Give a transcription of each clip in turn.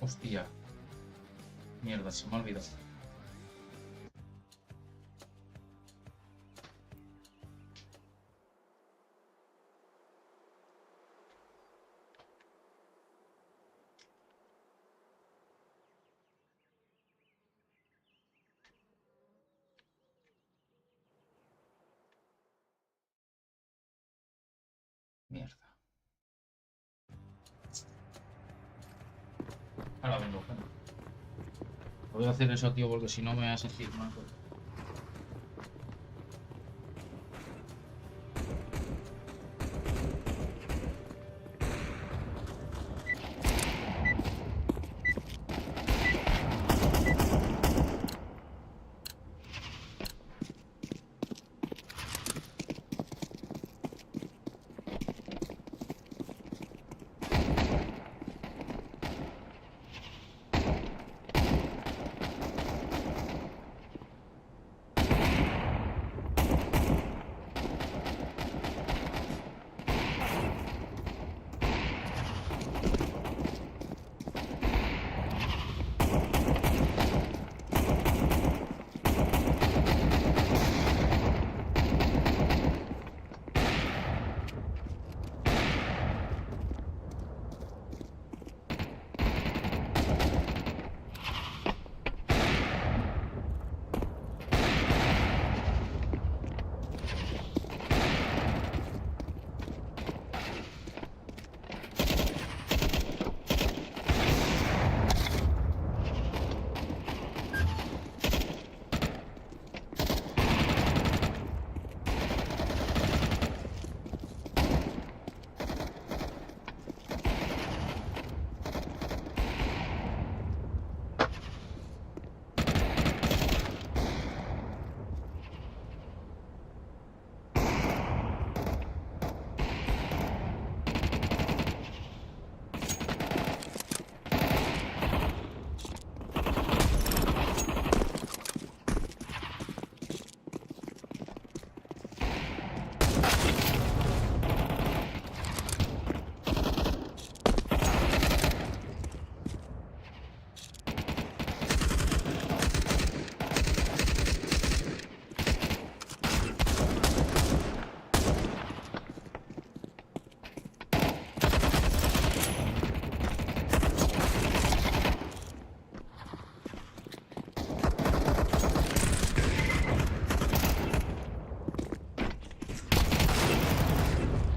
Hostia. Mierda, se me ha olvidado. Mierda. Ahora vengo, bueno. Voy a hacer eso, tío, porque si no me voy a sentir mal.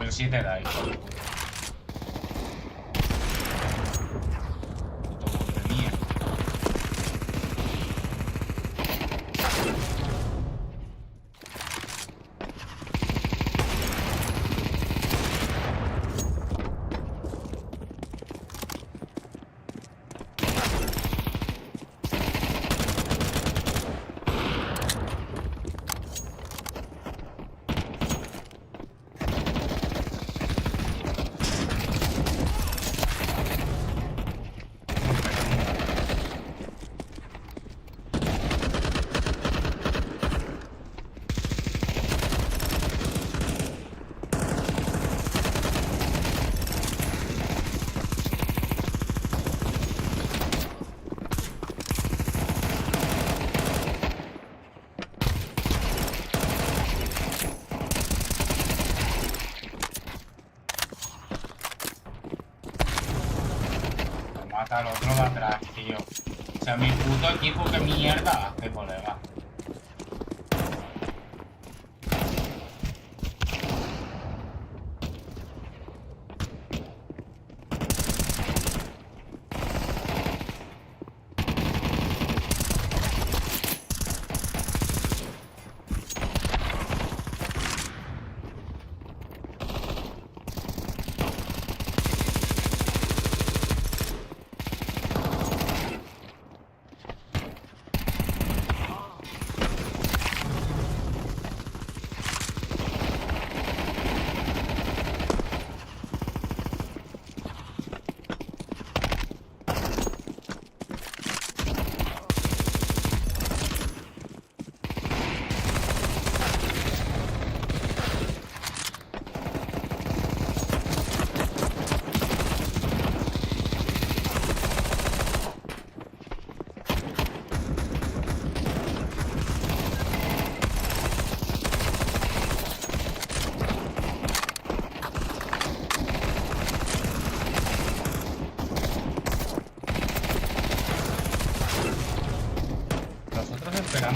Si te da, hijo de puta. Puto bot de mierda. Mata al otro de atrás, tío. O sea, mi puto equipo, ¿qué mierda hace, colega?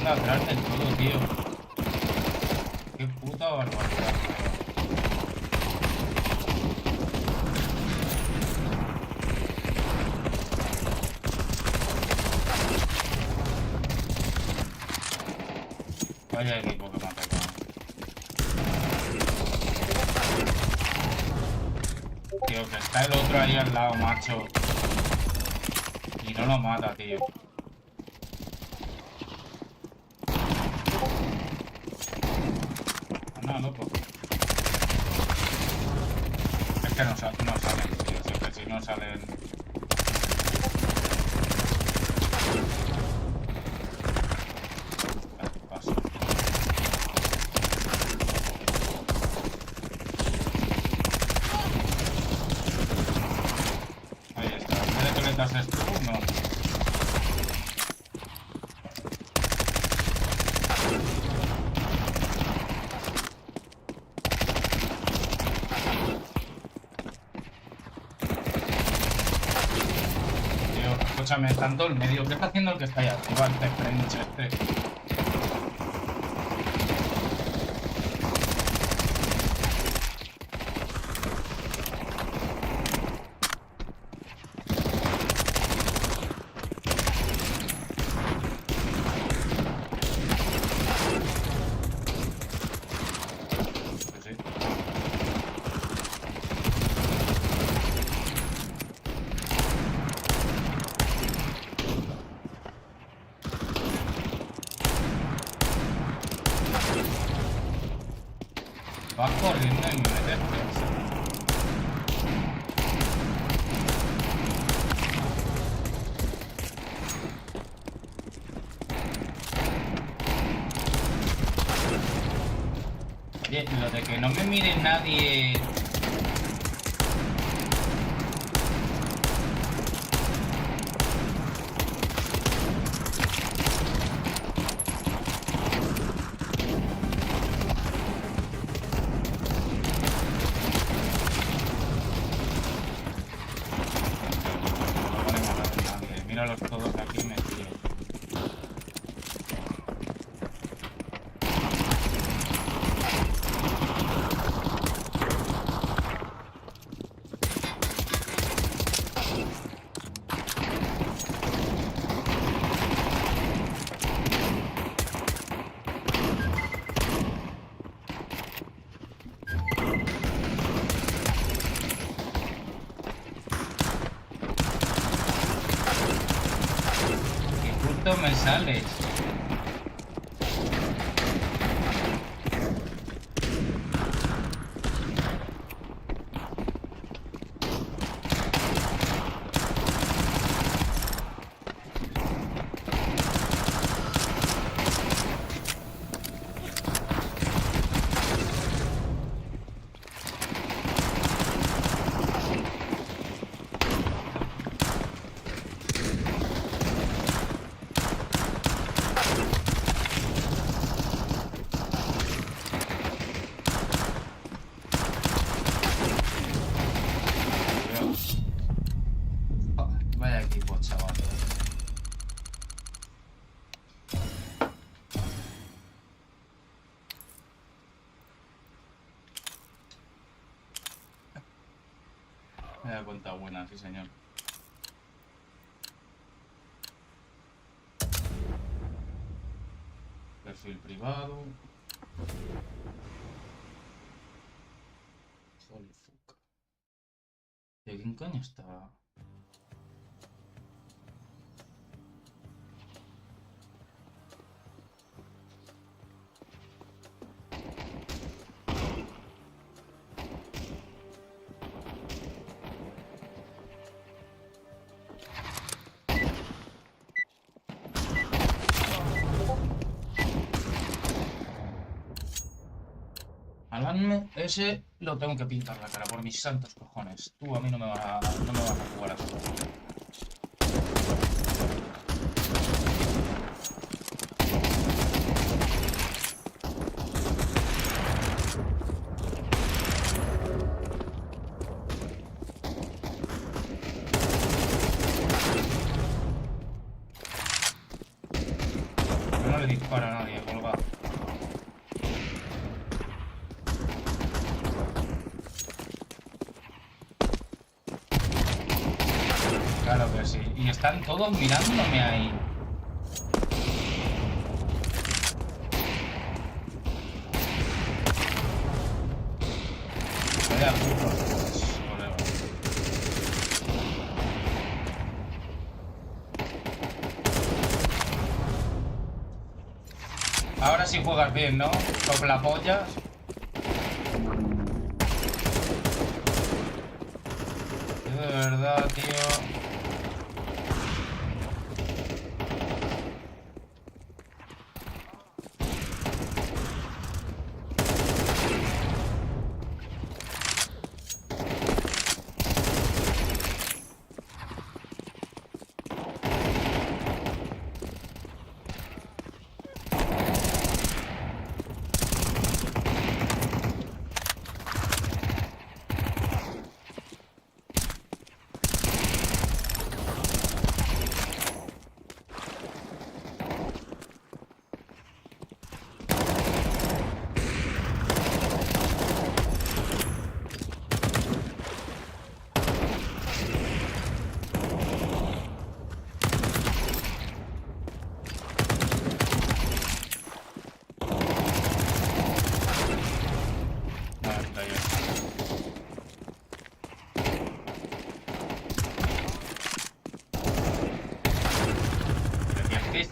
quedando atrás del todo, tío. Qué puta barbaridad. Vaya equipo que me ha pegado. Tío, que está el otro ahí al lado, macho. Y no lo mata, tío. No, loco. Es que no salen, tío. Si es que si no salen... Paso. Ahí está. ¿Qué de coletas es tú? No. Escúchame, tanto el medio. ¿Qué está haciendo el que está ahí arriba? Este French, este. Pues sí. Va corriendo y me mete presa. Oye, lo de que no me mire nadie... Míralos todos aquí metidos. Me sales. Vaya equipo, chaval. Me da cuenta buena, sí señor. Perfil privado. Holy fuck. ¿De quién coño está? Alan ese lo tengo que pintar la cara por mis santos cojones. Tú a mí no me vas a jugar así. No le disparo Están todos mirándome ahí. Vaya puto. Ahora sí juegas bien, ¿no? Soplapollas. Yo de verdad, tío.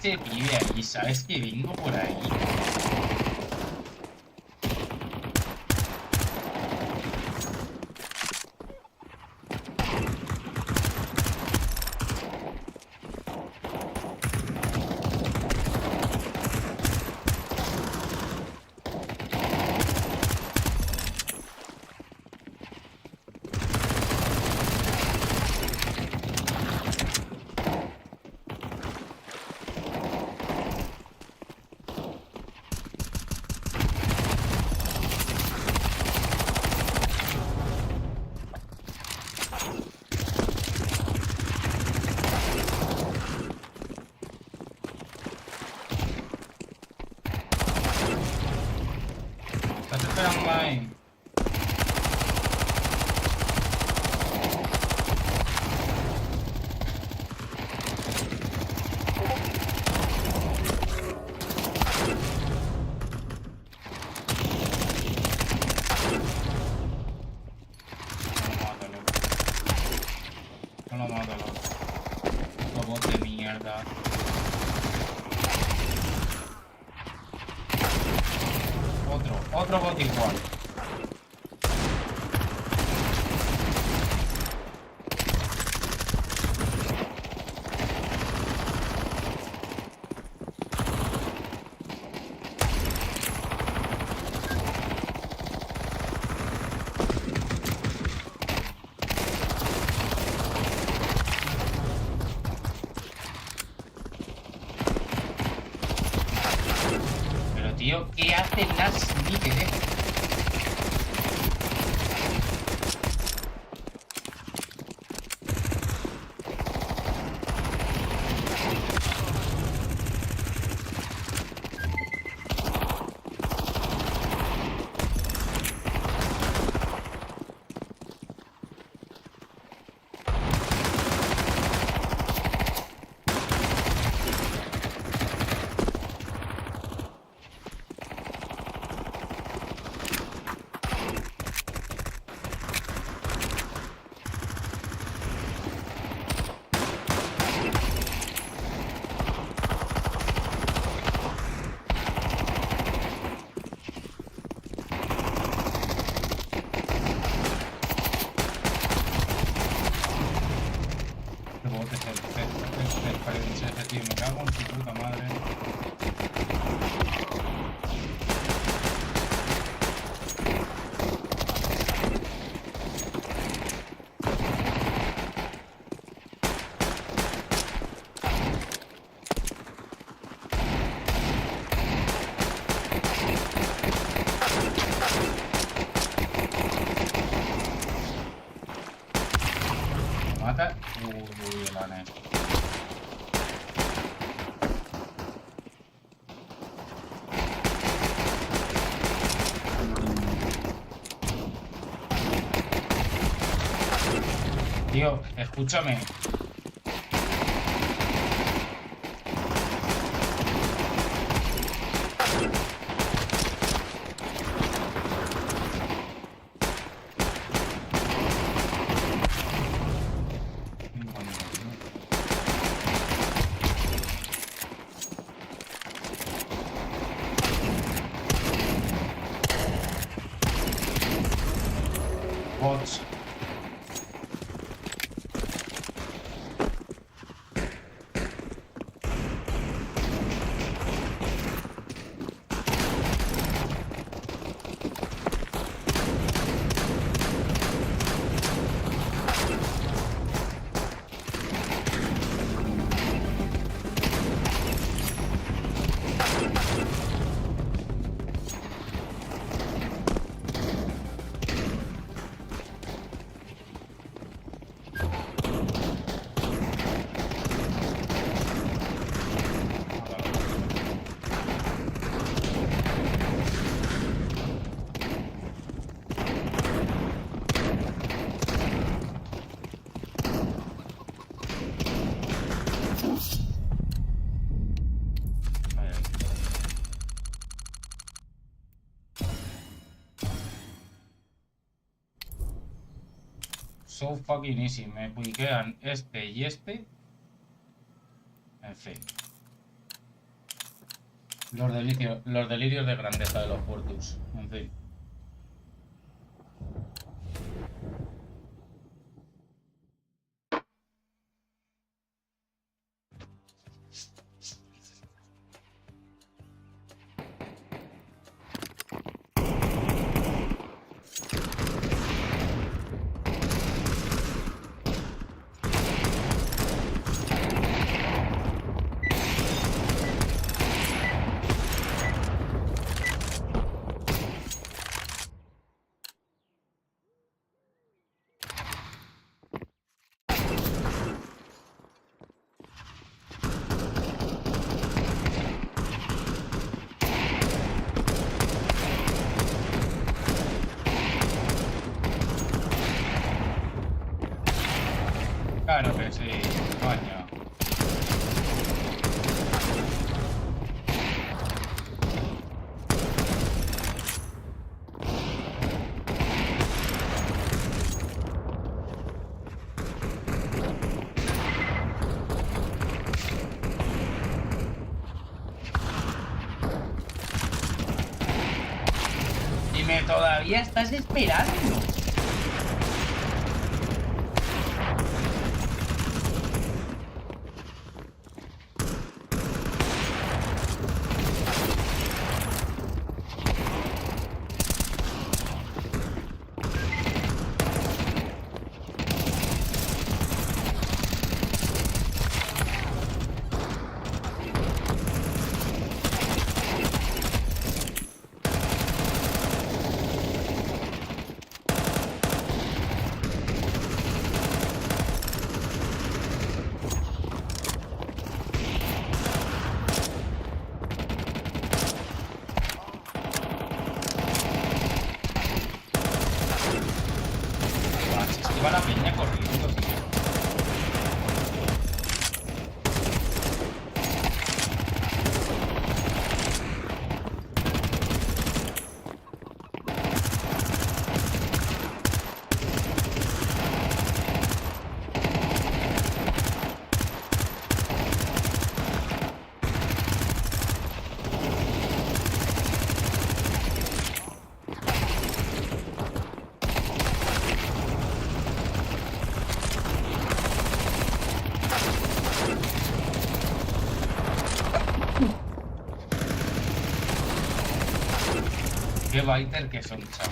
Se vive ahí, ¿sabes que vengo por ahí? Estás esperando ahí. No lo mato, loco. Robot de mierda. Otro bot igual. Pero tío, ¿qué hace las sneakers? Tío, me cago en su puta madre. ¿Me mata? Uy, la net. Tío, escúchame. Bots. So fucking easy. Me piquean este y este. En fin. Los delirios de grandeza de los Portus. En fin. Claro que sí, coño. Dime, ¿todavía estás esperando? Va la peña corriendo, tío. Qué biter que son, chaval.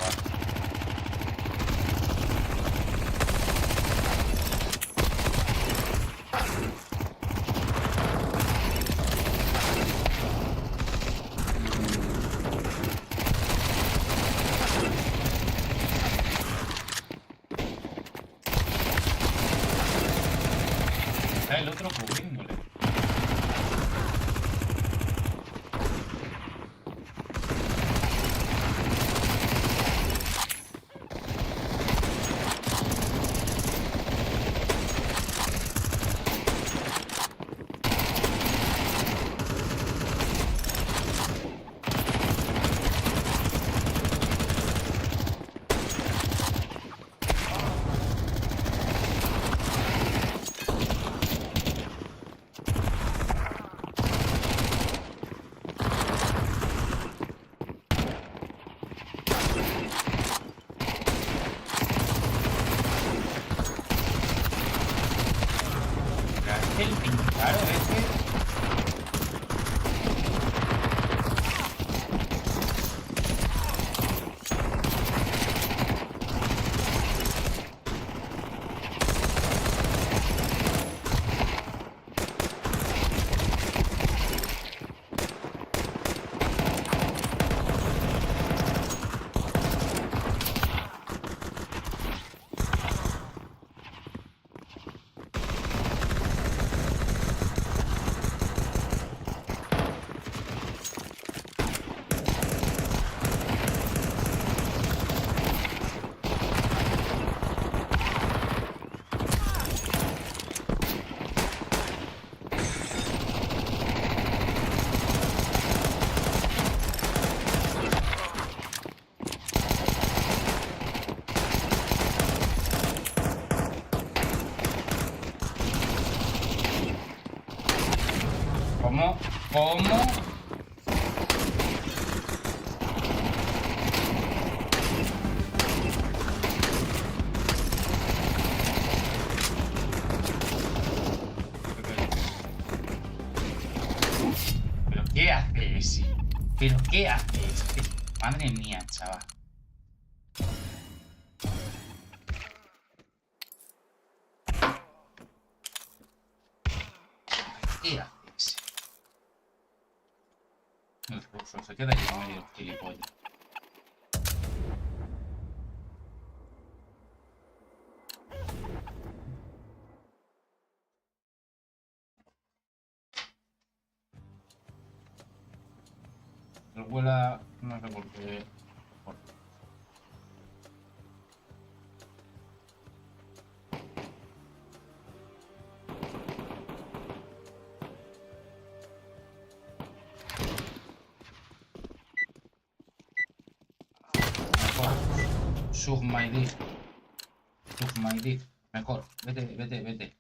Está el otro cubriéndole. el pincharo ese. ¿Cómo? ¿Cómo? ¿Pero qué haces? ¿Pero qué haces? Madre mía, chaval. ¿Qué haces? El curso se queda aquí medio gilipollas. El vuela, no sé por qué. Sug my dick. Sug my dick. Mejor. Vete.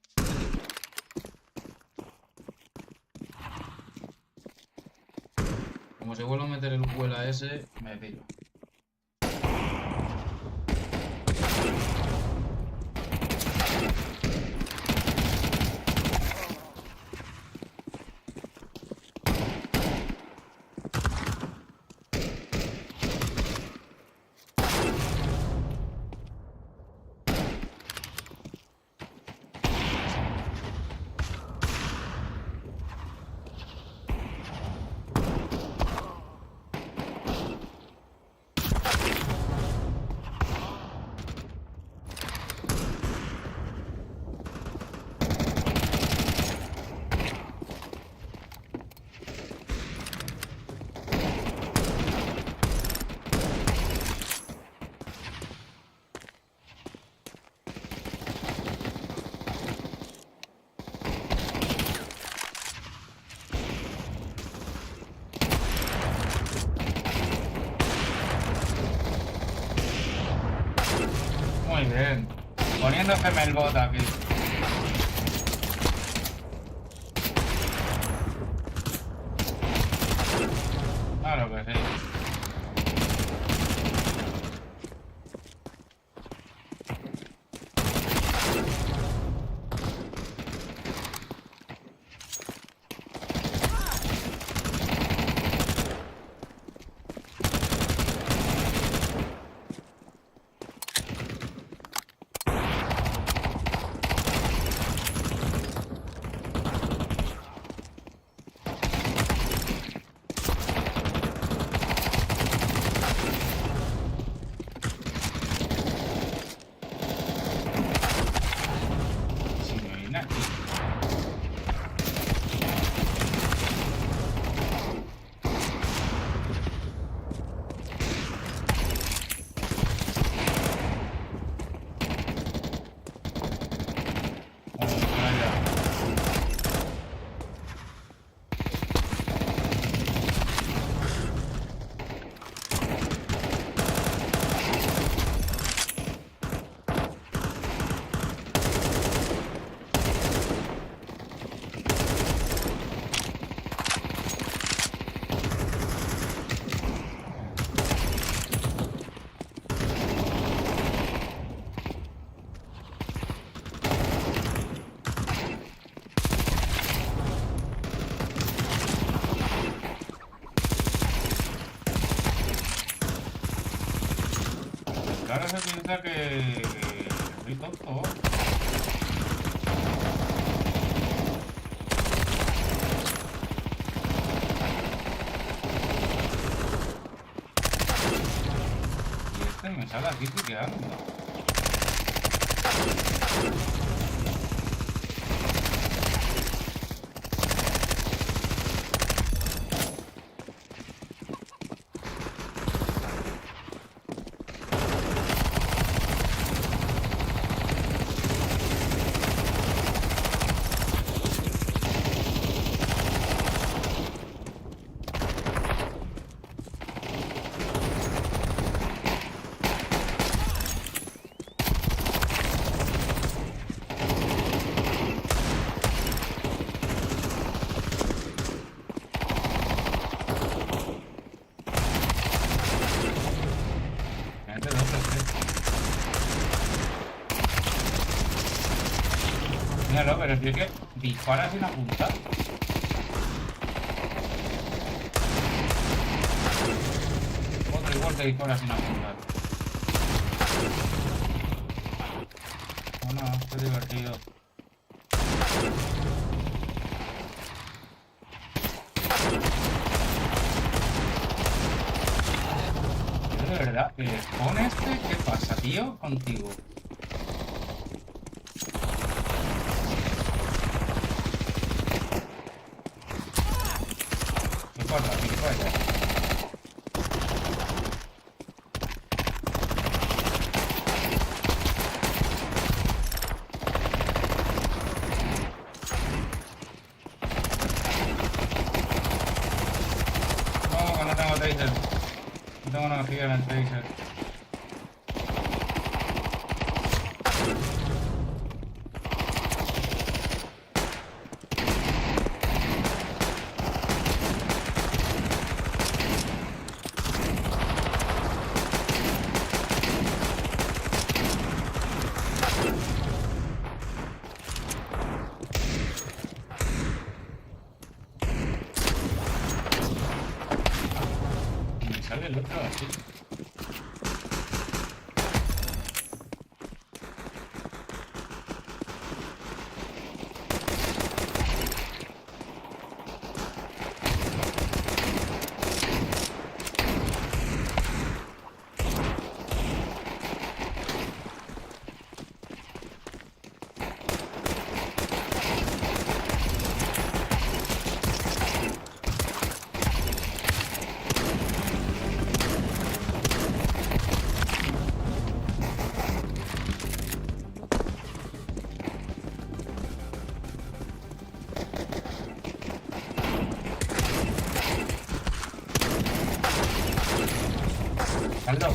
Como se vuelva a meter el vuela ese, me piro. Muy bien. Poniéndose el bot aquí. Claro que sí. tolerara se piensa que soy tonto. Y este me sale aquí piqueando. Míralo, pero es que dispara sin apuntar. Otro igual que dispara sin apuntar. Bueno, qué divertido. De verdad, el spawn este, ¿qué pasa, tío? Contigo. No tengo taser. No tengo energía en el taser. Sale el otro así. Hazlo.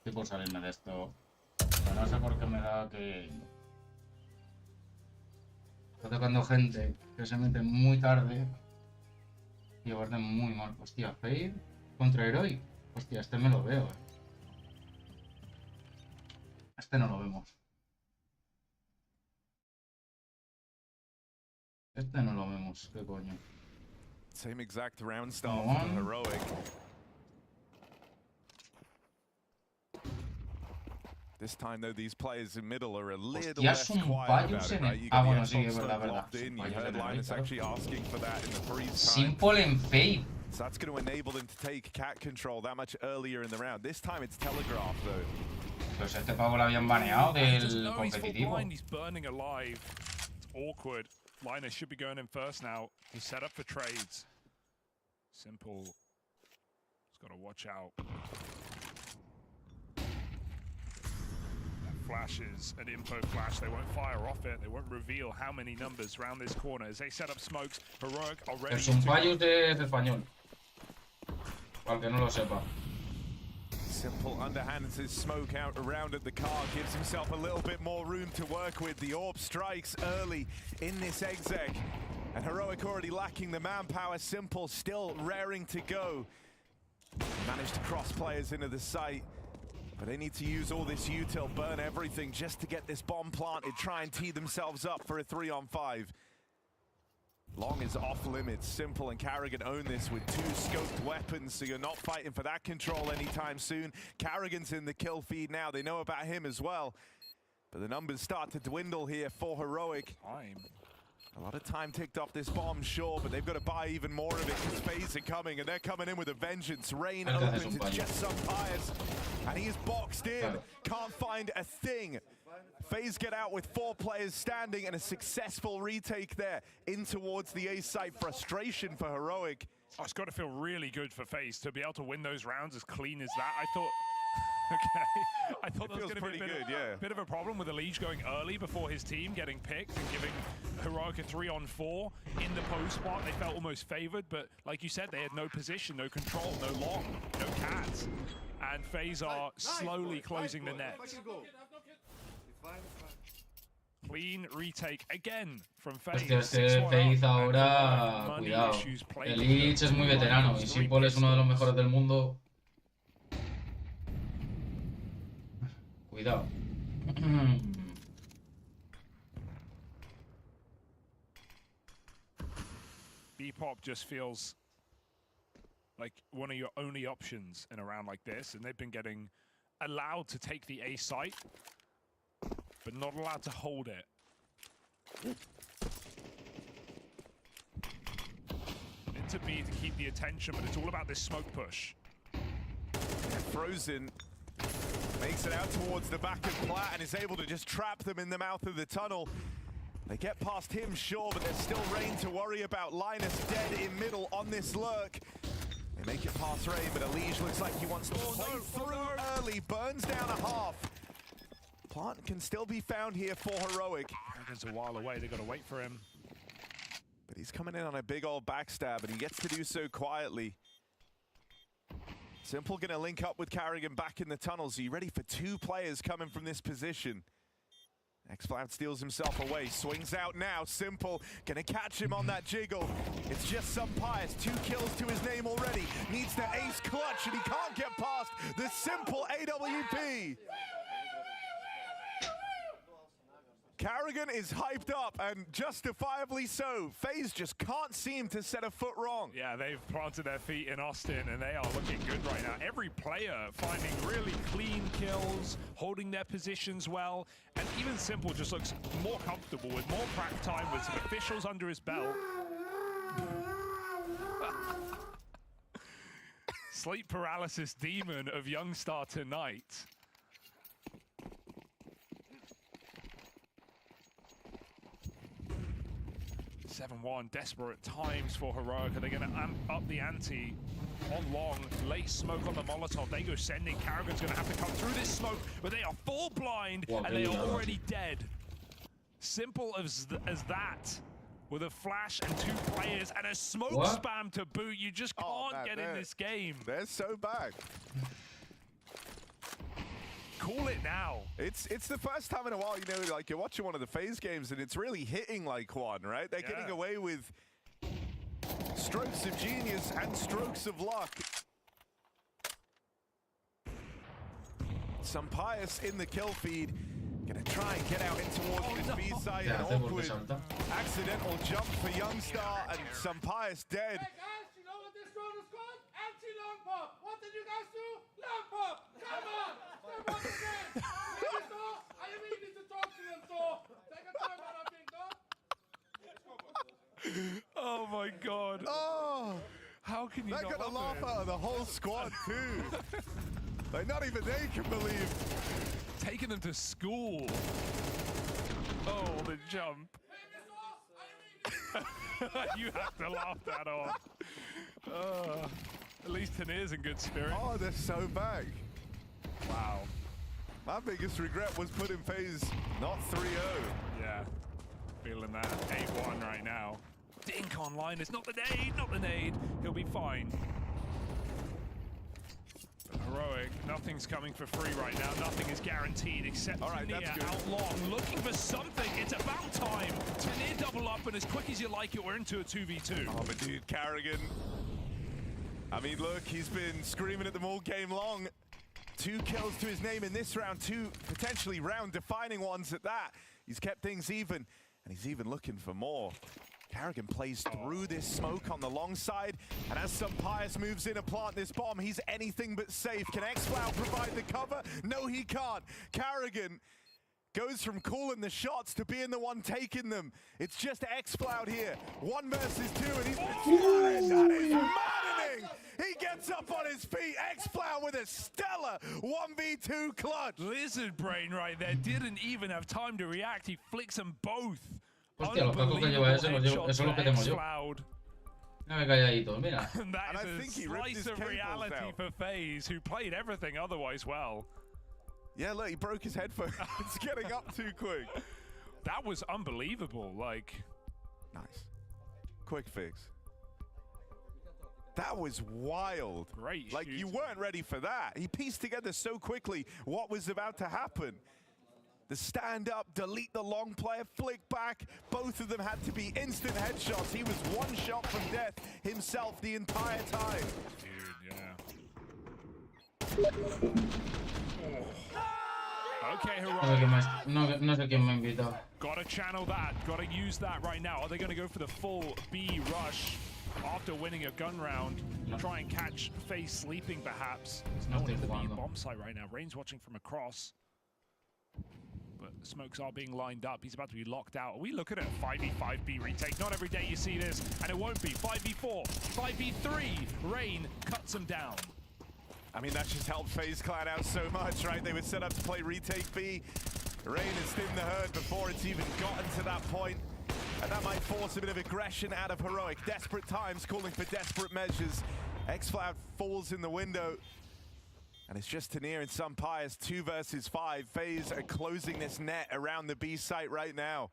Estoy por salirme de esto. Pero no sé por qué me da que... Estoy tocando gente que se mete muy tarde. Y aparte muy mal. Hostia, Fade contra Heroic. Hostia, este me lo veo, Este no lo vemos. Este no lo vemos, qué coño. Same exact round start for Heroic. This time though, these players in middle are a little less quiet about it, right? You got the F-bomb locked in, you heard Linus actually asking for that in the freeze time. Simple and Fade. So that's going to enable them to take cat control that much earlier in the round. This time it's telegraphed though. Pues este pavo lo habían baneado del competitivo. He's burning alive. It's awkward. Linus should be going in first now. He's set up for trades. Simple has got to watch out. That flash is an info flash. They won't fire off it. They won't reveal how many numbers round this corner as they set up smokes. Heroic already. Es un fallo de español. Para que no lo sepa. Simple underhands his smoke out around at the car, gives himself a little bit more room to work with. The orb strikes early in this exec. And Heroic already lacking the manpower. Simple still raring to go. Managed to cross players into the site. But they need to use all this util, burn everything just to get this bomb planted, try and tee themselves up for a 3-on-5. Long is off limits. Simple and Carrigan own this with 2 scoped weapons, so you're not fighting for that control anytime soon. Carrigan's in the kill feed now. They know about him as well. But the numbers start to dwindle here for Heroic. A lot of time ticked off this bomb, sure, but they've got to buy even more of it because FaZe are coming, and they're coming in with a vengeance. Rain opens, it's just some pious, and he is boxed in. Can't find a thing. FaZe get out with 4 players standing and a successful retake there in towards the A site. Frustration for Heroic. Oh, it's got to feel really good for FaZe to be able to win those rounds as clean as that. I thought... Okay, I thought that was going to be a bit of a problem with the Liege going early before his team getting picked and giving Heroic a 3-on-4 in the post spot. They felt almost favored, but like you said, they had no position, no control, no long, no cats. And FaZe are slowly closing the net. Clean retake again from FaZe. Hostia, es que FaZe ahora, cuidado. El Liege es muy veterano y Simple es uno de los mejores del mundo. Cuidado. B-Pop just feels like one of your only options in a round like this, and they've been getting allowed to take the A site, but not allowed to hold it. Into B to keep the attention, but it's all about this smoke push. Frozen makes it out towards the back of Plat and is able to just trap them in the mouth of the tunnel. They get past him, sure, but there's still Rain to worry about. Linus dead in middle on this lurk. They make it past Rain, but Elige looks like he wants to play through early. Burns down a half. Plant can still be found here for Heroic. It's a while away, they've got to wait for him. But he's coming in on a big old backstab, and he gets to do so quietly. Simple gonna link up with Carrigan back in the tunnels. Are you ready for 2 players coming from this position? X-Flat steals himself away, swings out now. Simple gonna catch him on that jiggle. It's just some pious, 2 kills to his name already. Needs the ace clutch and he can't get past the Simple AWP. Carrigan is hyped up, and justifiably so. FaZe just can't seem to set a foot wrong. Yeah, they've planted their feet in Austin, and they are looking good right now. Every player finding really clean kills, holding their positions well, and even Simple just looks more comfortable with more prac time, with some officials under his belt. Sleep paralysis demon of Youngstar tonight. 7-1, desperate times for Heroic. Are they going to amp up the ante on long? Late smoke on the Molotov. They go sending. Carrigan's going to have to come through this smoke, but they are full blind, and they are already dead. Simple as that. With a flash and 2 players and a smoke spam to boot. You just can't get in this game. They're so back. Call it now. It's the first time in a while, you know, like you're watching one of the FaZe games and it's really hitting like one, right? They're getting away with strokes of genius and strokes of luck. Some pious in the kill feed. Gonna try and get out in towards this B side. An awkward accidental jump for Youngstar, and some pious dead. Hey guys, you know what this round is called? Anti-long pop. What did you guys do? Long pop. Come on. Step up again. I really need to talk to them, so take a time out, I think, though. Oh my god. Oh, how can you not got a laugh out of the whole squad too. Like not even they can believe. Taking them to school. Oh, the jump. You have to laugh that off. least Tanir's in good spirit. Oh, they're so back. Wow. My biggest regret was putting FaZe not 3-0. Yeah, feeling that. 8-1 right now. Dink online, it's not the nade, not the nade. He'll be fine. But Heroic, nothing's coming for free right now. Nothing is guaranteed except Tanir out long, looking for something. It's about time. Tanir double up, and as quick as you like it, we're into a 2v2. Oh, but dude, Carrigan. I mean, look, he's been screaming at them all game long. 2 kills to his name in this round, 2 potentially round-defining ones at that. He's kept things even, and he's even looking for more. Carrigan plays through this smoke on the long side, and as some Pius moves in to plant this bomb, he's anything but safe. Can xCloud provide the cover? No, he can't. Carrigan goes from calling the shots to being the one taking them. It's just xCloud here. 1 versus 2, and he's been spotted. That is maddening. He gets up on his feet. xCloud with a stellar 1v2 clutch. Lizard brain right there. Didn't even have time to react. He flicks them both. Hostia, lo poco que lleva ese, eso es lo que tengo yo. Mira calladito, mira. And that is a slice of reality for FaZe, who played everything otherwise well. Yeah, look, he broke his headphones. It's getting up too quick. That was unbelievable, like. Nice. Quick fix. That was wild. Great Like, you weren't ready for that. He pieced together so quickly what was about to happen. The stand up, delete the long player, flick back. Both of them had to be instant headshots. He was 1 shot from death himself the entire time. Dude, yeah. Okay, Heroic. No sé quién me invitó. Gotta channel that. Gotta use that right now. Are they gonna go for the full B rush after winning a gun round? Try and catch FaZe sleeping, perhaps. There's no one in the B bomb site right now. Rain's watching from across. But smokes are being lined up. He's about to be locked out. Are we looking at a 5v5B retake? Not every day you see this, and it won't be. 5v4, 5v3. Rain cuts him down. I mean, that just helped FaZe Clan out so much, right? They were set up to play retake B. Rain has thinned the herd before it's even gotten to that point. And that might force a bit of aggression out of Heroic. Desperate times calling for desperate measures. xCloud falls in the window. And it's just Tanir and some Pius, 2 versus 5. FaZe are closing this net around the B site right now.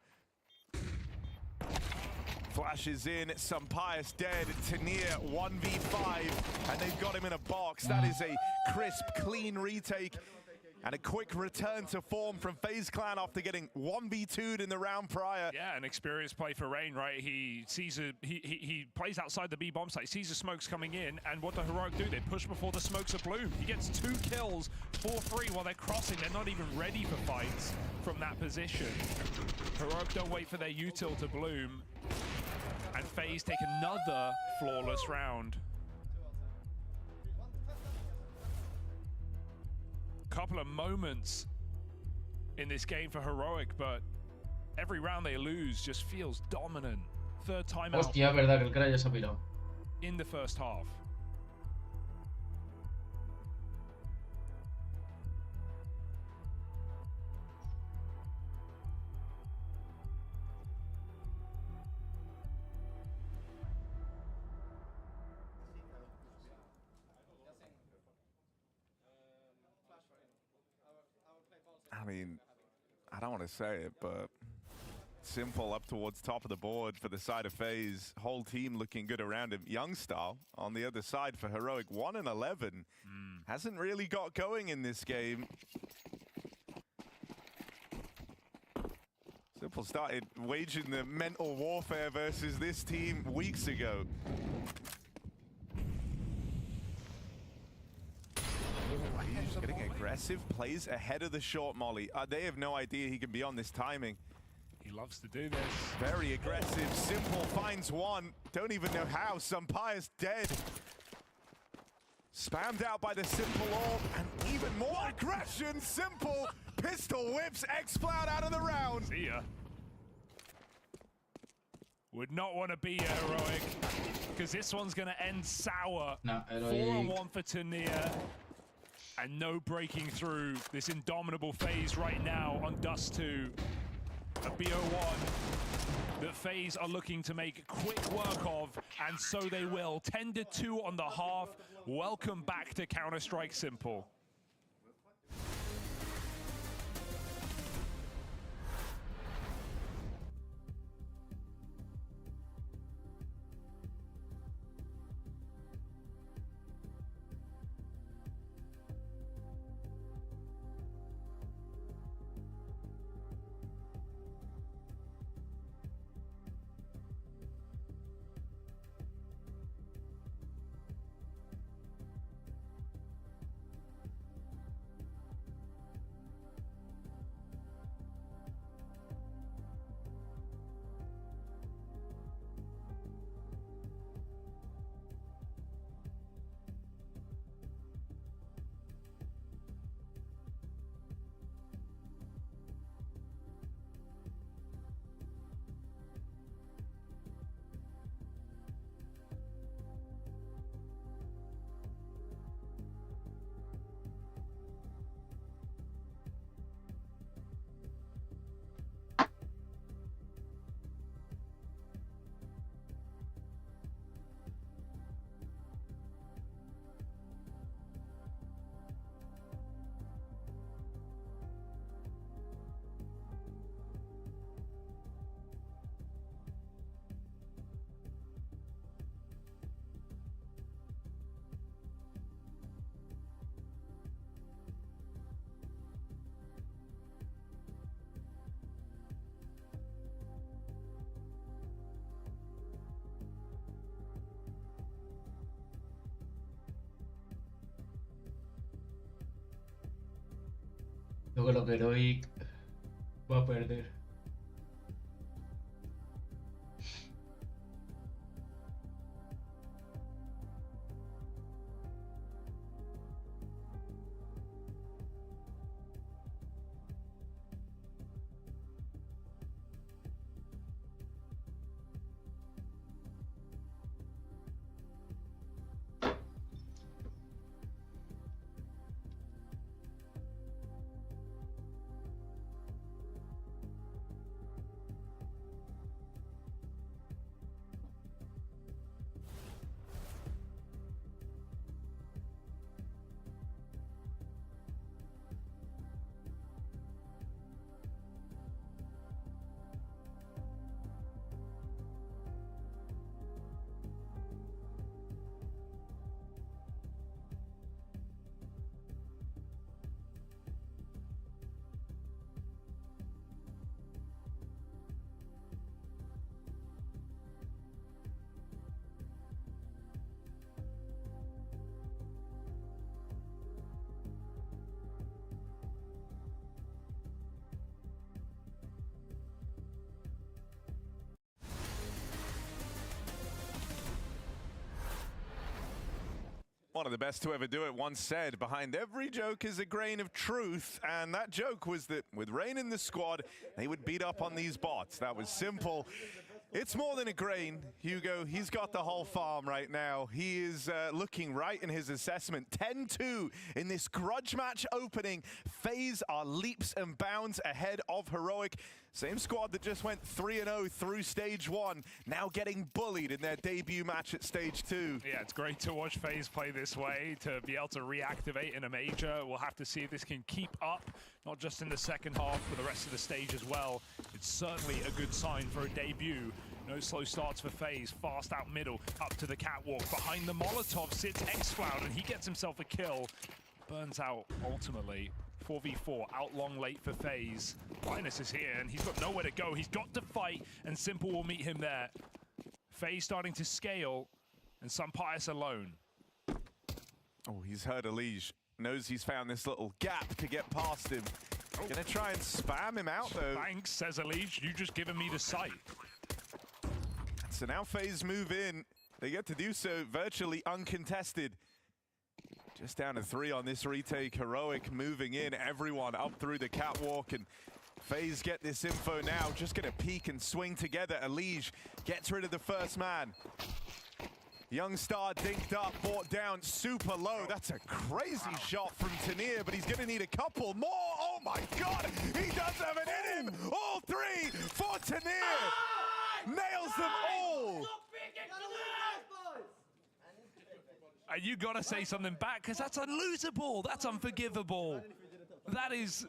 Flashes in, some Pius dead. Tanir 1v5, and they've got him in a box. That is a crisp, clean retake. And a quick return to form from FaZe Clan after getting 1v2'd in the round prior. Yeah, an experienced play for Rain, right? He sees he plays outside the B bomb site, sees the smokes coming in, and what do Heroic do? They push before the smokes are bloom. He gets 2 kills for free while they're crossing. They're not even ready for fights from that position. Heroic don't wait for their util to bloom. And FaZe take another flawless round. Couple of moments in this game for Heroic, but every round they lose just feels dominant. 3rd timeout. Hostia, verdad que el crack ya se ha pirado. In the first half. I mean, I don't want to say it, but Simple up towards top of the board for the side of FaZe. Whole team looking good around him. Youngstyle on the other side for Heroic, 1-11. Hasn't really got going in this game. Simple started waging the mental warfare versus this team weeks ago. He's getting aggressive, plays ahead of the short molly. They have no idea he can be on this timing. He loves to do this. Very aggressive. Simple finds one. Don't even know how. Pius dead. Spammed out by the Simple orb, and even more aggression. Simple pistol whips xCloud out of the round. See ya. Would not want to be a Heroic, because this one's going to end sour. No, 4-on-1 for Tanir. And no breaking through this indomitable FaZe right now on Dust 2. A BO1 that FaZe are looking to make quick work of, and so they will. 10-2 on the half. Welcome back to Counter-Strike Simple. Lo que Heroic va a perder. One of the best to ever do it once said, behind every joke is a grain of truth, and that joke was that with Rain in the squad, they would beat up on these bots. That was simple. It's more than a grain, Hugo. He's got the whole farm right now. He is looking right in his assessment. 10-2 in this grudge match opening. FaZe are leaps and bounds ahead of Heroic. Same squad that just went 3-0 through stage 1, now getting bullied in their debut match at stage 2. Yeah, it's great to watch FaZe play this way, to be able to reactivate in a major. We'll have to see if this can keep up, not just in the second half, but the rest of the stage as well. It's certainly a good sign for a debut. No slow starts for FaZe, fast out middle, up to the catwalk. Behind the Molotov sits xCloud, and he gets himself a kill. Burns out ultimately. 4v4, out long late for FaZe. Linus is here, and he's got nowhere to go. He's got to fight, and Simple will meet him there. FaZe starting to scale, and Sampius alone. Oh, he's heard Elige. Knows he's found this little gap to get past him. Gonna try and spam him out, though. Thanks, says Elige. You just given me the sight. So now FaZe move in. They get to do so virtually uncontested. Just down to 3 on this retake. Heroic moving in, everyone up through the catwalk, and FaZe get this info now. Just gonna peek and swing together. Elige gets rid of the first man. Young Star dinked up, brought down super low. That's a crazy shot from Tanir, but he's gonna need a couple more. Oh my God, he does have it in him. All 3 for Tanir. Nails them all. And you gotta say something back, because that's unlosable. That's unforgivable. That is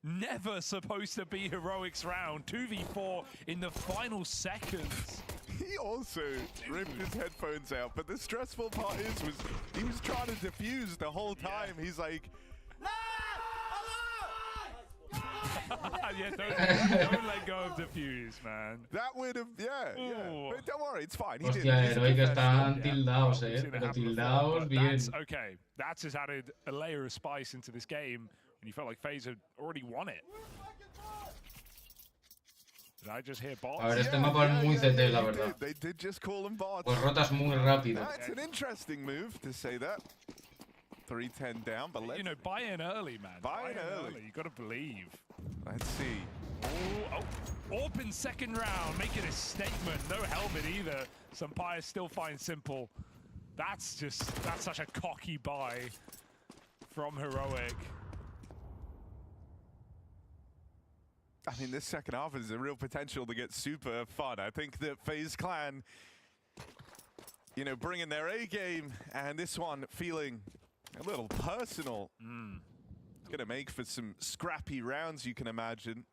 never supposed to be Heroic's round. 2v4 in the final seconds. He also ripped his headphones out, but the stressful part is he was trying to defuse the whole time. Yeah. He's like, yeah, don't let go of defuse, man. That would have, yeah. But don't worry, it's fine. He Hostia, did. Heroic están tildados, pero tildados bien. Okay, that's just added a layer of spice into this game, and you felt like FaZe had already won it. Did I just hear bots? A ver, este mapa es muy CT, la verdad. They did just call them bots. Pues rotas muy rápido. That's an interesting move to say that. 3-10 down, but let's... You know, buy in early, man. Buy in early. You gotta believe. Let's see. Oh, Orpin second round, making a statement. No helmet either. Sampire still finds Simple. That's such a cocky buy from Heroic. I mean, this second half is a real potential to get super fun. I think that FaZe Clan, you know, bringing their A game, and this one feeling a little personal. It's going to make for some scrappy rounds, you can imagine.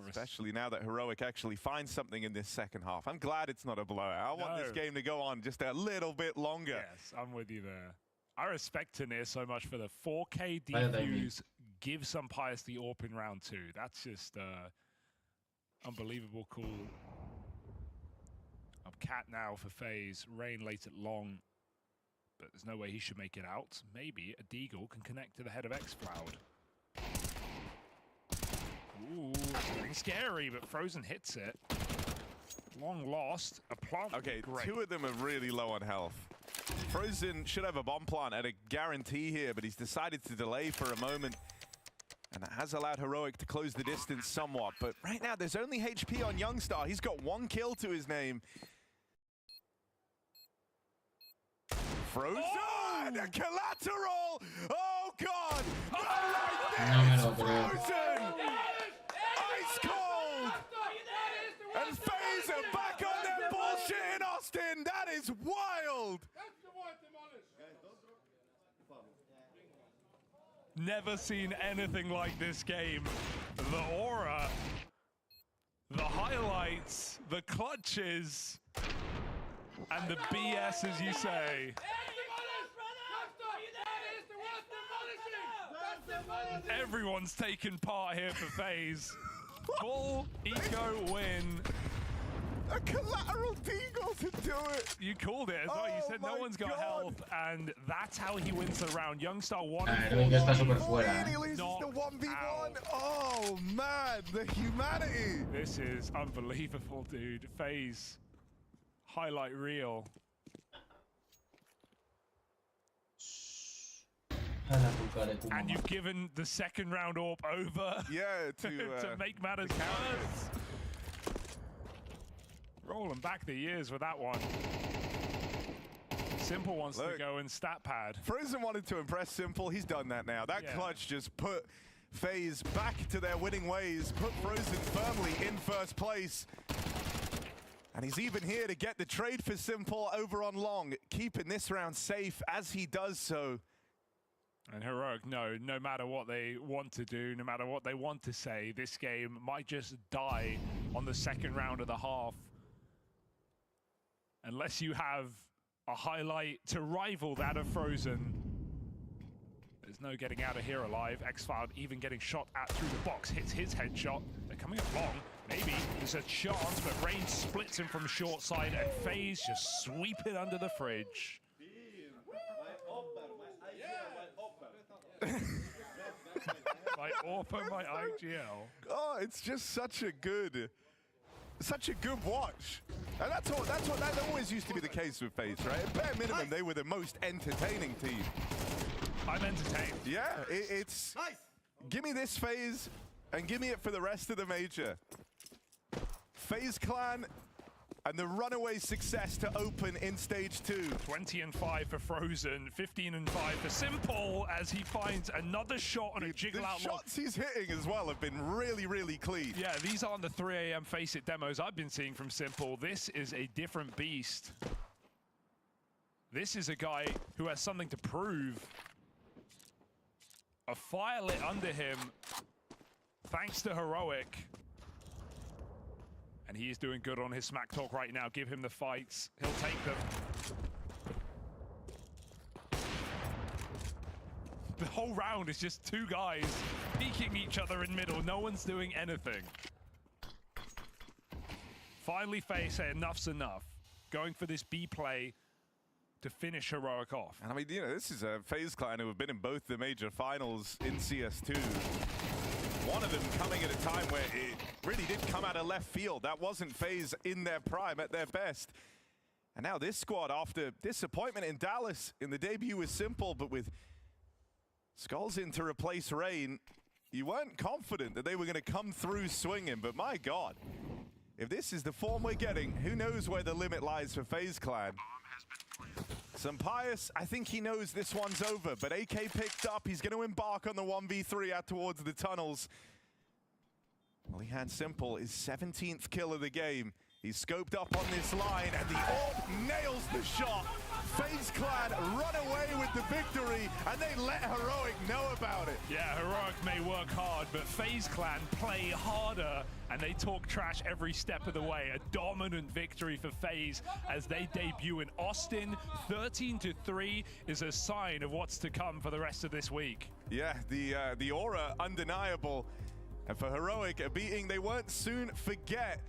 Especially now that Heroic actually finds something in this second half. I'm glad it's not a blowout. I want this game to go on just a little bit longer. Yes, I'm with you there. I respect Tanir so much for the 4K defuse. Give some pious the AWP in round 2. That's just unbelievable cool. Up cat now for FaZe. Rain late at long. But there's no way he should make it out. Maybe a Deagle can connect to the head of X-Cloud. Ooh, scary, but Frozen hits it. Long lost. A plant. Okay, great. 2 of them are really low on health. Frozen should have a bomb plant at a guarantee here, but he's decided to delay for a moment. And that has allowed Heroic to close the distance somewhat. But right now, there's only HP on Youngstar. He's got 1 kill to his name. Frozen! Oh! A collateral! Oh, God! Oh, Frozen! Ice cold! And FaZe are back on their bullshit in Austin! That is wild! Never seen anything like this game. The aura, the highlights, the clutches, and the BS, as you say. Everyone's taking part here for FaZe. Full eco win. A collateral Deagle to do it. You called it as well. You said no one's got health, and that's how he wins the round. Youngstar 1 and 4. Está súper fuera. He loses the 1v1. Oh man, the humanity. This is unbelievable, dude. FaZe highlight reel. And you've given the second round AWP over. Yeah, to make matters worse. Rolling back the years with that one. Simple wants to go in stat pad. Frozen wanted to impress Simple. He's done that now. That clutch just put FaZe back to their winning ways, put Frozen firmly in first place. And he's even here to get the trade for Simple over on long, keeping this round safe as he does so. And Heroic, no matter what they want to do, no matter what they want to say, this game might just die on the second round of the half. Unless you have a highlight to rival that of Frozen. There's no getting out of here alive. X-Cloud even getting shot at through the box, hits his headshot. They're coming up long. Maybe there's a chance, but Rain splits him from short side, and FaZe just sweep it under the fridge. My AWP, my IGL. Oh, it's just such a good watch. And that always used to be the case with FaZe, right? At bare minimum, they were the most entertaining team. I'm entertained. Yeah, it's give me this FaZe and give me it for the rest of the major. FaZe Clan and the runaway success to open in stage 2. 20-5 for Frozen, 15-5 for Simple as he finds another shot on a jiggle out. The shots he's hitting as well have been really, really clean. Yeah, these aren't the 3 AM Face It demos I've been seeing from Simple. This is a different beast. This is a guy who has something to prove. A fire lit under him, thanks to Heroic. And he is doing good on his smack talk right now. Give him the fights, he'll take them. The whole round is just two guys peeking each other in middle. No one's doing anything. Finally, FaZe say enough's enough. Going for this B play to finish Heroic off. And I mean, you know, this is a FaZe clan who have been in both the major finals in CS2. One of them coming at a time where it really did come out of left field. That wasn't FaZe in their prime, at their best. And now this squad, after disappointment in Dallas in the debut, was simple, but with Skulls in to replace Rain, you weren't confident that they were going to come through swinging, but my God, if this is the form we're getting, who knows where the limit lies for FaZe Clan. Some Pius, I think he knows this one's over, but AK picked up. He's going to embark on the 1v3 out towards the tunnels. Well, he had Simple his 17th kill of the game. He's scoped up on this line, and the AWP nails the shot. FaZe Clan run away with the victory, and they let Heroic know about it. Yeah, Heroic may work hard, but FaZe Clan play harder, and they talk trash every step of the way. A dominant victory for FaZe as they debut in Austin. 13-3 is a sign of what's to come for the rest of this week. Yeah, the aura undeniable. And for Heroic, a beating they won't soon forget.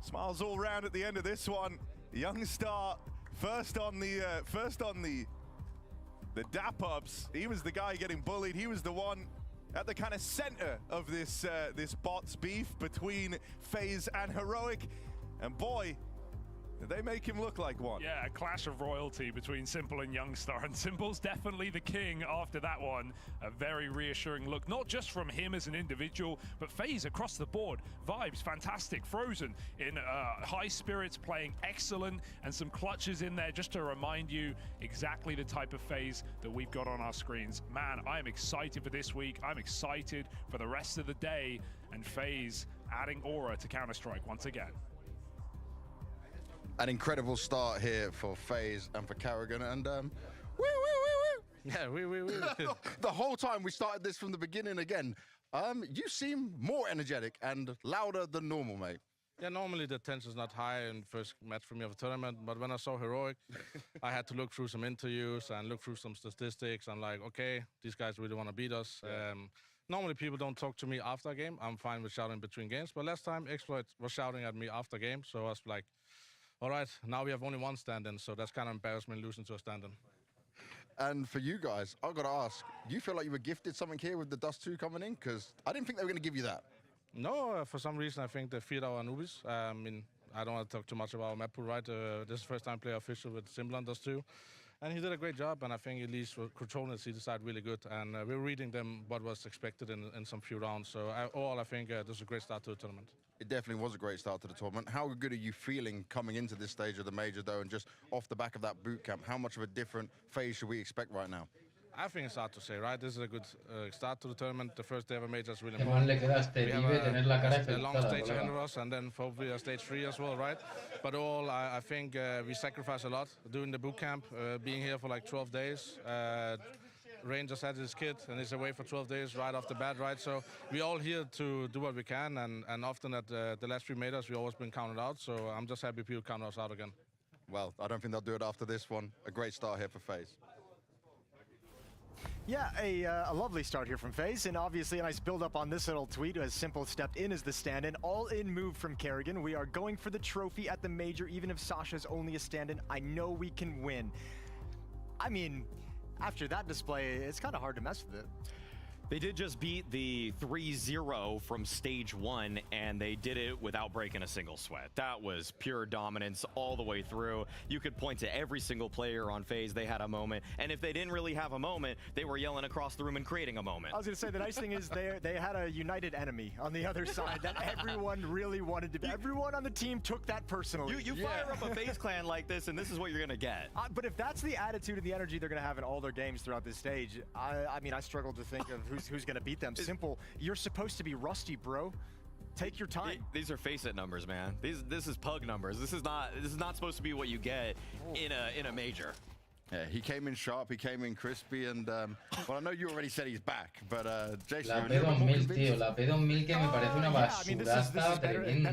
Smiles all round at the end of this one. Young Star first on the dap-ups. He was the guy getting bullied. He was the one at the kind of center of this this bots beef between FaZe and Heroic. And boy, did they make him look like one. Yeah, a clash of royalty between Simple and Youngstar, and Simple's definitely the king after that one. A very reassuring look, not just from him as an individual, but FaZe across the board. Vibes, fantastic. Frozen in high spirits, playing excellent, and some clutches in there just to remind you exactly the type of FaZe that we've got on our screens. Man, I am excited for this week. I'm excited for the rest of the day, and FaZe adding aura to Counter-Strike once again. An incredible start here for FaZe and for Karrigan, and woo, woo, woo, woo. Yeah, woo. The whole time we started this from the beginning again. You seem more energetic and louder than normal, mate. Yeah, normally the tension's not high in first match for me of a tournament, but when I saw Heroic, I had to look through some interviews and look through some statistics. I'm like, okay, these guys really want to beat us. Yeah. Normally people don't talk to me after a game. I'm fine with shouting between games, but last time Exploit was shouting at me after game, so I was like, all right, now we have only one stand-in, so that's kind of embarrassment losing to a stand-in. And for you guys, I've got to ask, do you feel like you were gifted something here with the Dust 2 coming in? Because I didn't think they were going to give you that. No, for some reason I think they feed our newbies. I mean, I don't want to talk too much about map pool, right? This is the first time player official with Simple on Dust 2. And he did a great job, and I think at least controlling the CD side really good. And we're reading them what was expected in some few rounds. So overall, I think this is a great start to the tournament. It definitely was a great start to the tournament. How good are you feeling coming into this stage of the major, though, and just off the back of that boot camp? How much of a different phase should we expect right now? I think it's hard to say, right? This is a good start to the tournament. The first day of a major is really important. We have a long stage ahead of us, and then hopefully a stage 3 as well, right? But all, I think we sacrifice a lot doing the boot camp, being here for like 12 days. Rain just had his kid and he's away for 12 days right off the bat, right? So we're all here to do what we can, and often at the last 3 majors, we've always been counted out. So I'm just happy people count us out again. Well, I don't think they'll do it after this one. A great start here for FaZe. Yeah, a lovely start here from FaZe, and obviously a nice build-up on this little tweet as Simple stepped in as the stand-in. All-in move from Karrigan. We are going for the trophy at the major, even if Sasha's only a stand-in. I know we can win. I mean, after that display, it's kind of hard to mess with it. They did just beat the 3-0 from stage 1, and they did it without breaking a single sweat. That was pure dominance all the way through. You could point to every single player on FaZe. They had a moment, and if they didn't really have a moment, they were yelling across the room and creating a moment. I was going to say, the nice thing is they had a united enemy on the other side that everyone really wanted to be. Everyone on the team took that personally. You fire up a FaZe clan like this, and this is what you're going to get. But if that's the attitude and the energy they're going to have in all their games throughout this stage, I mean, I struggle to think of who's going to beat them. Simple, you're supposed to be rusty, bro. Take your time. These are face-it numbers, man. This is pug numbers. This is not supposed to be what you get in a major. Yeah, he came in sharp, he came in crispy, and well, I know you already said he's back, but Jason, La P2000, tío, la P2000 que me parece una basuraza tremenda.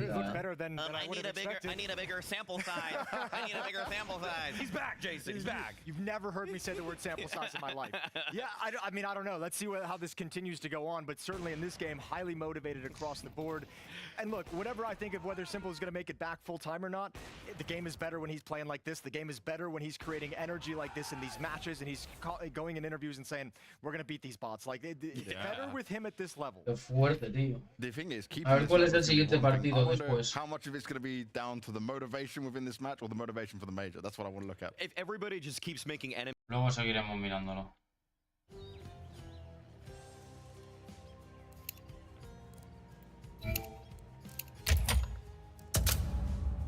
I need a bigger sample size. I need a bigger sample size. He's back, Jason. He's back. You've never heard me say the word sample size in my life. Yeah, I mean, I don't know. Let's see how this continues to go on, but certainly in this game, highly motivated across the board. And look, whatever I think of whether Simple is going to make it back full time or not, the game is better when he's playing like this. The game is better when he's creating energy like this in these matches, and he's going in interviews and saying, we're going to beat these bots. Like, it's better with him at this level. Qué fuerte, tío. The thing is, A ver cuál es el siguiente partido después. How much of it's going to be down to the motivation within this match or the motivation for the major? That's what I want to look at. If everybody just keeps making enemies. Luego seguiremos mirándolo.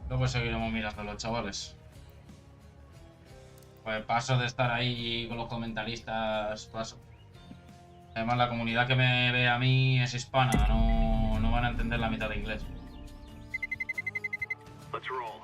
Luego seguiremos mirándolo, chavales. Pues paso de estar ahí con los comentaristas, paso. Además, la comunidad que me ve a mí es hispana, no van a entender la mitad de inglés. Let's roll.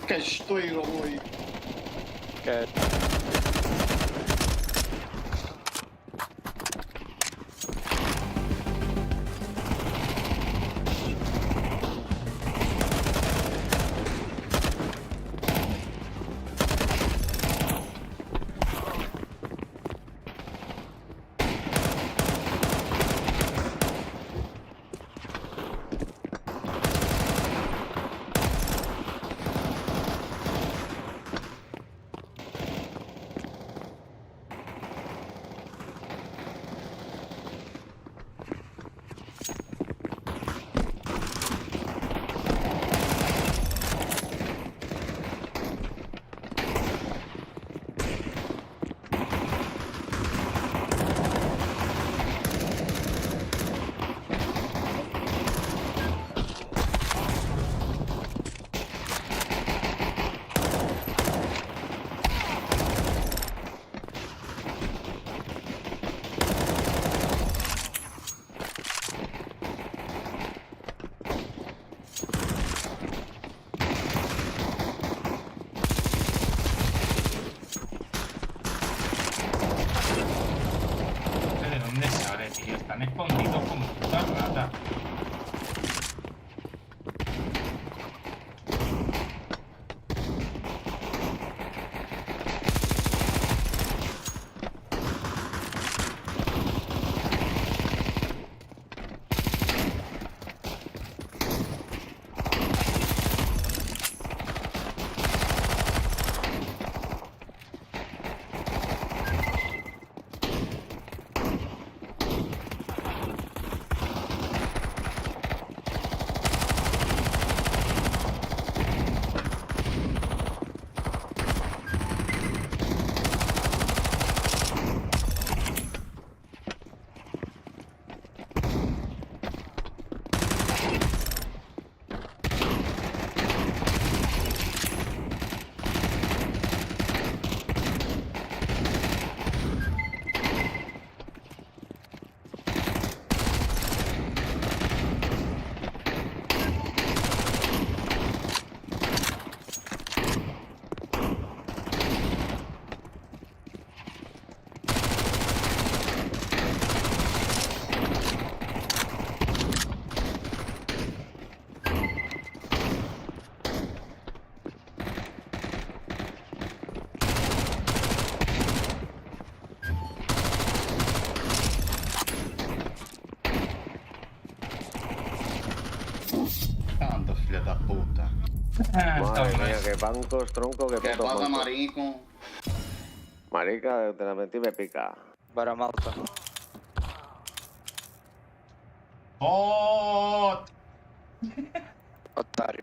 Que estoy muy... Good. fondito como puta rata. Tanto figlio da puta. Madre mía, qué bancos, tronco, qué ¿Qué puto pasa, banco. marico? Marica, te la metí y me pica. Para Malta. ¡Oh! Otario.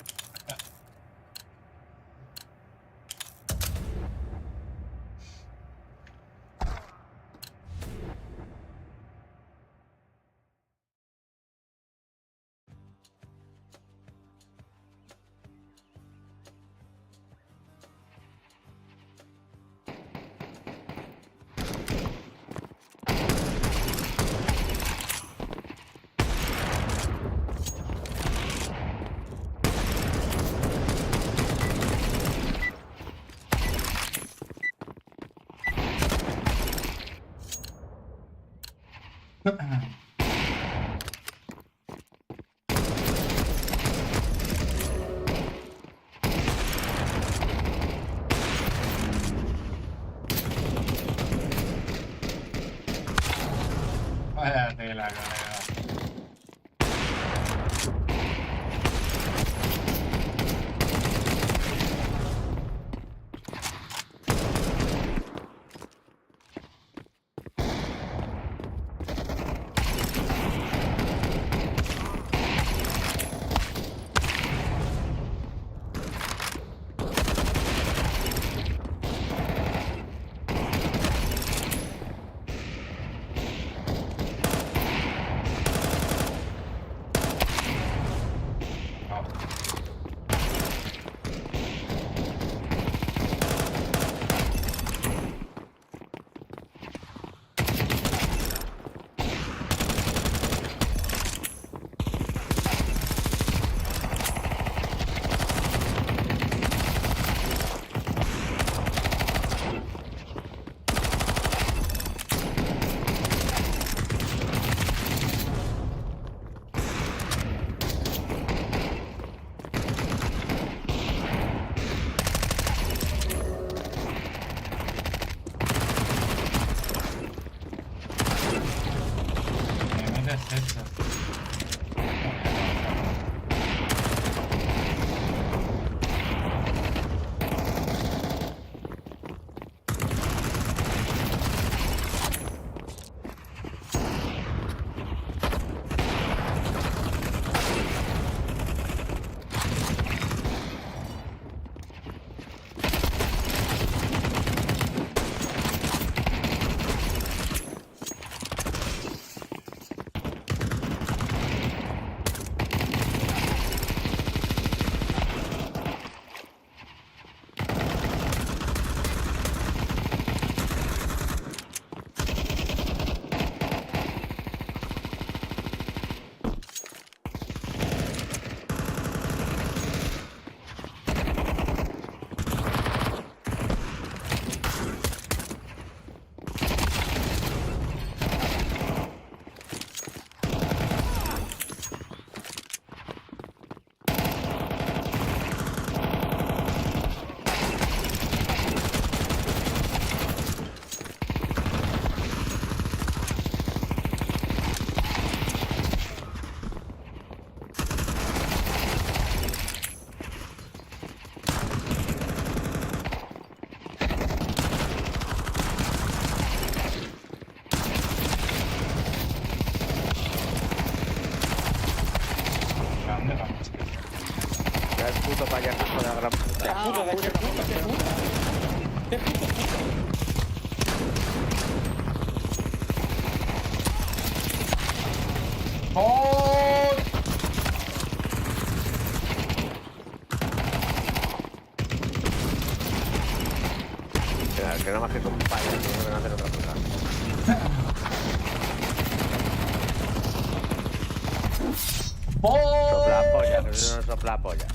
Vaya tela, colega. el puto payaso de la gran puta. ¡Oh! Que nada más que son payasos, no deben hacer otra cosa. Sopla polla, que no sopla polla.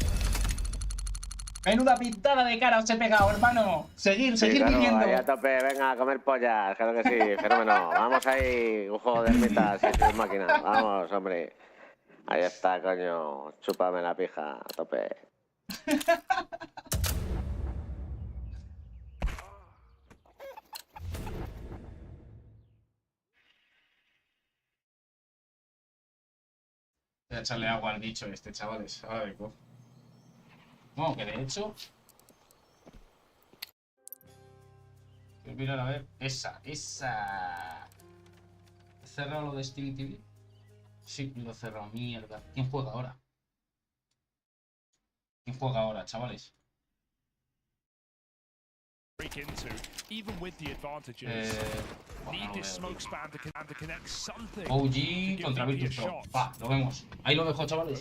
Menuda pintada de cara os he pegado, hermano. Seguir Claro, viviendo. ahí a tope, venga a comer pollas, claro que sí, fenómeno. Vamos ahí, un juego de ermitas y sus máquinas. Vamos, hombre. Ahí está, coño. Chúpame la pija, a tope. Voy a echarle agua al bicho este, chavales. A ver, bueno, que de hecho... Quiero mirar a ver... Esa... ¿He cerrado lo de Steam TV? Sí, lo he cerrado, mierda. ¿Quién juega ahora? ¿Quién juega ahora, chavales? OG contra Virtus Pro. Va, lo vemos. Ahí lo dejo, chavales.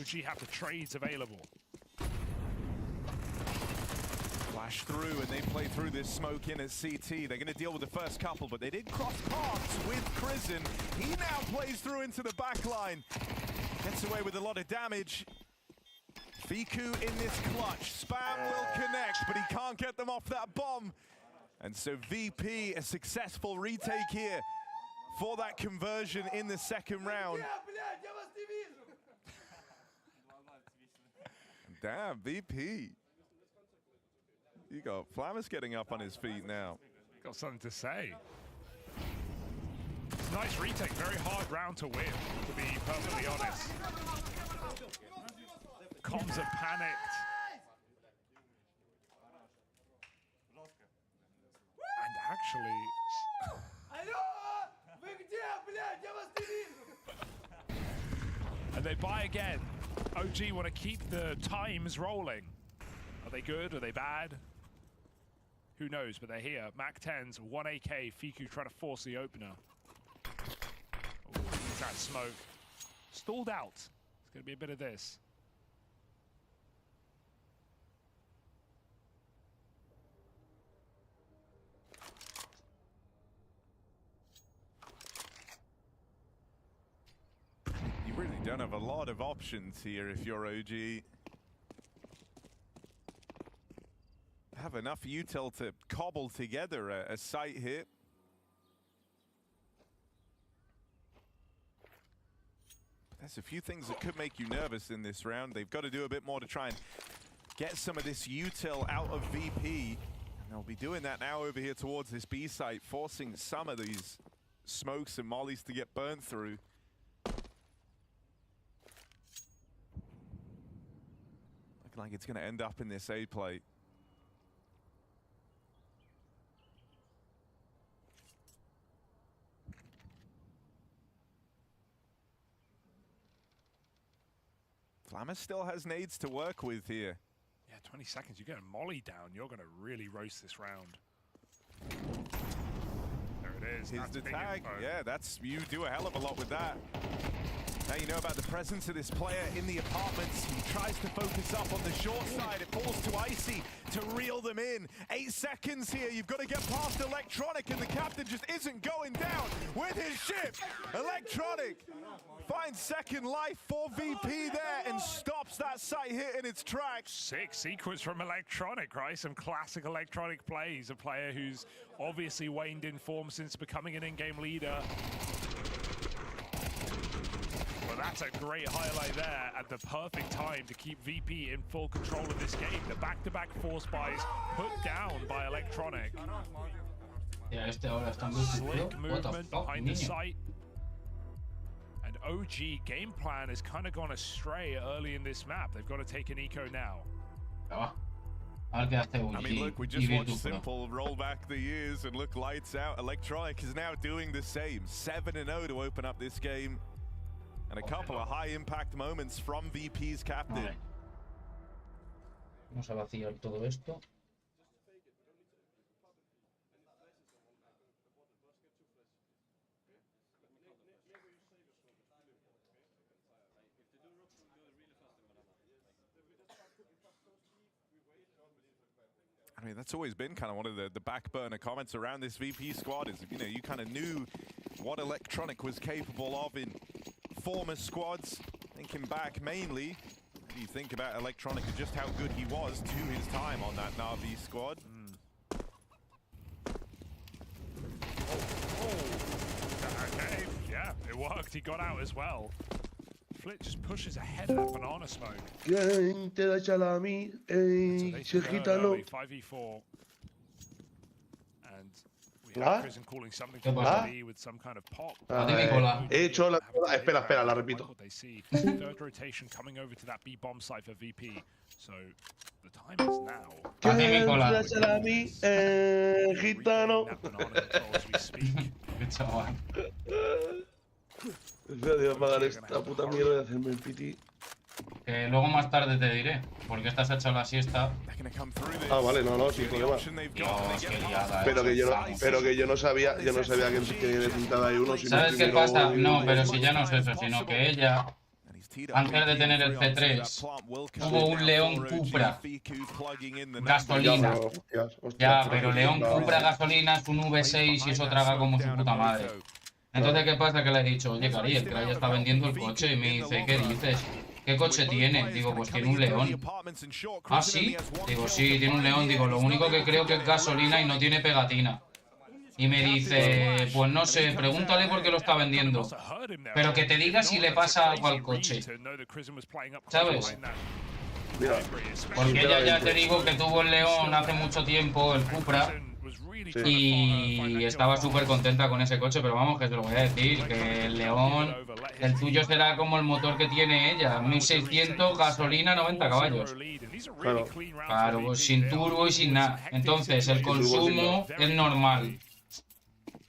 Flash through and they play through this smoke in at CT. They're going to deal with the first couple, but they did cross paths with Prison. He now plays through into the back line. Gets away with a lot of damage. Fiku in this clutch. Spam will connect, but he can't get them off that bomb. And so VP, a successful retake here for that conversion in the second round. Damn, VP. You got Flammus getting up on his feet now. Got something to say. Nice retake, very hard round to win, to be perfectly honest. Comms are panicked. And actually... And they buy again. OG want to keep the times rolling. Are they good? Are they bad? Who knows, but they're here. Mac 10s, 1 AK, Fiku trying to force the opener. Oh, he's that smoke. Stalled out. It's going to be a bit of this. You really don't have a lot of options here if you're OG. Have enough util to cobble together a site hit. There's a few things that could make you nervous in this round. They've got to do a bit more to try and get some of this util out of VP. And they'll be doing that now over here towards this B site, forcing some of these smokes and mollies to get burnt through. Looking like it's going to end up in this A plate. Flammus still has nades to work with here. Yeah, 20 seconds, you get a molly down, you're going to really roast this round. There it is. Here's the tag. Yeah, you do a hell of a lot with that. Now you know about the presence of this player in the apartments. He tries to focus up on the short side. It falls to Icy to reel them in. 8 seconds here. You've got to get past Electronic, and the captain just isn't going down with his ship. Electronic finds second life for VP there and stops that site hit in its tracks. Sick sequence from Electronic, right? Some classic Electronic plays. A player who's obviously waned in form since becoming an in-game leader. Well, that's a great highlight there at the perfect time to keep VP in full control of this game. The back-to-back force buys put down by Electronic. Yeah, Slick movement behind the site. And OG game plan has kind of gone astray early in this map. They've got to take an eco now. I mean, look, we just watched Simple roll back the years and look lights out. Electronic is now doing the same. 7-0 to open up this game. And a couple of high-impact moments from VP's captain. Vamos a vaciar todo esto. I mean, that's always been kind of one of the back burner comments around this VP squad is, you know, you kind of knew what Electronic was capable of in former squads. Thinking back mainly, you think about Electronic and just how good he was to his time on that Navi squad. Okay, yeah, it worked. He got out as well. Flit just pushes ahead of that banana smoke. ¿Quién te da salami? So Gitano. 5v4. And we have Prison calling something to be with some kind of pop. He hecho la... Espera, la repito. Third rotation coming over to that B bomb site for VP. So the time is now. ¿Quién te da salami? Gitano. Qué chaval. Espera, voy a apagar esta puta mierda y hacerme el piti. Luego más tarde te diré, porque esta se ha echado la siesta. Ah, vale, no, sin problema. Dios, qué liada, pero que yo no sabía que necesitaba ahí uno. ¿Sabes qué pasa? No, pero si ya no es eso, sino que ella, antes de tener el C3, tuvo un León Cupra gasolina. Ya, pero León Cupra gasolina es un V6 y eso traga como su puta madre. Entonces, ¿qué pasa? Que le he dicho, oye, Cari, el Cari está vendiendo el coche. Y me dice, ¿qué dices? ¿Qué coche tiene? Digo, pues tiene un León. ¿Ah, sí? Digo, sí, tiene un León. Digo, lo único que creo que es gasolina y no tiene pegatina. Y me dice, pues no sé, pregúntale por qué lo está vendiendo. Pero que te diga si le pasa algo al coche. ¿Sabes? Porque ella ya te digo que tuvo el León hace mucho tiempo, el Cupra. Y estaba súper contenta con ese coche, pero vamos, que te lo voy a decir, que el León, el tuyo será como el motor que tiene ella, 1600, gasolina, 90 caballos. Claro, sin turbo y sin nada. Entonces, el consumo es normal.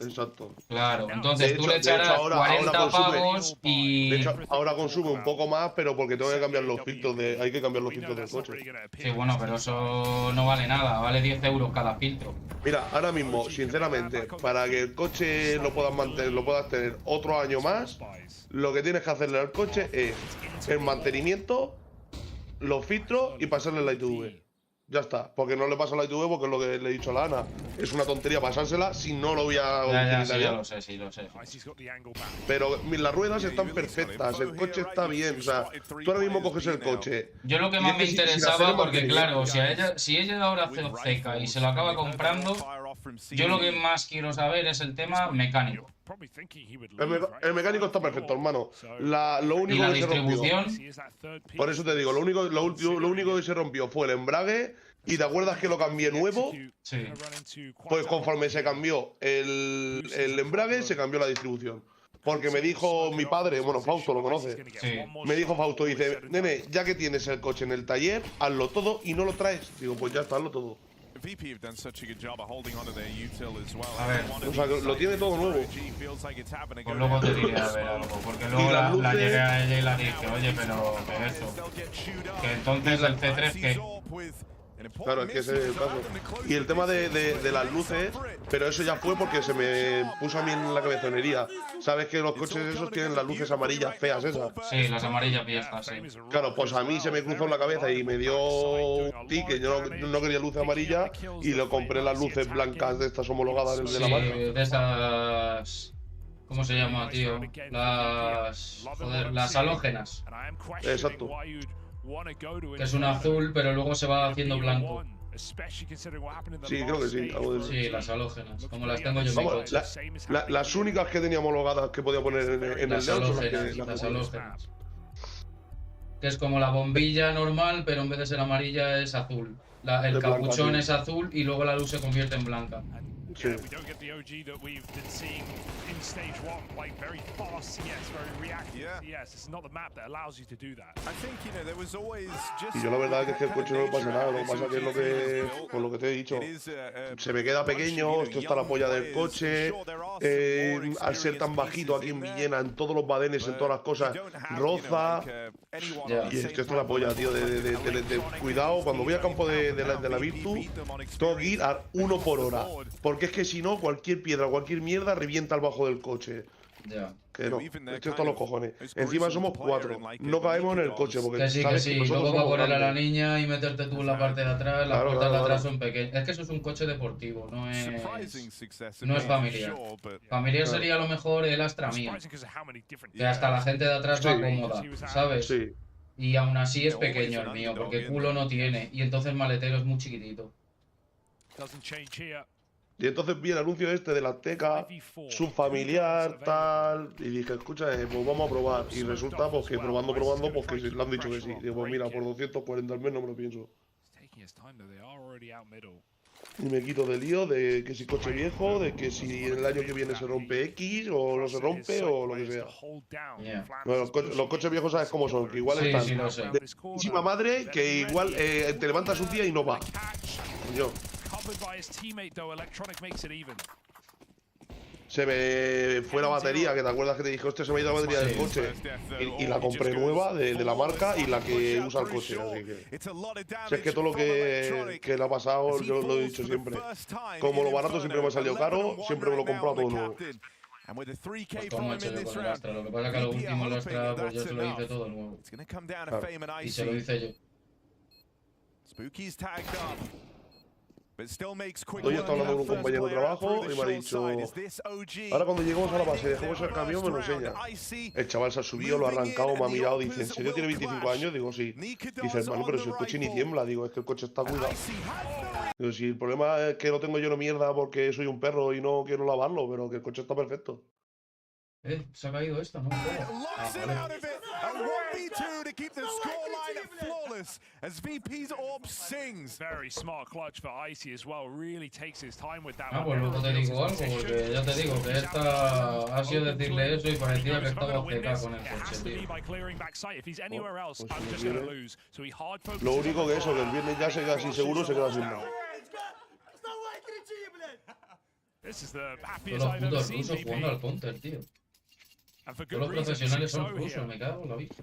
Exacto. Claro, entonces tú le echarás 40 pavos y... De hecho, ahora consume un poco más, pero porque tengo que cambiar los filtros hay que cambiar los filtros del coche. Sí, bueno, pero eso no vale nada, vale 10 euros cada filtro. Mira, ahora mismo, sinceramente, para que el coche lo puedas mantener, lo puedas tener otro año más, lo que tienes que hacerle al coche es el mantenimiento, los filtros y pasarle la ITV. Ya está, porque no le paso la ITV porque es lo que le he dicho a la Ana. Es una tontería pasársela si no lo voy a utilizar. Ya lo sé, sí lo sé. Pero las ruedas están perfectas, el coche está bien. O sea, tú ahora mismo coges el coche. Yo lo que más me interesaba, porque claro, si ella ahora hace obceca y se lo acaba comprando, yo lo que más quiero saber es el tema mecánico. El mecánico está perfecto, hermano. Lo único ¿Y la que distribución? se rompió, por eso te digo, lo único que se rompió fue el embrague. ¿Y te acuerdas que lo cambié nuevo? Sí. Pues conforme se cambió el embrague, se cambió la distribución. Porque me dijo mi padre, bueno, Fausto lo conoce. Sí. Me dijo Fausto, dice, nene, ya que tienes el coche en el taller, hazlo todo y no lo traes. Digo, pues ya está, hazlo todo. A ver, o sea, lo tiene todo nuevo. Pues luego te diré a ver algo, porque luego la llegué a ella y la dije, oye, pero que eso, que entonces el C3 que... Claro, es que ese es el caso. Y el tema de las luces, pero eso ya fue porque se me puso a mí en la cabezonería. ¿Sabes que los coches esos tienen las luces amarillas feas esas? Sí, las amarillas viejas, sí. Claro, pues a mí se me cruzó en la cabeza y me dio un tic, que yo no quería luces amarillas y lo compré las luces blancas de estas homologadas de la marca. De esas... ¿Cómo se llama, tío? Las halógenas. Exacto. Que es un azul, pero luego se va haciendo blanco. Sí, creo que sí. Sí, las halógenas, como las tengo yo en mi Vamos, coche. las únicas que tenía homologadas que podía poner en el León son las halógenas. Que es como la bombilla normal, pero en vez de ser amarilla es azul. el De blanca, capuchón sí. es azul y luego la luz se convierte en blanca. Sí. We don't get the OG that we've been seeing in stage 1, like very fast CS, very reactive CS. It's not the map that allows you to do that. I think, you know, there was always just Y yo la verdad es que el coche no me pasa nada, lo que pasa que es lo que, con lo que te he dicho, se me queda pequeño, esto está la polla del coche, al ser tan bajito aquí en Villena, en todos los badenes, en todas las cosas, roza, y esto está la polla, tío, de cuidado, cuando voy al campo de la Virtu, tengo que ir a 1 por hora, porque es que si no, cualquier piedra, cualquier mierda revienta el bajo del coche. Ya. Que no, esto está los cojones. Encima somos 4, no caemos en el coche porque Que sí, sabes que sí. que nosotros Luego va a somos poner a la grandes. niña y meterte tú en la parte de atrás. Las Claro, puertas de claro, atrás claro. son pequeñas. Es que eso es un coche deportivo, no es familiar. Familiar sería a lo mejor el Astra mío. Que hasta la gente de atrás va cómoda, ¿sabes? Sí. Y aún así es pequeño el mío, porque culo no tiene. Y entonces el maletero es muy chiquitito. Y entonces vi el anuncio este de la Azteca, subfamiliar, tal, y dije, escucha, pues vamos a probar. Y resulta pues que probando, pues que le han dicho que sí. Digo, pues mira, por 240 al mes no me lo pienso. Y me quito de lío de que si coche viejo, de que si el año que viene se rompe X, o no se rompe, o lo que sea. Bueno, los coches viejos sabes cómo son, que igual están Sí, lo sé. de muchísima madre, que igual te levantas un día y no va. Yo. Se me fue la batería, que te acuerdas que te dije, hostia, se me ha ido la batería del coche. Y la compré nueva, de la marca, y la que usa el coche, así que... Si es que todo lo que le ha pasado, yo lo he dicho siempre. Como lo barato siempre me ha salido caro, siempre me lo he comprado todo nuevo. Pues como he hecho yo con el Astra. Lo que pasa es que a lo último el Astra, pues yo se lo hice todo nuevo. Claro. Y se lo hice yo. Hoy estaba hablando con un compañero de trabajo y me ha dicho, ahora cuando lleguemos a la base, dejemos el camión, me lo enseña. El chaval se ha subido, lo ha arrancado, me ha mirado, dice, ¿en serio tiene 25 años? Digo, sí. Dice, hermano, pero si el coche ni tiembla. Digo, es que el coche está cuidado. Digo, si el problema es que lo tengo lleno de mierda porque soy un perro y no quiero lavarlo, pero que el coche está perfecto. Se ha caído esto, ¿no? Vale. As VP's orb sings. Very smart clutch for Icy as well. Really takes his time with that. Pues luego te digo algo, porque ya te digo que esta ha sido decirle eso y parecía que estaba CK con el coche, tío. Lo único que eso, que el viernes ya se queda así seguro, se queda sin nada. Todos los putos rusos jugando al counter, tío. Todos los profesionales son rusos, me cago en la vida.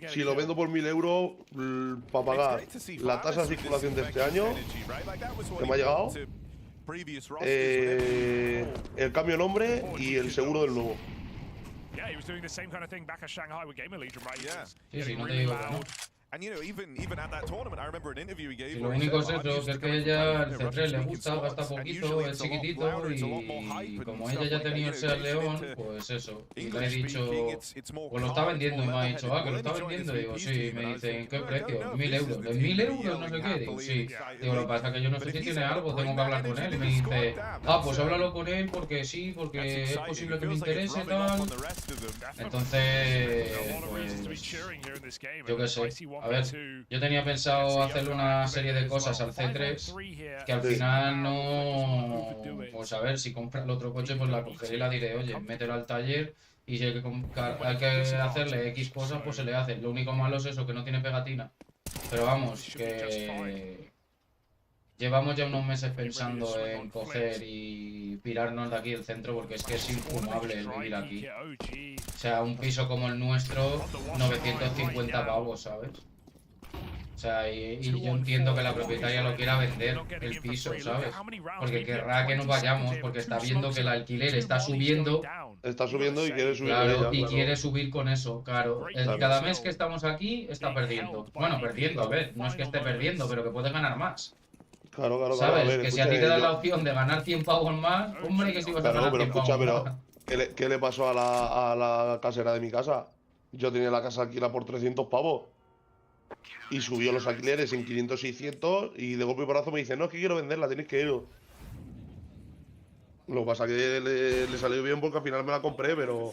Si lo vendo por 1000 euros para pagar la tasa de circulación de este año, que me ha llegado, el cambio de nombre y el seguro del nuevo. Sí, sí, no te digo que no. Si lo único es eso, que es que ella el C3 le gusta, gasta poquito, es chiquitito y como ella ya tenía el Seat León, pues eso. Y le he dicho, pues lo está vendiendo y me ha dicho, que lo está vendiendo. Y digo, sí, me dice, ¿en qué precio? 1000 euros. ¿De 1000 euros? No sé qué. Digo, sí. Digo, lo que pasa es que yo no sé si tiene algo, tengo que hablar con él. Y me dice, pues háblalo con él porque sí, porque es posible que me interese tal. Entonces, pues, yo qué sé. A ver, yo tenía pensado hacerle una serie de cosas al C3 que al final no... Pues a ver, si compra el otro coche, pues la cogeré y la diré, oye, mételo al taller y si hay que hacerle X cosas, pues se le hace. Lo único malo es eso, que no tiene pegatina. Pero vamos, que... Llevamos ya unos meses pensando en coger y pirarnos de aquí del centro porque es que es infumable el vivir aquí. O sea, un piso como el nuestro, 950 pavos, ¿sabes? O sea, y yo entiendo que la propietaria lo quiera vender, el piso, ¿sabes? Porque querrá que nos vayamos, porque está viendo que el alquiler está subiendo. Está subiendo y quiere subir. Claro, y quiere subir con eso, claro. Cada mes que estamos aquí está perdiendo. Bueno, perdiendo, a ver, no es que esté perdiendo, pero que puede ganar más. Claro, claro, ¿sabes? claro. A ver, que si a ti te dan la opción de ganar 100 pavos más, hombre, que si vas a ganar 100 pavos más. ¿Qué le pasó a la casera de mi casa? Yo tenía la casa alquilada por 300 pavos. Y subió los alquileres en 500, 600 y de golpe y porrazo me dice, no, es que quiero venderla, tenéis que ir. Lo que pasa es que le salió bien porque al final me la compré, pero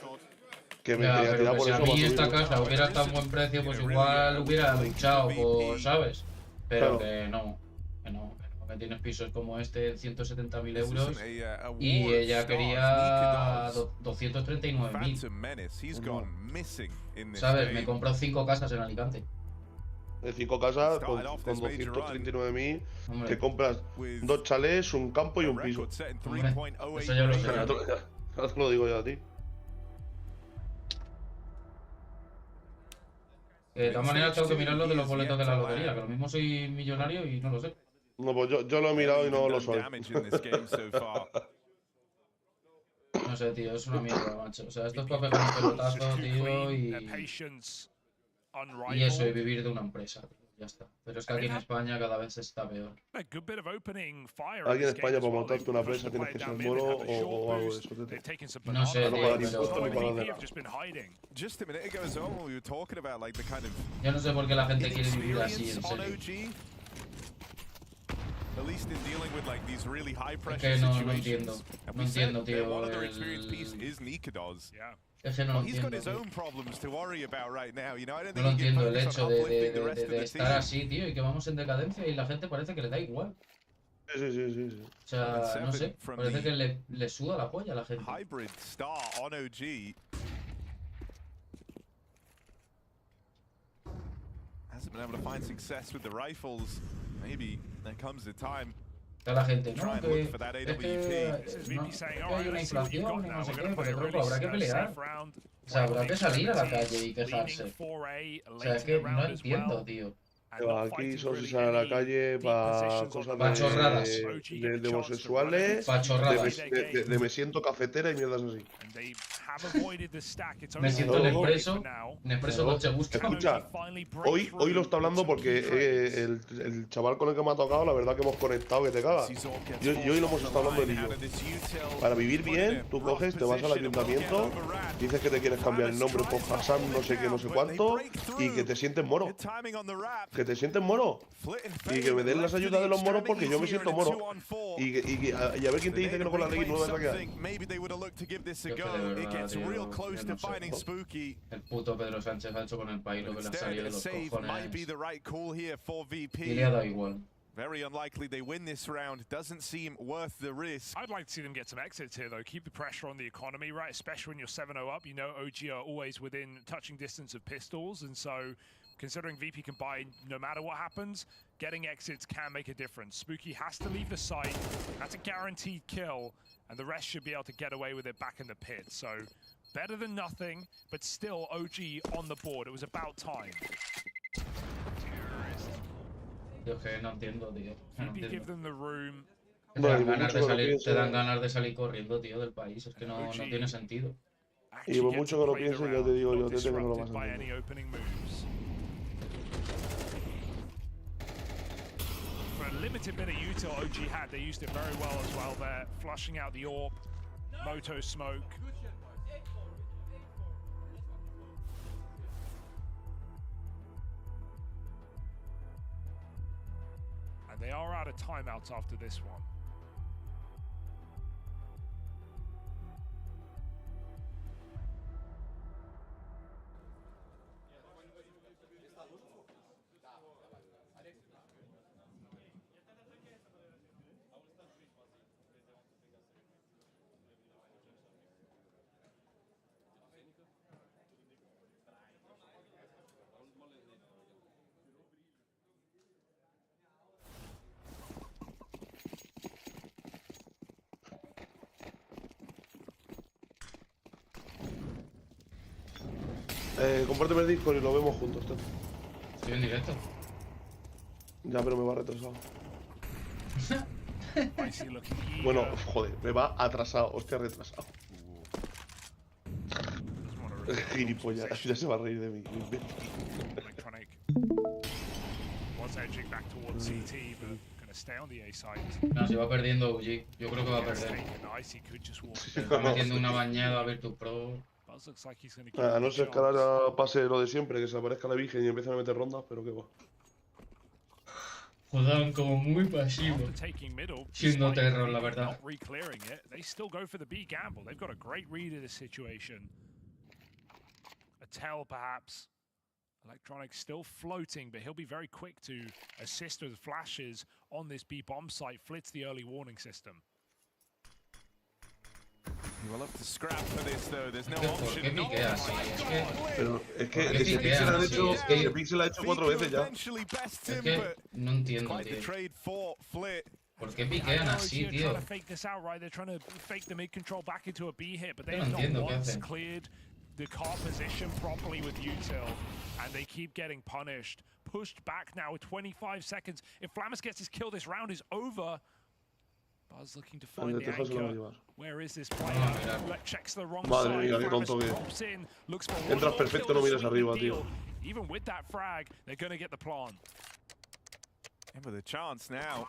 Que me Ya, quería pero tirar que por si a eso. mí esta casa hubiera estado en buen precio, pues igual hubiera luchado, por, ¿sabes? Pero que no, que tienes pisos como este en 170.000 euros y ella quería 239.000. ¿Sabes? Me compró 5 casas en Alicante. De 5 casas con 239.000 te compras 2 chalés, un campo y un piso. Hombre, eso ya lo sé. Ahora te lo digo yo a ti. De todas maneras tengo que mirar lo de los boletos de la lotería, que lo mismo soy millonario y no lo sé. No, pues yo lo he mirado y no lo soy. No sé, tío, es una mierda, macho. O sea, esto es para pegar un pelotazo, tío, y eso, y vivir de una empresa, tío. Ya está. Pero es que aquí en España cada vez está peor. Aquí en España para montarte una empresa tienes que ser moro o algo de eso. No sé, tío, yo no sé por qué la gente quiere vivir así, en serio. Es que no entiendo. No entiendo, tío. Es que no lo entiendo. No lo entiendo el hecho de estar así, tío, y que vamos en decadencia y la gente parece que le da igual. Sí. O sea, no sé, parece que le suda la polla a la gente. A la gente, no, que hay una inflación y no sé qué, pero tronco, habrá que pelear. O sea, habrá que salir a la calle y quejarse. O sea, es que no entiendo, tío. Aquí solo se sale a la calle para cosas de homosexuales, de me siento cafetera y mierdas así. Me siento Nespresso Dolce Gusto. Escucha, hoy lo está hablando porque el chaval con el que me ha tocado, la verdad que hemos conectado que te cagas. Y hoy lo hemos estado hablando él y yo. Para vivir bien, tú coges, te vas al ayuntamiento, dices que te quieres cambiar el nombre por Hassan no sé qué, no sé cuánto, y que te sientes moro. Que te sientes moro. Y que me den las ayudas de los moros porque yo me siento moro. Y a ver quién te dice que no con la ley no vas a quedar. El puto Pedro Sánchez ha hecho con el país lo que le ha salido de los cojones. Y le ha dado igual. Very unlikely they win this round. Doesn't seem worth the risk. I'd like to see them get some exits here, though. Keep the pressure on the economy, right? Especially when you're 7-0 up. You know OG are always within touching distance of pistols, and so considering VP can buy no matter what happens, getting exits can make a difference. Spooky has to leave the site. That's a guaranteed kill, and the rest should be able to get away with it back in the pit. So better than nothing, but still OG on the board. It was about time. Yo que no entiendo, tío. No entiendo. Te dan ganas de salir corriendo, tío, del país. Es que no tiene sentido. Y por mucho que lo piense, ya te digo yo, que no lo vas a entender. For a limited bit of util OG had, they used it very well as well there. Flushing out the AWP, Moto smoke. And they are out of timeouts after this one. Compárteme el Discord y lo vemos juntos, tío. Estoy en directo. Ya, pero me va retrasado. Bueno, joder, me va atrasado, hostia, retrasado. Gilipollas, ya se va a reír de mí. No, si va perdiendo OG. Yo creo que va a perder. Se está metiendo una bañada a Virtus Pro. A no ser que ahora pase lo de siempre, que se aparezca la Virgen y empiecen a meter rondas, pero qué va. Juegan como muy pasivos, siendo terror, la verdad. tell, perhaps. Electronic still floating, but he'll be very quick to assist with flashes on this B bomb site. Flits the early warning system. You will have to scrap for this, though. There's no ¿Por qué option. piquea así? Pero es que ¿Por qué ese piquean pixel ha así? hecho, Es que- ese pixel ha hecho 4 veces ya. Eventually best Es him, que but no entiendo, quite the tío. trade for Flit. ¿Por qué I piquean know así, they're tío? trying to fake this out, right? They're trying to fake the mid control back into a B hit, but Yo they've no not entiendo qué once hacen. cleared the car position properly with util, and they keep getting punished. Pushed back now with 25 seconds. If Flamus gets his kill, this round is over. Buzz looking to find the anchor. Where is this player? Checks the wrong Madre side. mía, qué Flamus tonto que- drops in, looks for one Entras more perfecto, kill no to miras sweeten arriba, the tío. deal. Even with that frag, they're going to get the plant. And with a chance now.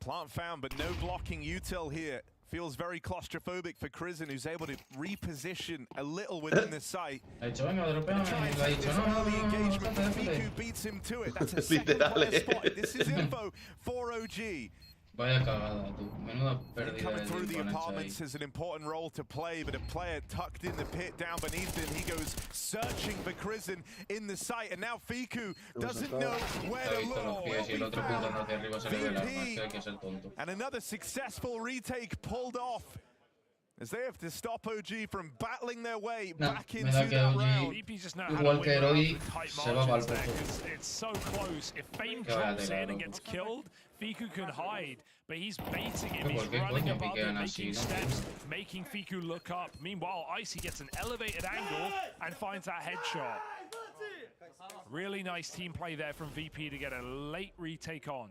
Plant found, but no blocking util here. Feels very claustrophobic for Krizen, who's able to reposition a little within the site. Ha dicho, venga, dropeame. Try and Y le ha take dicho, this no, no, early no, no, engagement, but déjate. Fiku beats him to it. That's a second Literal, player eh. spotted. This is info for OG. Vaya cagada, tú. Menuda pérdida Coming de through the tiempo han hecho ahí. apartments has an important role to play, but a player tucked in the pit down beneath him. He goes searching for Krizen in the site, and now Fiku doesn't know where Ha to visto los look. pies y el otro puntando hacia arriba se le ve el arma. Es VP. que hay que ser tonto. And another successful retake pulled off as they have to stop OG from battling their way No, back me into da que that OG round. VP's just know how to igual win que rounds Heroi, with tight se va margins pa'l there, pozo. 'cause it's so close. If Fame Que vaya drops tela, in and loco. gets killed, Fiku can hide, but he's baiting him. ¿Por He's qué running coño above him, piquean así, making no? steps, making Fiku look up. Meanwhile, Icy gets an elevated angle and finds that headshot. Really nice team play there from VP to get a late retake on.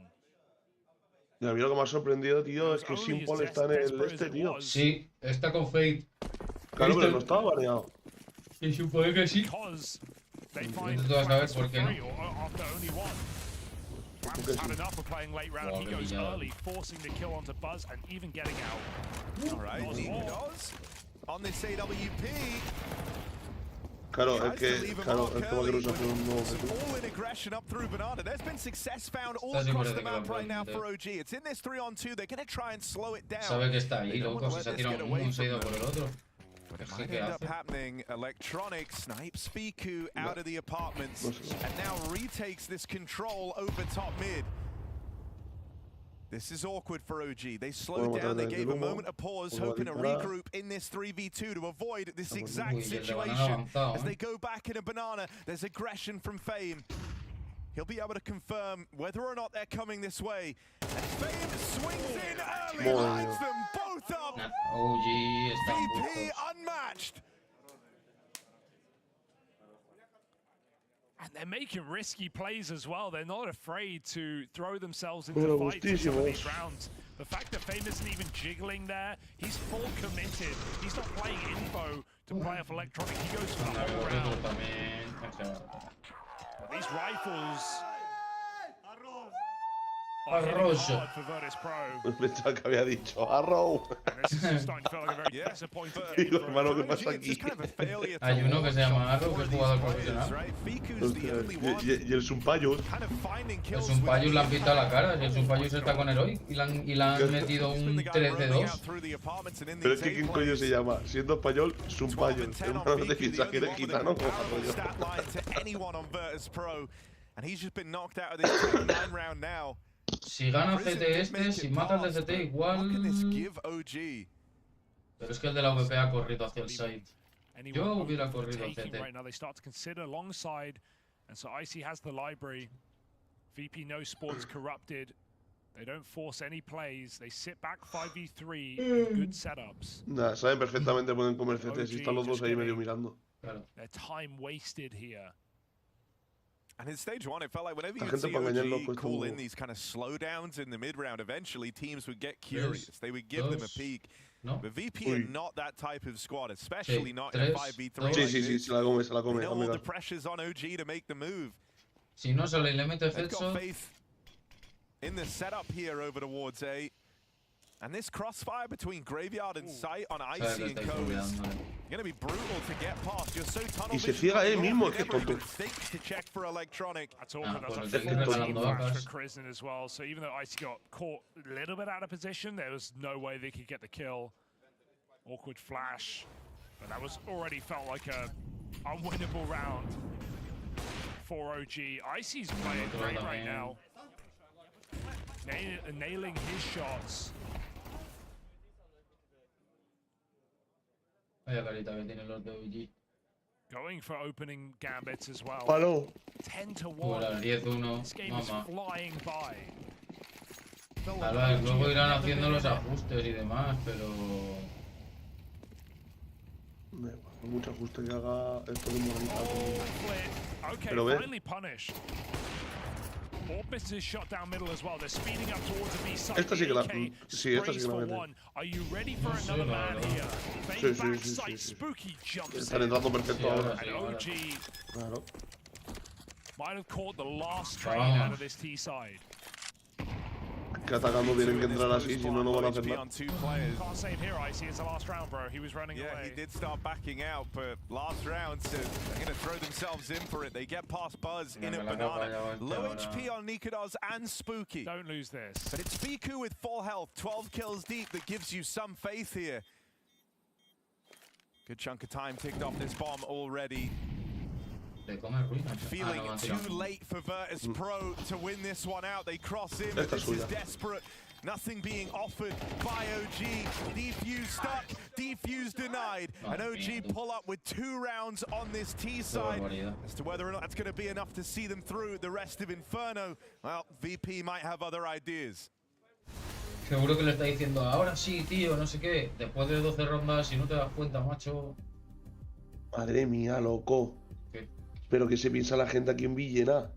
Y a mí lo que me ha sorprendido, tío, es que Simple está en el este, tío. Sí, está con Fate. Claro, pero no estaba baneado. Y supongo que sí. Because they find Tú vas a ver Flamus por for qué no. free, or after only one. Flamus had enough of playing late round. He Wow, goes yeah. early, forcing the kill onto Buzz and even getting out. All right, Nikos on this AWP. Claro, Tries es to que, leave him claro, mark es que Vaqueros early hace un nuevo with some objetivo. all-in aggression up through Banana. There's been success found all Está across seguro the de que map lo right now pueden for OG. It's in this 3-on-2. They're going to try and slow it down. Sabe que está ahí, They don't loco. wanna Si se ha let this tirado get away uno, se ha ido from por el them. otro. But it Es que, might ¿qué end up hace? happening. Electronic snipes Fiku out of the apartments and now retakes this control over top mid. This is awkward for OG. They slowed down, they gave a moment of pause, hoping to regroup in this 3v2 to avoid this exact situation. As they go back in a Banana, there's aggression from Fame. He'll be able to confirm whether or not they're coming this way. And Fame swings in early, lights them both up. OG están VP justos. unmatched. And they're making risky plays as well. They're not afraid to throw themselves into fights in some of these rounds. The fact that Fame isn't even jiggling there, he's full committed. He's not playing info to play off Electronic. He goes for the Anda, que whole los otros round. también. But these rifles are Arroyo. hitting hard for Virtus Pro. Pensaba que había dicho Arrow. And this is starting to feel like a very disappointing game Digo, for hermano, ¿qué OG. pasa It's aquí? just kind of a failure to Hay uno que launch se llama on Arrow, que four es of these jugador players, profesional. right? Fiku's the Hostia, only one y el Sumpayos. kind of finding El kills Sumpayus with le han pintado la cara. Si el Sumpayus está con Heroi y le han metido un 13-2. Pero es que ¿quién coño se llama? Siendo español, Sumpayos. Hermano, no te piensas que eres gitano como Arroyo. And he's just been knocked out of this 9 round now. Si gana CT este, si mata el de CT igual. What can this give OG? Pero es que el de la VP ha corrido hacia el side. Yo hubiera corrido al Taking CT. right now, they start to consider alongside, and so Icy has the library. VP no sports corrupted. They don't force any plays. They sit back 5v3 in good setups. Nada, saben perfectamente pueden comer CT si están los dos ahí medio mirando. Claro. Their time wasted here. And in stage 1, it felt like whenever La you gente see para engañar OG loco es call como- in these kind of slowdowns in the mid-round, eventually teams would get curious. They would give them a dos, peek. ¿no? But VP are Uy. not that type of squad, especially Sí, not in a tres, 5v3 dos. like Sí, sí, sí, this. se la come, se la They come. know hazme all the caso. pressure's on OG to make the move. Si no sale y le mete They've Zetso. got faith in the setup here over towards A. And this crossfire between Graveyard and Sight on Sabe que Icy and estáis Co is olvidándole. going to be brutal to get past. You're so tunnel Y se vision ciega él that you mismo, es que never tonto. even think to check for Electronic. That's all. Ah, That's por a el full que está team regalando flash vacas. for Krizen as well. So even though Icy got caught a little bit out of position, there was no way they could get the kill. Awkward flash. But that was already felt like a unwinnable round for OG. Icy's playing great right now. Nailing his shots. Vaya carita que tienen los de OG. Going for opening gambits as well. Palo. 10-1. 10-1. This game is flying by. Tal vez luego irán haciendo los ajustes y demás, pero... Mucho ajuste que haga esto de moralizado. Okay, Pero ve. finally punished. Orbis is shot down middle as well. They're speeding up towards the B side. Esta sí que la... Sí, esta sí que la mete. Are you ready for another man here? Sí. Spooky jumps. Están entrando perfecto ahora. And OG Claro. might have caught the last train out of this T side. Que atacando tienen que entrar así, si no, no van a hacer nada. Can't save here, Icy. It's the last round, bro. He was running away. Yeah, he did start backing out, but last round, so they're going to throw themselves in for it. They get past Buzz in a banana. Low HP on Nikodos and Spooky. Don't lose this. But it's Fiku with full health, 12 kills deep, that gives you some faith here. Good chunk of time ticked off this bomb already. Feeling too late for Virtus Pro to win this one out. They cross in, but this is desperate. Nothing being offered by OG. Defuse stuck, defuse denied. And OG pull up with 2 rounds on this T side. As to whether or not that's going to be enough to see them through the rest of Inferno, well, VP might have other ideas. Seguro que le está diciendo, ahora sí, tío, no sé qué. Después de 12 rondas, si no te das cuenta, macho. Madre mía, loco. ¿Qué? Pero que se piensa la gente aquí en Villena.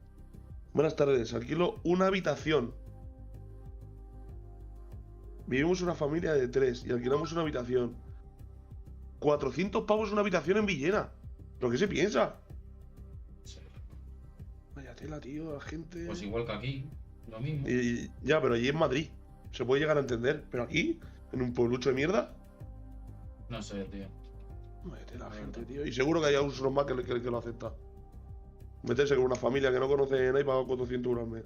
Buenas tardes, alquilo una habitación. Vivimos una familia de 3 y alquilamos una habitación. 400 pavos una habitación en Villena. ¿Pero qué se piensa? Vaya tela, tío, la gente... Pues igual que aquí, lo mismo. Ya, pero allí en Madrid se puede llegar a entender. Pero aquí, en un pueblucho de mierda... No sé, tío. Vaya tela, la gente, tío. Y seguro que hay algunos más que lo acepta. Meterse con una familia que no conoce nada y pagar 400 euros al mes.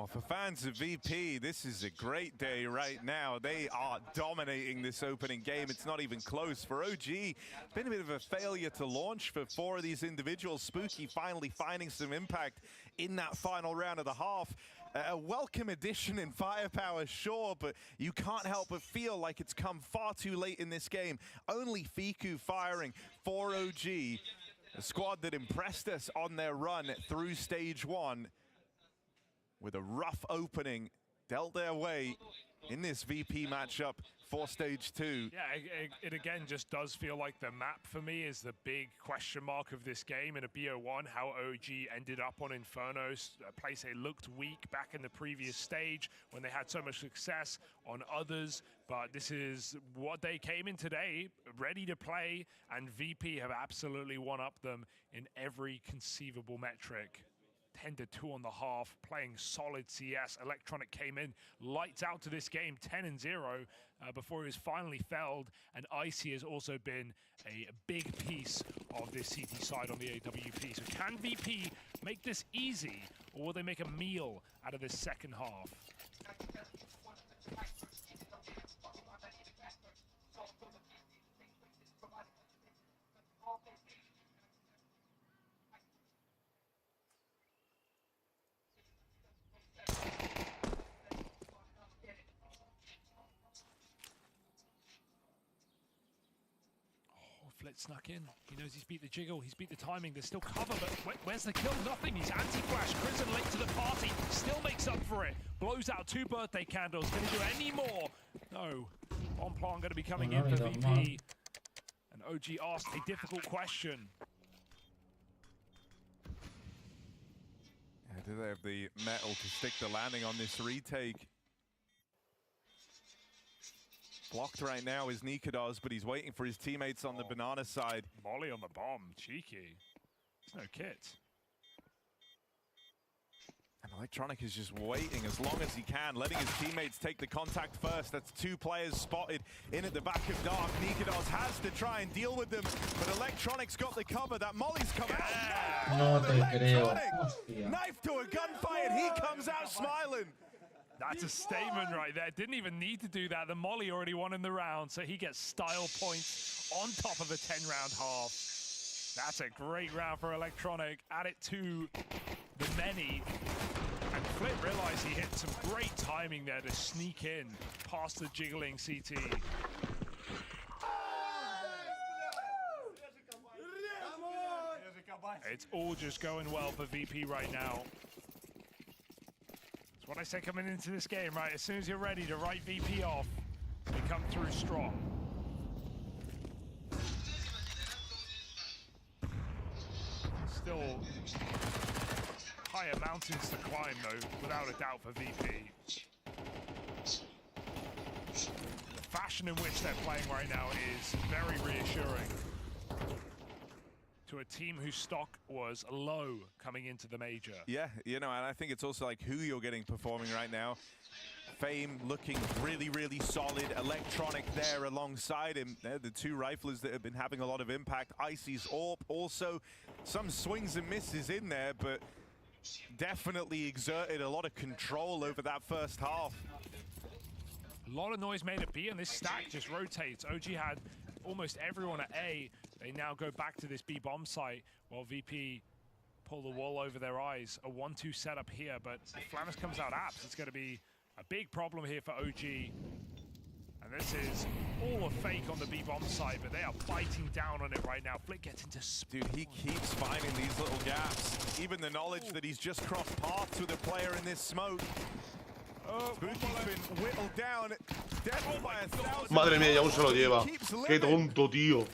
Well, for fans of VP, this is a great day right now. They are dominating this opening game. It's not even close. For OG, been a bit of a failure to launch for 4 of these individuals. Spooky finally finding some impact in that final round of the half. A welcome addition in firepower, sure, but you can't help but feel like it's come far too late in this game. Only Fiku firing for OG, a squad that impressed us on their run through stage 1. With a rough opening, dealt their way in this VP matchup for stage 2. Yeah, it again just does feel like the map for me is the big question mark of this game in a BO1. How OG ended up on Inferno's, a place they looked weak back in the previous stage when they had so much success on others. But this is what they came in today, ready to play, and VP have absolutely one-upped them in every conceivable metric. 10-2 on the half, playing solid CS. Electronic came in lights out to this game, 10-0, before he was finally felled. And Icy has also been a big piece of this CT side on the AWP. So can VP make this easy, or will they make a meal out of this second half? Flit snuck in. He knows he's beat the jiggle, he's beat the timing. There's still cover, but where's the kill? Nothing. He's anti-flash. Crimson late to the party. Still makes up for it. Blows out 2 birthday candles. Can he do any more? No. Bomb plant going to be coming in for VP. And OG asked a difficult question. Yeah, do they have the metal to stick the landing on this retake? Blocked right now is Nika does, but he's waiting for his teammates on the banana side. Molly on the bomb, cheeky. There's no kit. And Electronic is just waiting as long as he can, letting his teammates take the contact first. That's 2 players spotted in at the back of Dark. Nikados has to try and deal with them, but Electronic's got the cover. That Molly's come out. No te creo. Knife to a gunfight, and he comes out smiling. That's a statement right there. Didn't even need to do that. The Molly already won in the round, so he gets style points on top of a 10-round half. That's a great round for Electronic. Add it to the many. And Flip realized he hit some great timing there to sneak in past the jiggling CT. It's all just going well for VP right now. That's what I said coming into this game, right? As soon as you're ready to write VP off, they come through strong. Still higher mountains to climb, though, without a doubt for VP. The fashion in which they're playing right now is very reassuring to a team whose stock was low coming into the major. Yeah, you know, and I think it's also like who you're getting performing right now. Fame looking really, really solid. Electronic there alongside him. They're the 2 riflers that have been having a lot of impact. Icy's AWP also some swings and misses in there, but definitely exerted a lot of control over that first half. A lot of noise made at B, and this stack just rotates. OG had almost everyone at A. They now go back to this B bomb site while VP pull the wall over their eyes. A 1-2 setup here, but if Flamus comes out apps, it's going to be a big problem here for OG. And this is all a fake on the B bomb site, but they are biting down on it right now. Flick gets into Dude, he keeps finding these little gaps. Even the knowledge that he's just crossed paths with a player in this smoke. Spooky's been whittled down. Dead by 1,000. Madre mía, ya aún se lo lleva. Qué tonto, tío.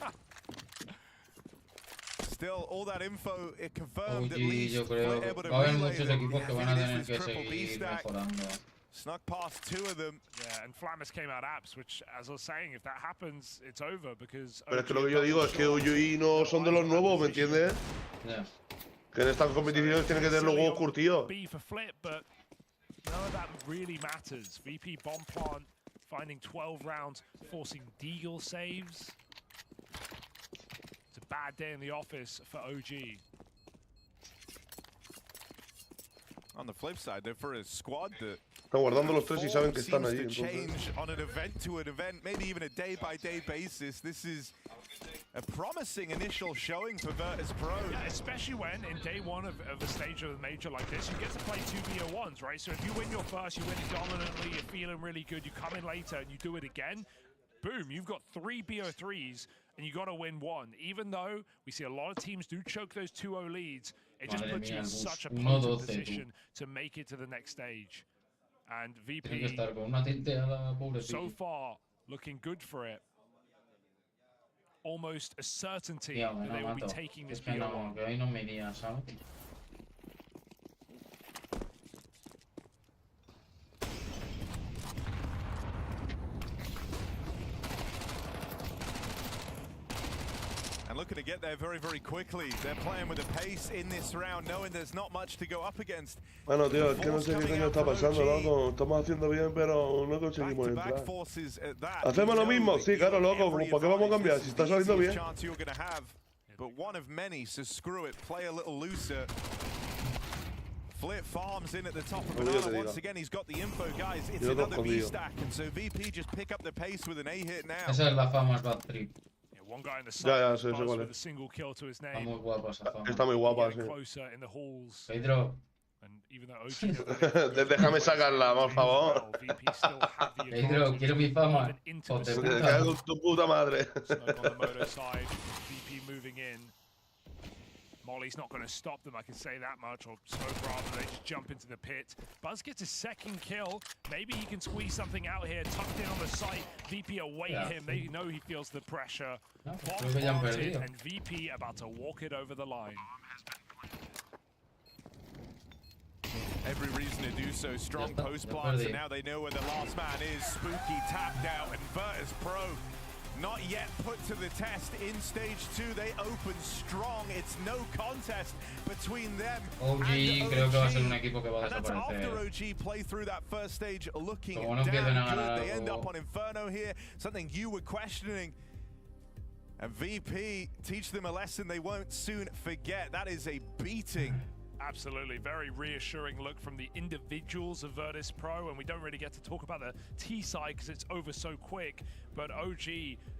Still, all that info, it confirmed at least. Yo creo able to va a haber relay muchos that equipos que van a tener que triple B seguir stack. mejorando. Snuck past 2 of them. Yeah, and Flamus came out apps, which, as I was saying, if that happens, it's over because. Pero es que lo que yo digo es que UUI no son de los nuevos, ¿me entiendes? Yeah. Que en estas competiciones tienen que tener los huevos curtidos. B for Flip, but none of that really matters. VP bomb plant finding 12 rounds, forcing Deagle saves. It's a bad day in the office for OG. On the flip side, though, for a squad that Están guardando los tres y saben que están seems ahí. to Entonces. change on an event to an event, maybe even a day-by-day basis. This is a promising initial showing for Virtus Pro. Yeah, especially when in day one of a stage of a major like this, you get to play 2 BO1s, right? So if you win your first, you win it dominantly, you're feeling really good, you come in later and you do it again, boom, you've got 3 BO3s and you got to win 1. Even though we see a lot of teams do choke those 2-0 leads, it just puts you in such a potent position to make it to the next stage. And VP, so far, looking good for it. Almost a certainty that they will be taking this BO1. And looking to get there very, very quickly. They're playing with a pace in this round, knowing there's not much to go up against. Bueno, tío, es que no sé qué coño está pasando, loco. Estamos haciendo bien, pero no conseguimos entrar. Hacemos lo mismo, sí, claro, loco. ¿Para qué vamos a cambiar? Si está saliendo bien. But one of many, so screw it, play a little looser. Flip farms in at the top of banana. Once again, he's got the info, guys. It's another B stack, and so VP just pick up the pace with an A hit now. Esa es la fama, es Bad Trip. One guy in the side sé cuál with a es. single kill to his name. Está muy guapa esa fama. Está muy guapa, sí. Closer in the halls. Pedro. And even though OG Déjame sacarla, por favor. Pedro, quiero mi fama. O te Te cago en tu puta madre. Smoke on the moto side. VP moving in. Molly's not going to stop them, I can say that much, or Smoke rather, they just jump into the pit. Buzz gets a second kill. Maybe he can squeeze something out here, tucked in on the site. VP await him, they know he feels the pressure. Bomb planted, and VP about to walk it over the line. Every reason to do so. Strong post plants, and now they know where the last man is. Spooky tapped out, and Virtus Pro not yet put to the test in stage 2. They open strong. It's no contest between them OG, and creo que va a ser un equipo que va a and that's after desaparecer. OG play through that first stage looking Como no damn empiecen a good. ganar They end algo. up on Inferno here, something you were questioning. And VP teach them a lesson they won't soon forget. That is a beating. Absolutely, very reassuring look from the individuals of Virtus Pro, and we don't really get to talk about the T side because it's over so quick, but OG,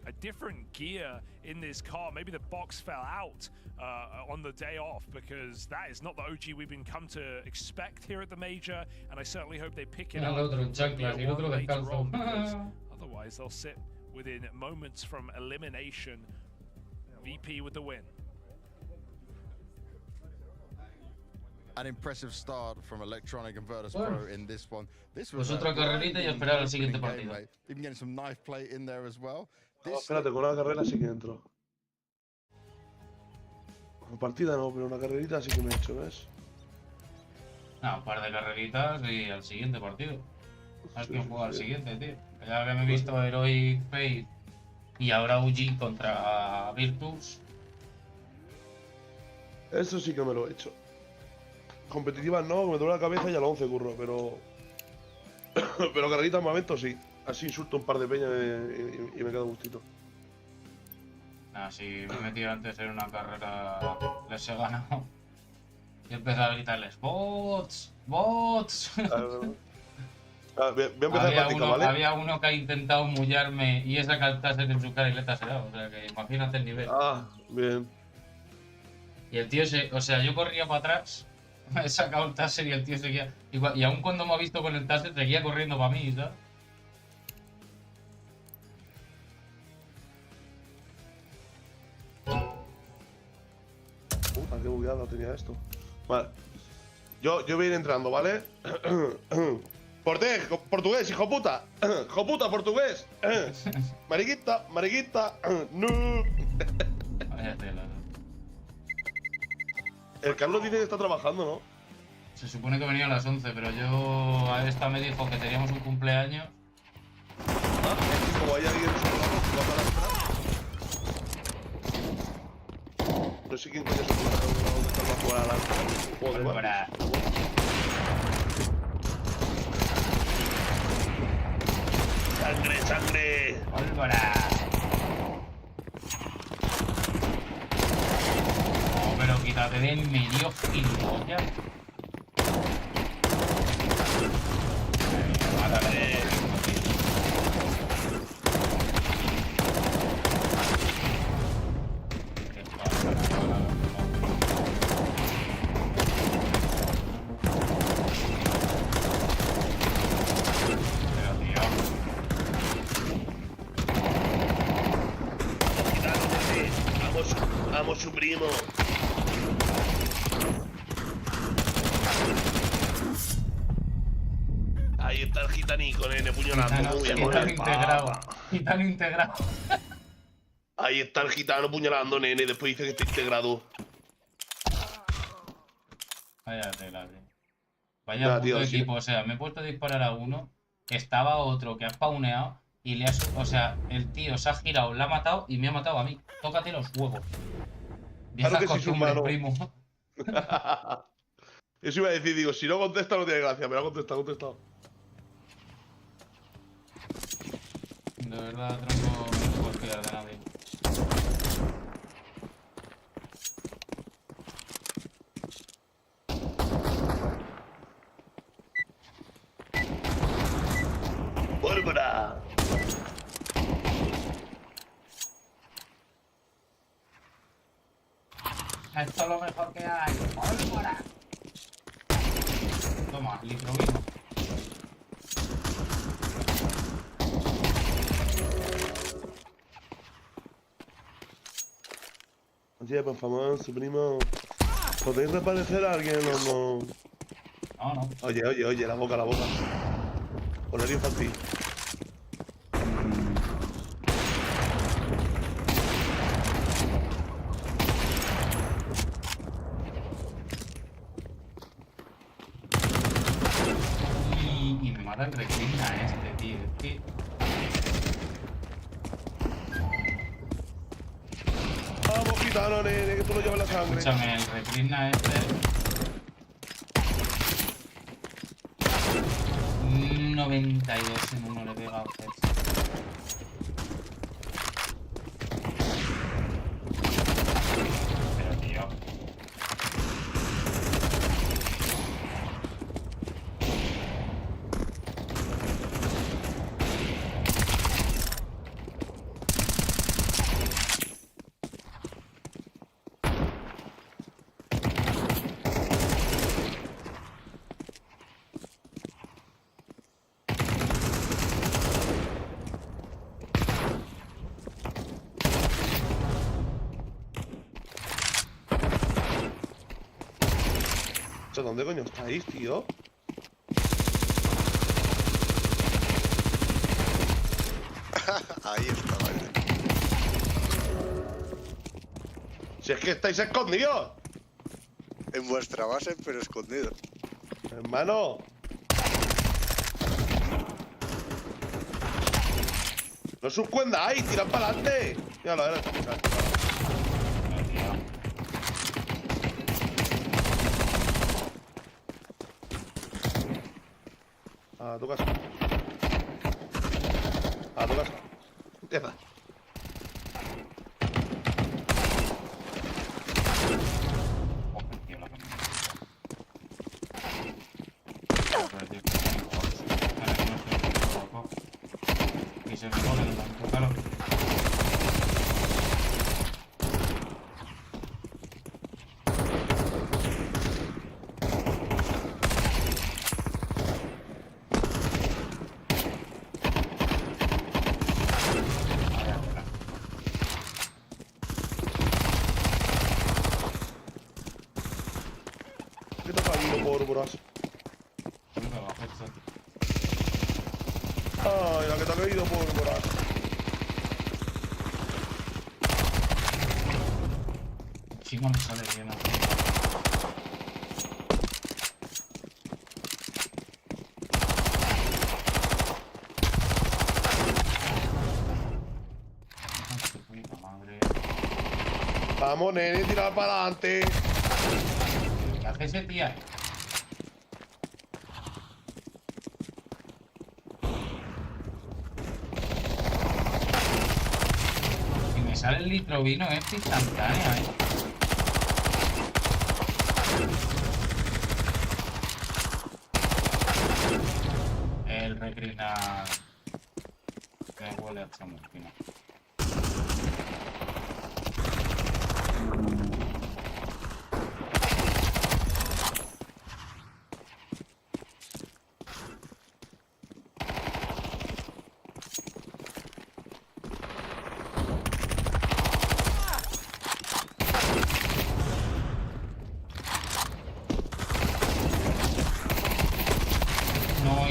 a different gear in this car. Maybe the box fell out on the day off, because that is not the OG we've been come to expect here at the Major, and I certainly hope they pick it up later on, because otherwise they'll sit within moments from elimination. VP with the win. An impressive start from Electronic and Virtus Pro in this one. This was otra carrerita y esperar al siguiente partido. Even getting some knife play in there as well. Espérate, con una carrera sí que entro. Con partida no, pero una carrerita sí que me he hecho, ¿ves? No, un par de carreritas y al siguiente partido. ¿Sabes quién juega al siguiente, tío? Ya que me he visto Heroic Fate y ahora OG contra Virtus. Eso sí que me lo he hecho. Competitivas no, me duele la cabeza y a los 11 curro, pero. Pero carreritas en momento sí. Así insulto un par de peñas y me quedo gustito. Nah, si me he metido antes en una carrera, les he ganado. Y he empezado a gritarles: ¡Bots! ¡Bots! Voy a empezar a practicar, ¿vale? Había uno que ha intentado mullarme y he sacado el taser en su cara y le he taserado. O sea que imagínate el nivel. Ah, bien. Y el tío o sea, yo corría para atrás. He sacado el taser y el tío seguía. Y aún cuando me ha visto con el taser, seguía corriendo para mí, ¿sabes? Puta, qué bugueada tenía esto. Vale. Yo voy a ir entrando, ¿vale? Portugués, hijo puta. Hijo puta, portugués. Mariquita, mariquita. No. Vaya tela, ¿no? El Carlos dice que está trabajando, ¿no? Se supone que venía a las 11, pero yo a esta me dijo que teníamos un cumpleaños. Como hay alguien no sé quién coño se puede jugar a la joder, Para. ¡Sangre, sangre! ¡Pólvora! No, pero quítate de en medio, gilipollas. gitanico, nene, puñalando. Gitano integrado. Ahí está el gitano puñalando, nene, y después dice que está integrado. Vaya tela, tío. Vaya puto equipo, o sea, me he puesto a disparar a uno, estaba otro que ha spawneado y le ha... O sea, el tío se ha girado, la ha matado y me ha matado a mí. Tócate los huevos. Viejas costumbres, primo. Eso iba a decir, digo, si no contesta no tiene gracia, pero ha contestado. De verdad, tronco, no puedo fiar de nadie. ¡Pólvora! Esto es lo mejor que hay. ¡Pólvora! Toma, litro vino. Oye, por favor, su primo. ¿Podéis reaparecer a alguien o no? No. Oye, la boca. Horario infantil. Y me mata el reclina este, tío. Es que... Vamos, gitano, nene, que tú lo llevas la sangre. Escúchame, el reclina este... 92 en uno le pega a usted. Pero tío. ¿Dónde coño estáis, tío? Ahí está, vale. Si es que estáis escondidos. En vuestra base, pero escondidos. Hermano. No os escondáis, tirad para adelante. Míralo, a ver. A tu casa. A tu casa. Empieza. Y se me pone el banco, claro. ¿Qué te ha caído, pólvoras? Ay, la que te ha caído, pólvoras. Chingo me sale bien. Vamos, nene, tirar para adelante. ¿Qué hace ese tía? Y me sale el litro vino este instantáneo, El reclina... Me huele a chamusquina.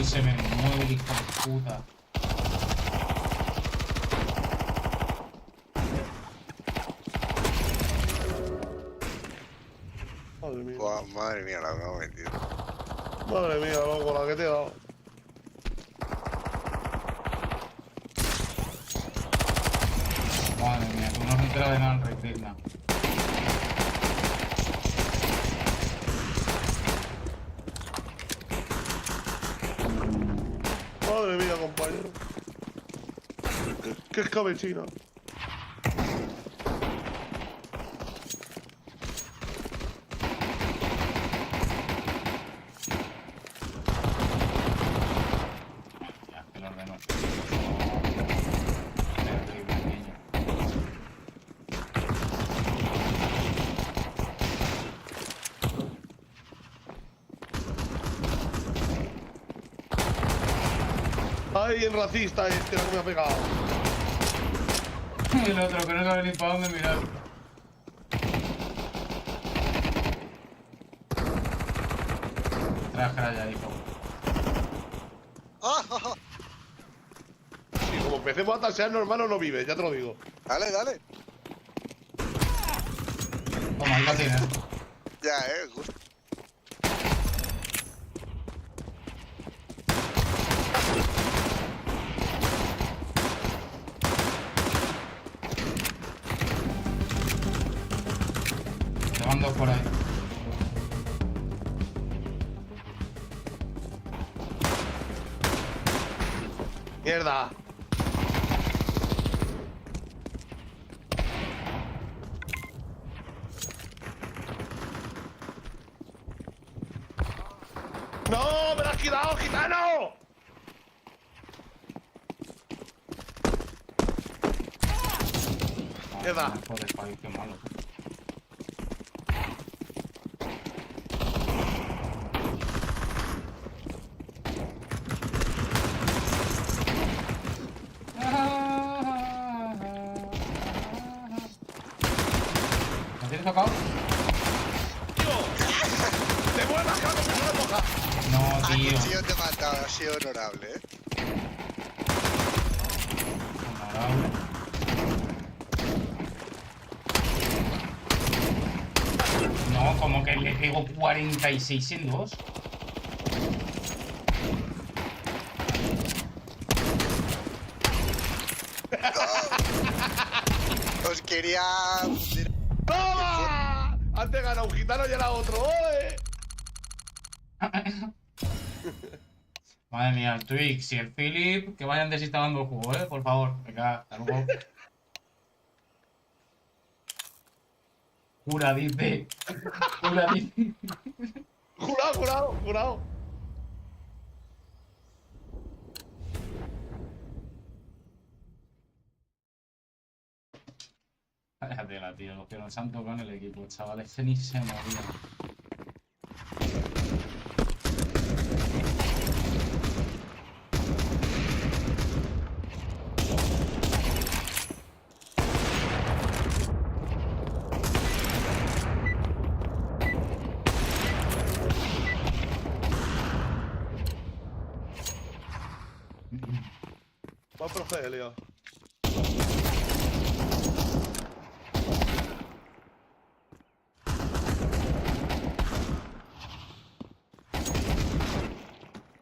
se me mueve el hijo de puta. Madre mía. Buah, madre mía, la que me ha metido. Madre mía, loco, la que te he dado. Madre mía, tú no has enterado de nada en Rey. Madre mía, compañero. Qué escabechina. Ya, que lo ordeno. Ay, el racista este, lo que me ha pegado. Y el otro que no sabe ni para dónde mirar. Traje ya, hijo. ¡Ah! ah, ah. Sí, como empecemos a tasear, no, hermano, no vive, ya te lo digo. Dale, dale. Toma, ahí la tienes. Ya, justo. Te van dos por ahí. Mierda. ¡No! ¡Me lo has quitado, gitano! Mierda. Joder, país, qué malo. ¿Me tienes tocado? ¡Te vuelvas, cabrón, que no me toca! No, Ah, tío. cuchillo te he matado, ha sido honorable, Honorable. No, como que le pego 46 en 2. Os quería fundir. ¡Toma! Antes gana un gitano y ahora otro. ¡Ole! Madre mía, el Twix y el Philip, que vayan desinstalando el juego, por favor. Venga, hasta luego. Jura, dice. Jura, dice. Jurado, jurado, jurado. Vaya tela, tío, los que nos han tocado en el equipo, chavales, que ni se movían. Va a proceder, Leo.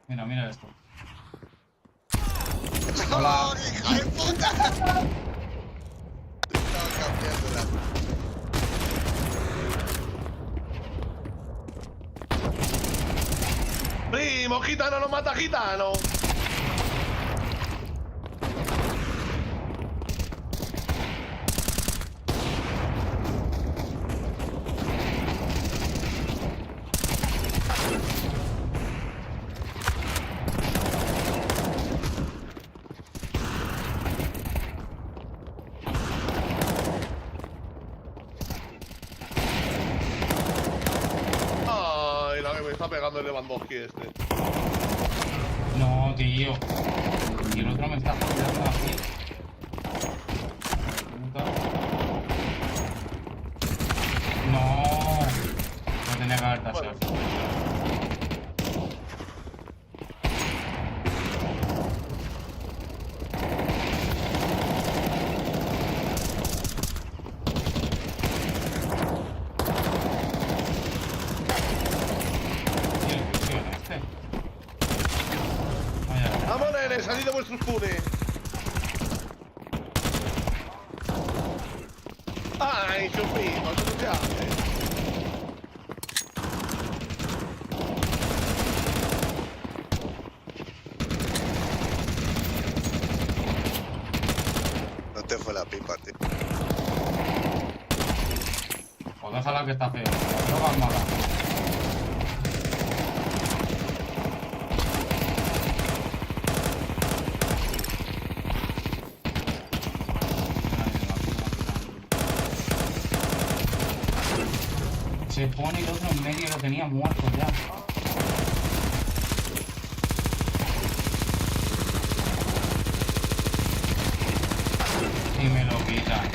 Mira, mira esto. ¡Oh, hija de puta! Estaba cambiándola. Primo, gitano no mata gitano. Ay, la que me está pegando el Lewandowski este. No, tío. Y el otro me está jodiendo así. Puta. No. No tenía que haber taseado. salid de vuestros túneles. ¡Ay, sufrimos! ¿Cómo se hace? No te fue la pipa, tío. Pues déjala que está feo. Las drogas malas. Se pone el otro en medio y lo tenía muerto ya. Y me lo quitan.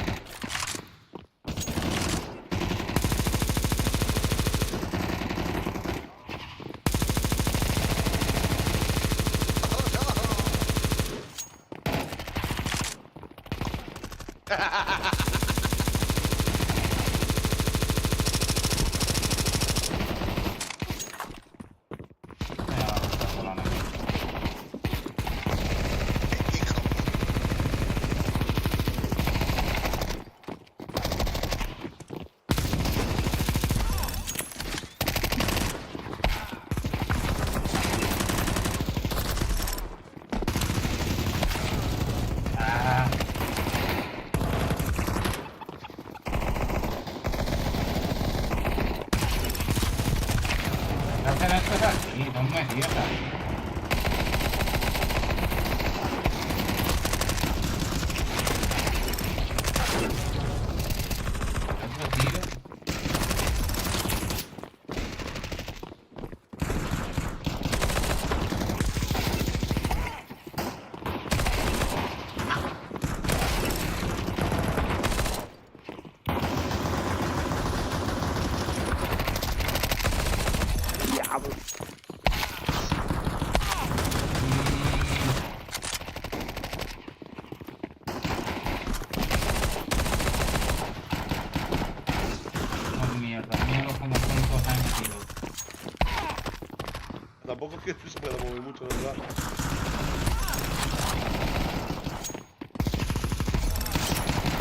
Tampoco es que se pueda mover mucho, la verdad.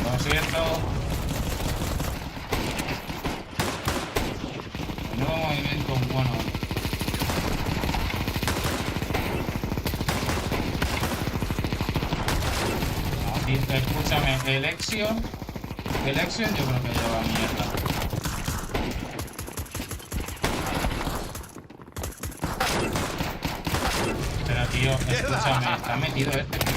Lo siento. Nuevo movimiento bueno. No, tío, escúchame, Election yo creo que lleva mierda. Pero tío, escúchame, está metido este tío.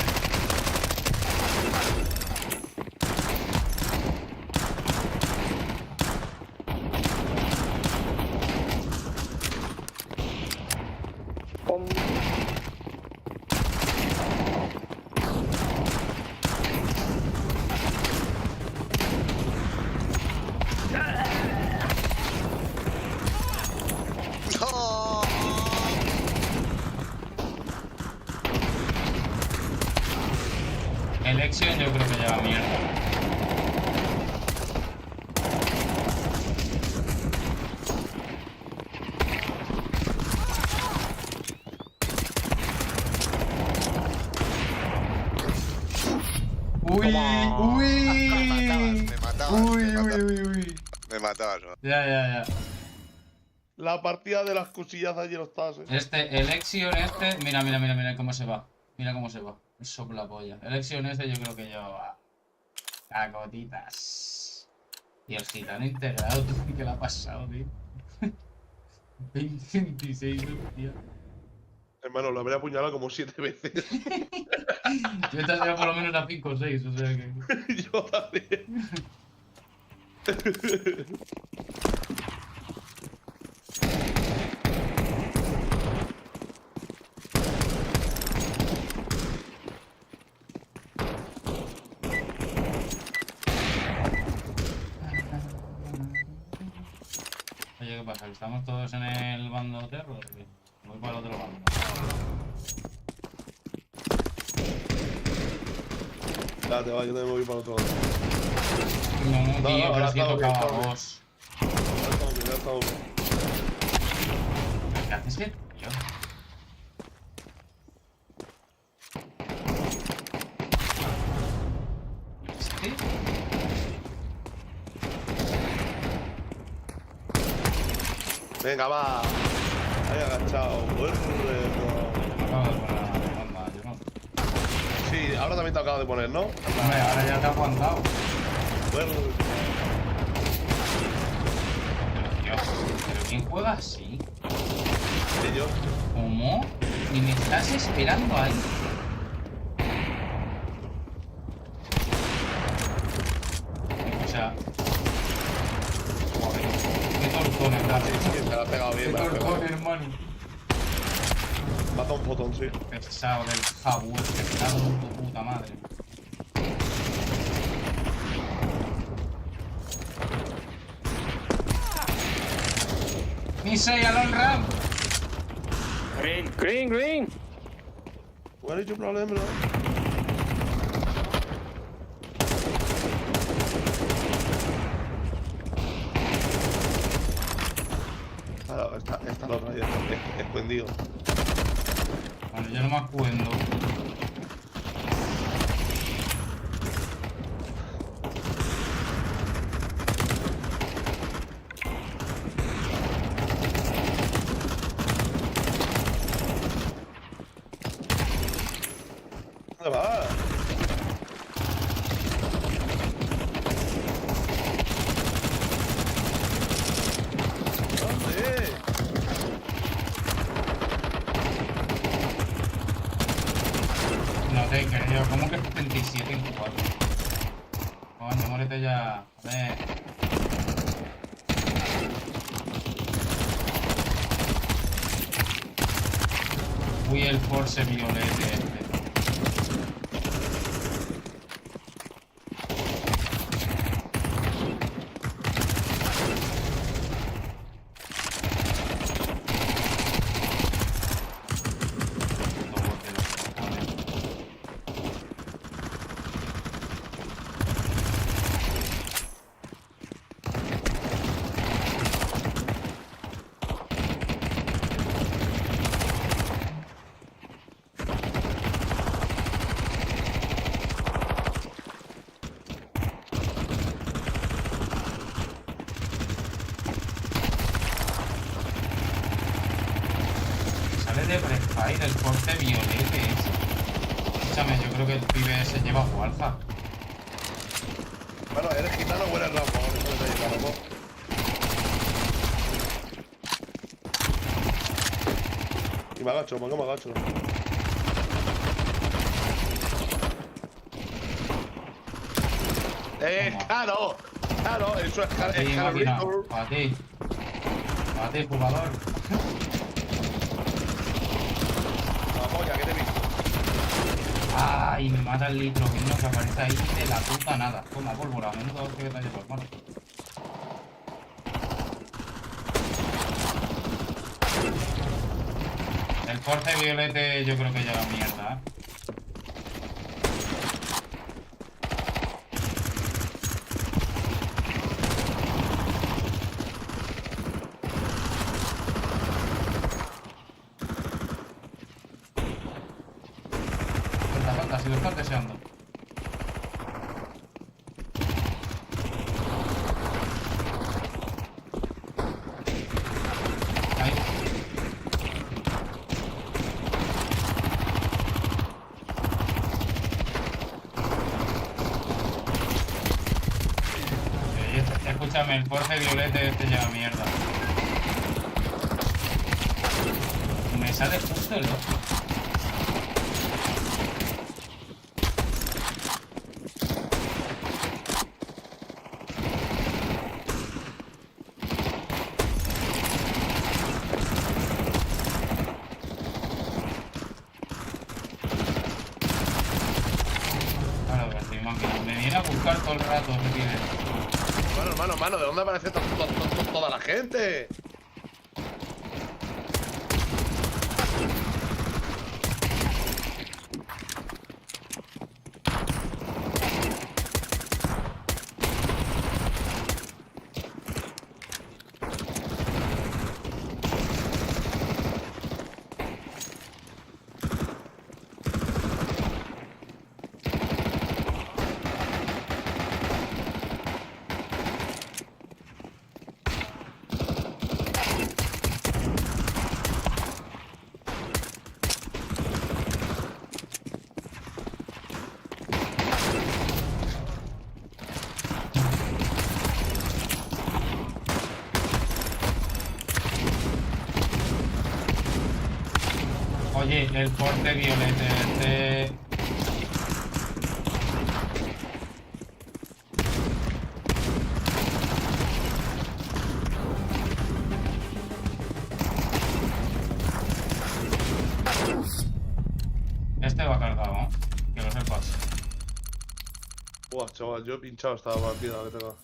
Election yo creo que lleva mierda. Uy, uy. Me matabas. Uy. Me matabas, ¿no? Ya. La partida de las cuchillas de ayer no estás, Election mira cómo se va. Mira cómo se va. Es sopla polla. Election yo creo que lleva cacotitas. Y el gitano integrado, tú, ¿qué le ha pasado, tío? 26, tío. Hermano, lo habría apuñalado como 7 veces. Yo he tenido por lo menos a 5 o 6, o sea que... Yo también. Oye, ¿qué pasa? ¿Estamos todos en el bando terror? Voy para el otro bando. Date, va, yo también me voy para el otro lado. No, tío, pero si tocaba a vos. Ya está bien. ¿Qué haces, tío? Venga, va. Ahí agachado. Sí, ahora también te acabo de poner, ¿no? Hombre, ahora ya te ha aguantado. Bueno. Dios, ¿pero quién juega así? Sí, yo. ¿Cómo? Ni me estás esperando ahí. O sea... Joder, qué tortón, ¿verdad? Sí, te la has pegado bien. Qué tortón, hermano. Mata un fotón, sí. Pesado del jabú, que cago en tu puta madre. ¡Misei al on-ramp! Green, green, green. ¿Cuál es tu problema, no? Claro, está la otra ya, escondido. Bueno, yo no me acuerdo. ¿Dónde va? ¿Dónde? No te creo, ¿cómo que 77 en 4? Coño, muérete ya. A ver. Uy, el Force violete este. De Prefire, el corte violete ese. Escúchame, yo creo que el pibe ese lleva fuerza. Bueno, eres gitano o eres Rambo, eso no te lleva, ¿no? Y me agacho, ¿por qué me agacho? Claro, claro, eso es Para ti, máquina, para ti. Para ti, jugador. Ay, me mata el litro que aparece ahí de la puta nada. Toma, pólvora, menudo que te llevo, hermano. El corte violete yo creo que lleva mierda, ¿eh? Si lo estás deseando. Ahí. Escúchame, el force violete este lleva mierda. Me sale justo el otro. Me viene a buscar todo el rato, ¿qué tiene? Hermano, ¿de dónde aparece toda la gente? Oye, el force violete este... Este va cargado, ¿eh? Que lo sepas. Buah, chaval, yo he pinchado esta partida que tengo.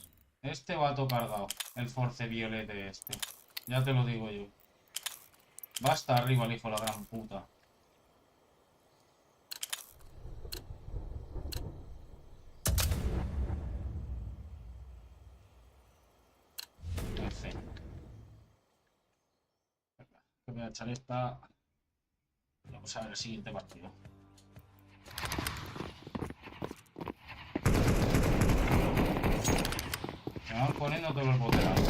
Este vato cargado, el force violete este. Ya te lo digo yo. Va hasta arriba el hijo de la gran puta. En fin. Que voy a echar esta. Vamos a ver el siguiente partido. Se van poniendo todos los botelados.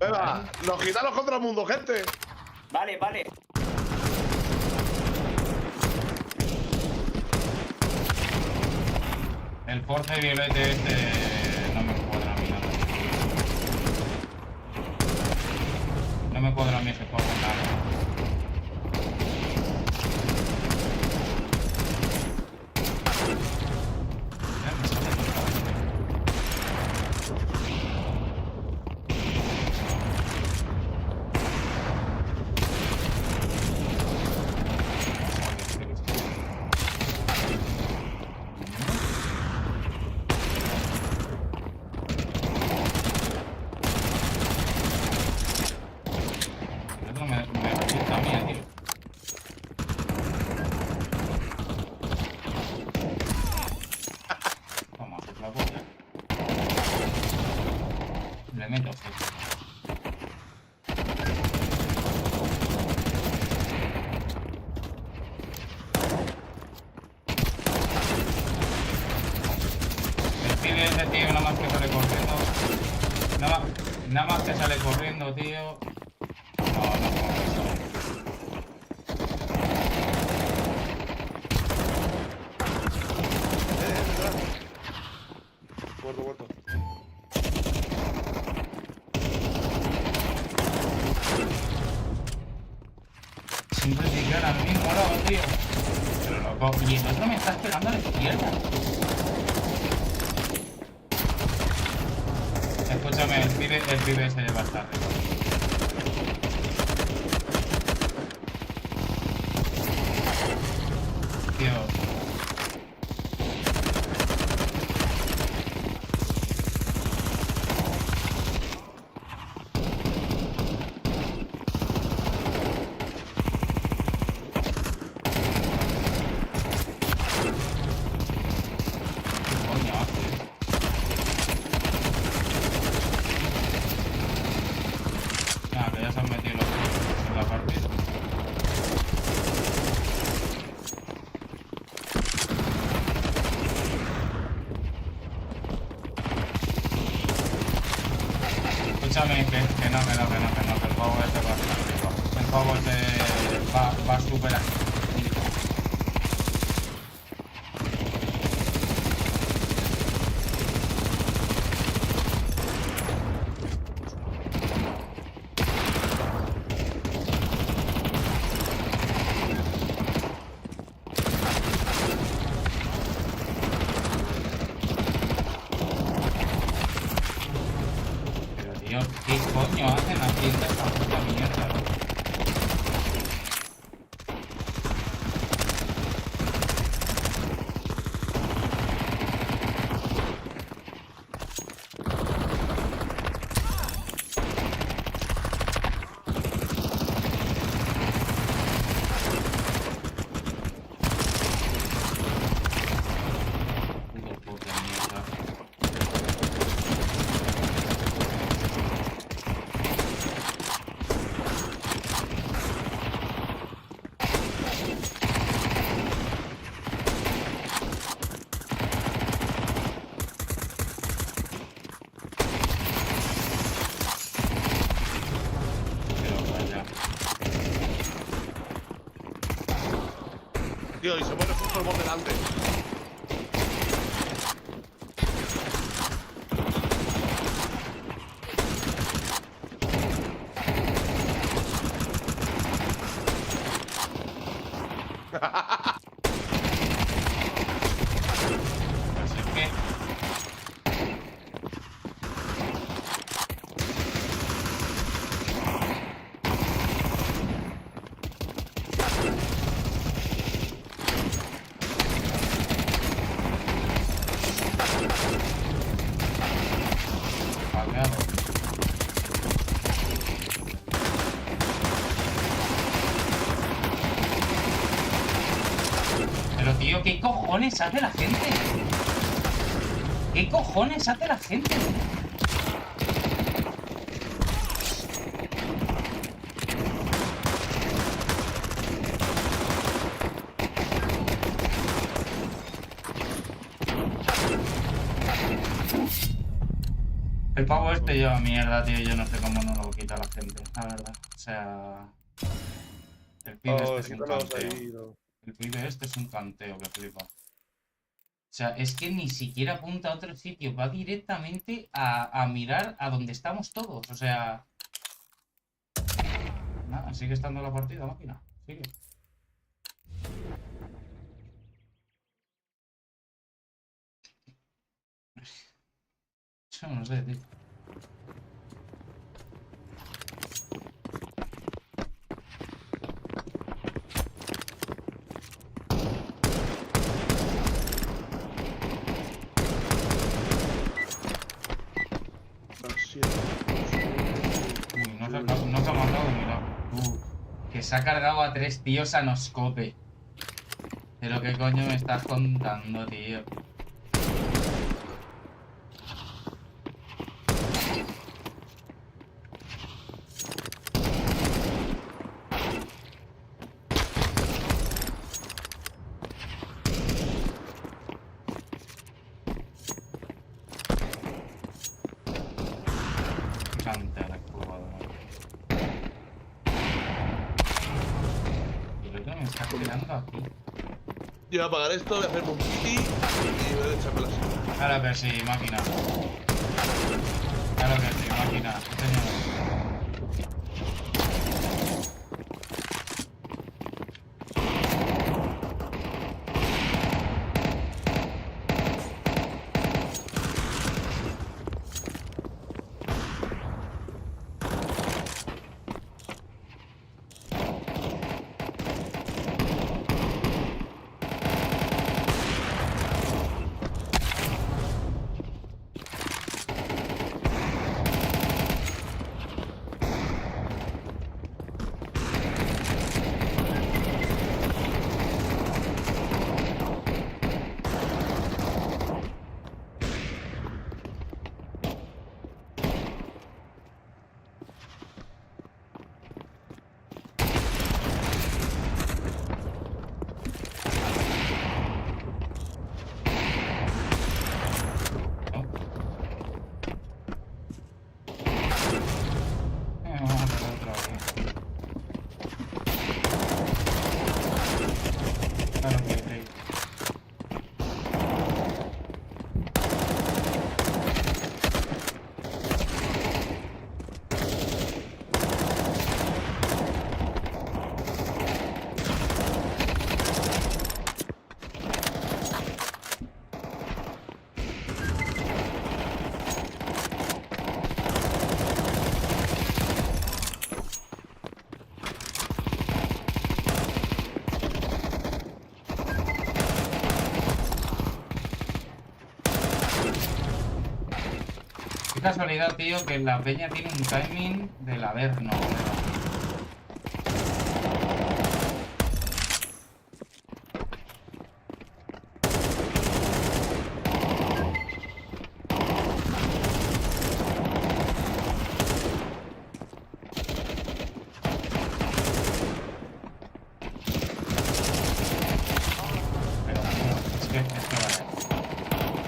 Venga, los gitanos contra el mundo, gente. Vale, vale. El force violete este no me cuadra a mí nada. No me cuadra a mí ese juego nada. Le meto el pibe ese, tío, nada más que sale corriendo. Nada más que sale corriendo, tío. Muerto. Siempre te quedan al mismo lado, tío. Pero loco, y el otro me está esperando a la izquierda. Escúchame, el pibe se lleva hasta arriba. Tío. Escúchame, que no, que el juego este va hasta arriba. El juego este va súper aquí. ¿Qué coño hacen aquí en esta puta mierda? Tío, y se pone justo por delante. Pues es que... Baneado. Pero tío, ¿qué cojones hace la gente? ¿Qué cojones hace la gente? El pavo este lleva mierda, tío, yo no sé cómo no lo quita la gente, la verdad. O sea... El pibe este es un canteo. El pibe este es un canteo que flipa. O sea, es que ni siquiera apunta a otro sitio, va directamente a mirar a donde estamos todos. O sea... Nada, sigue estando la partida, máquina. Sigue. Yo no sé, tío. Uy, no se ha matado, mira. Que se ha cargado a 3 tíos a noscope. Pero qué coño me estás contando, tío. Yo voy a apagar esto, voy a hacerme un piti y voy a echarme la silla. Claro que sí, máquina. Claro que sí, máquina. Sí, señor. Qué casualidad, tío, que la peña tiene un timing del averno.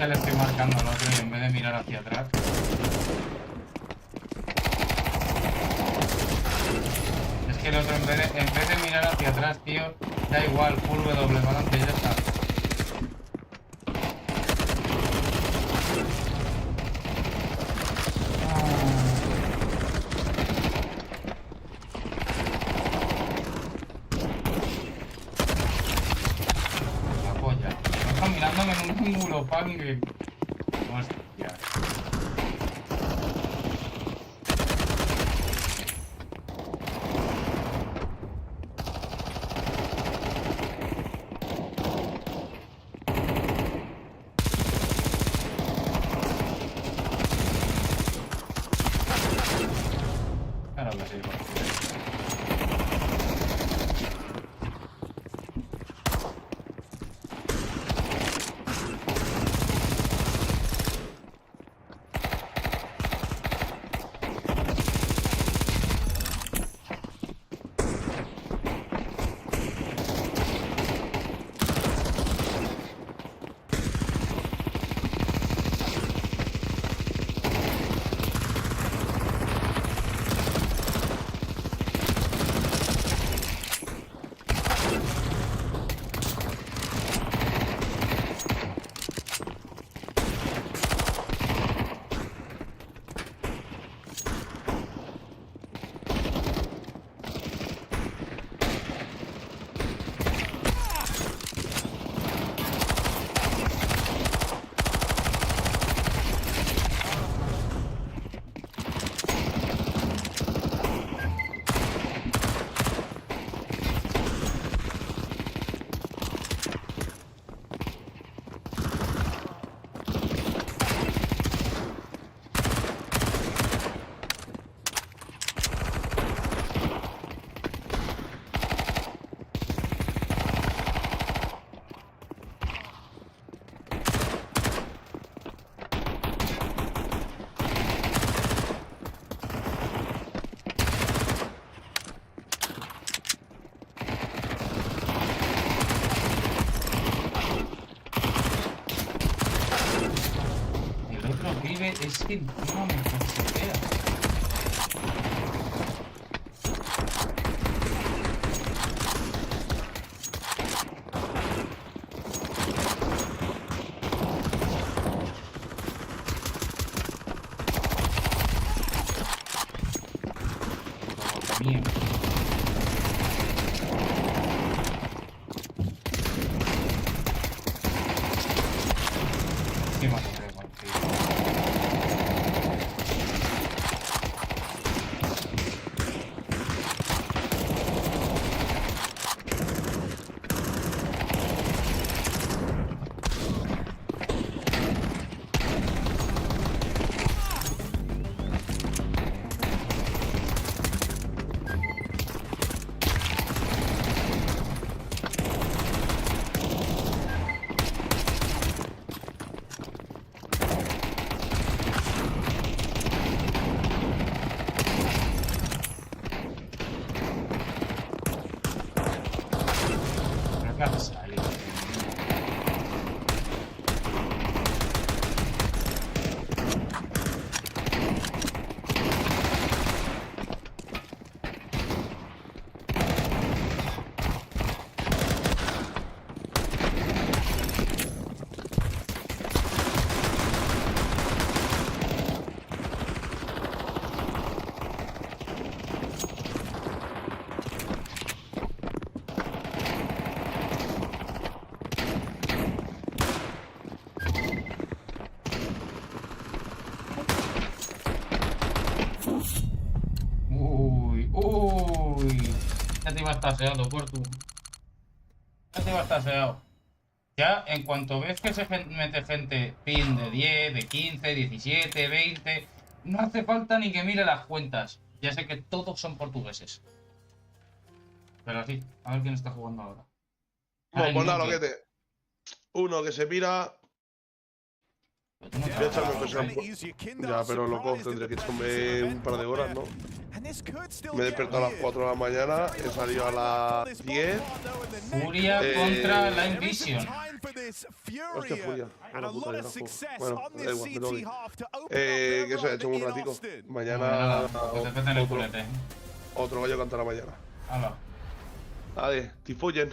Le estoy marcando al otro y en vez de mirar hacia atrás. Es que el otro en vez de mirar hacia atrás, tío, da igual, full W, balance y ya está. La polla. Están mirándome en un ángulo, pangue. Hostia. Claro que sí, es que no me considera. Mierda. Qué mal tengo, tío. Ya te iba a estar seado, Portu. Ya te iba a estar seado. Ya, en cuanto ves que se mete gente pin de 10, de 15, 17, 20, no hace falta ni que mire las cuentas. Ya sé que todos son portugueses. Pero así, a ver quién está jugando ahora. Bueno, pues nada, loquete. Uno que se pira. Voy a echarme ya, pero loco, tendré que echarme un par de horas, ¿no? Me he despertado a las 4 de la mañana, he salido a las 10. Furia contra la Invision. Hostia, Furia. Bueno, puta, ya no juego. Bueno, da igual, me tengo que ir. Que se ha hecho un ratico. Mañana. Pues te en el culete. Otro gallo cantará mañana. Hala. Vale, te follen.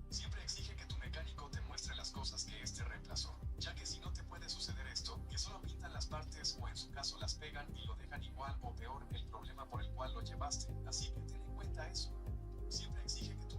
Siempre exige que tu mecánico te muestre las cosas que este reemplazó, ya que si no te puede suceder esto, que solo pintan las partes o en su caso las pegan y lo dejan igual o peor el problema por el cual lo llevaste, así que ten en cuenta eso. Siempre exige que tu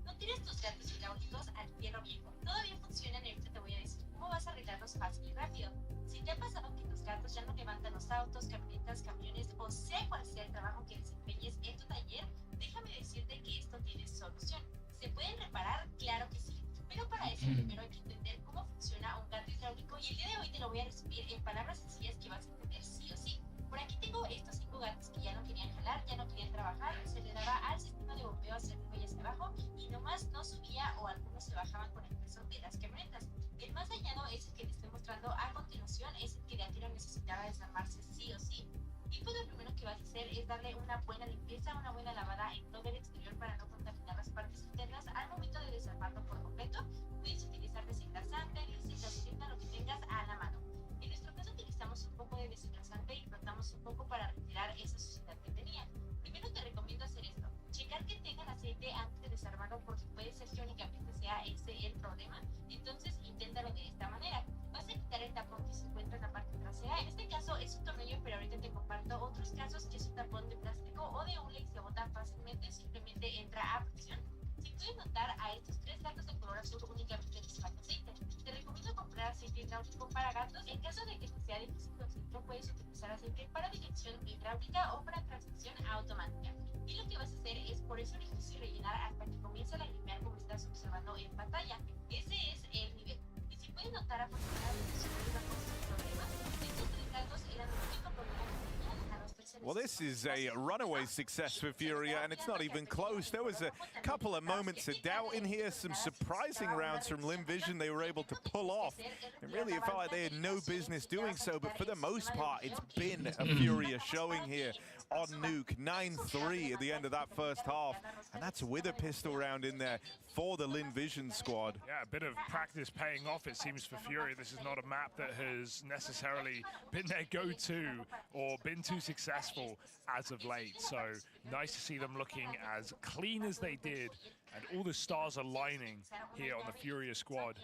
No tires tus gatos hidráulicos al fierro viejo. Todavía funcionan y ahorita te voy a decir cómo vas a arreglarlos fácil y rápido. Si te ha pasado que tus gatos ya no levantan los autos, camionetas, camiones o sea cual sea el trabajo que desempeñes en tu taller, déjame decirte que esto tiene solución. ¿Se pueden reparar? Claro que sí. Pero para eso primero hay que entender cómo funciona un gato hidráulico y el día de hoy te lo voy a resumir en palabras sencillas que vas a entender sí o sí. Por aquí tengo estos 5 gatos que ya no querían jalar, ya no querían trabajar, se le daba al sistema de bombeo hacia arriba y hacia abajo y nomás no subía o algunos se bajaban con el peso de las camionetas. El más dañado es el que te estoy mostrando a continuación, es el que de a tiro necesitaba desarmarse sí o sí. Y pues lo primero que vas a hacer es darle una buena limpieza, una buena lavada en todo el exterior para no contaminar las partes internas al momento de desarmarlo por completo. Puedes utilizar desengrasante, desengrasante, lo que tengas a la mano. En nuestro caso utilizamos un poco de desengrasante y frotamos un poco para retirar esa suciedad que tenía. Primero te recomiendo hacer esto, checar que tengan aceite antes de desarmarlo porque puede ser que únicamente sea ese el problema, entonces inténtalo de esta manera. Vas a quitar el tapón que se encuentra en la parte trasera, en este caso es un tornillo pero ahorita te comparto otros casos que es un tapón de plástico o de hule y se bota fácilmente, simplemente entra a presión. Si puedes notar a estos 3 gatos de color azul únicamente les falta aceite. Te recomiendo comprar aceite hidráulico para gatos. En caso de que te sea difícil conseguirlo, puedes utilizar aceite para dirección hidráulica o para transmisión automática. Y lo que vas a hacer es por ese orificio rellenar hasta que comience a lagrimear como estás observando en pantalla. Ese es el nivel. Y si puedes notar afortunadamente sobre una cosa sin problemas, estos 3 gatos eran el único problema que tenían a los terceros. Well, this is a runaway success for Furia, and it's not even close. There was a couple of moments of doubt in here, some surprising rounds from Limvision they were able to pull off. And really, it felt like they had no business doing so, but for the most part, it's been a Furia showing here on Nuke. 9-3 at the end of that first half, and that's with a pistol round in there for the Limvision squad. Yeah, a bit of practice paying off, it seems, for Fury. This is not a map that has necessarily been their go-to or been too successful as of late. So nice to see them looking as clean as they did, and all the stars aligning here on the Furia squad.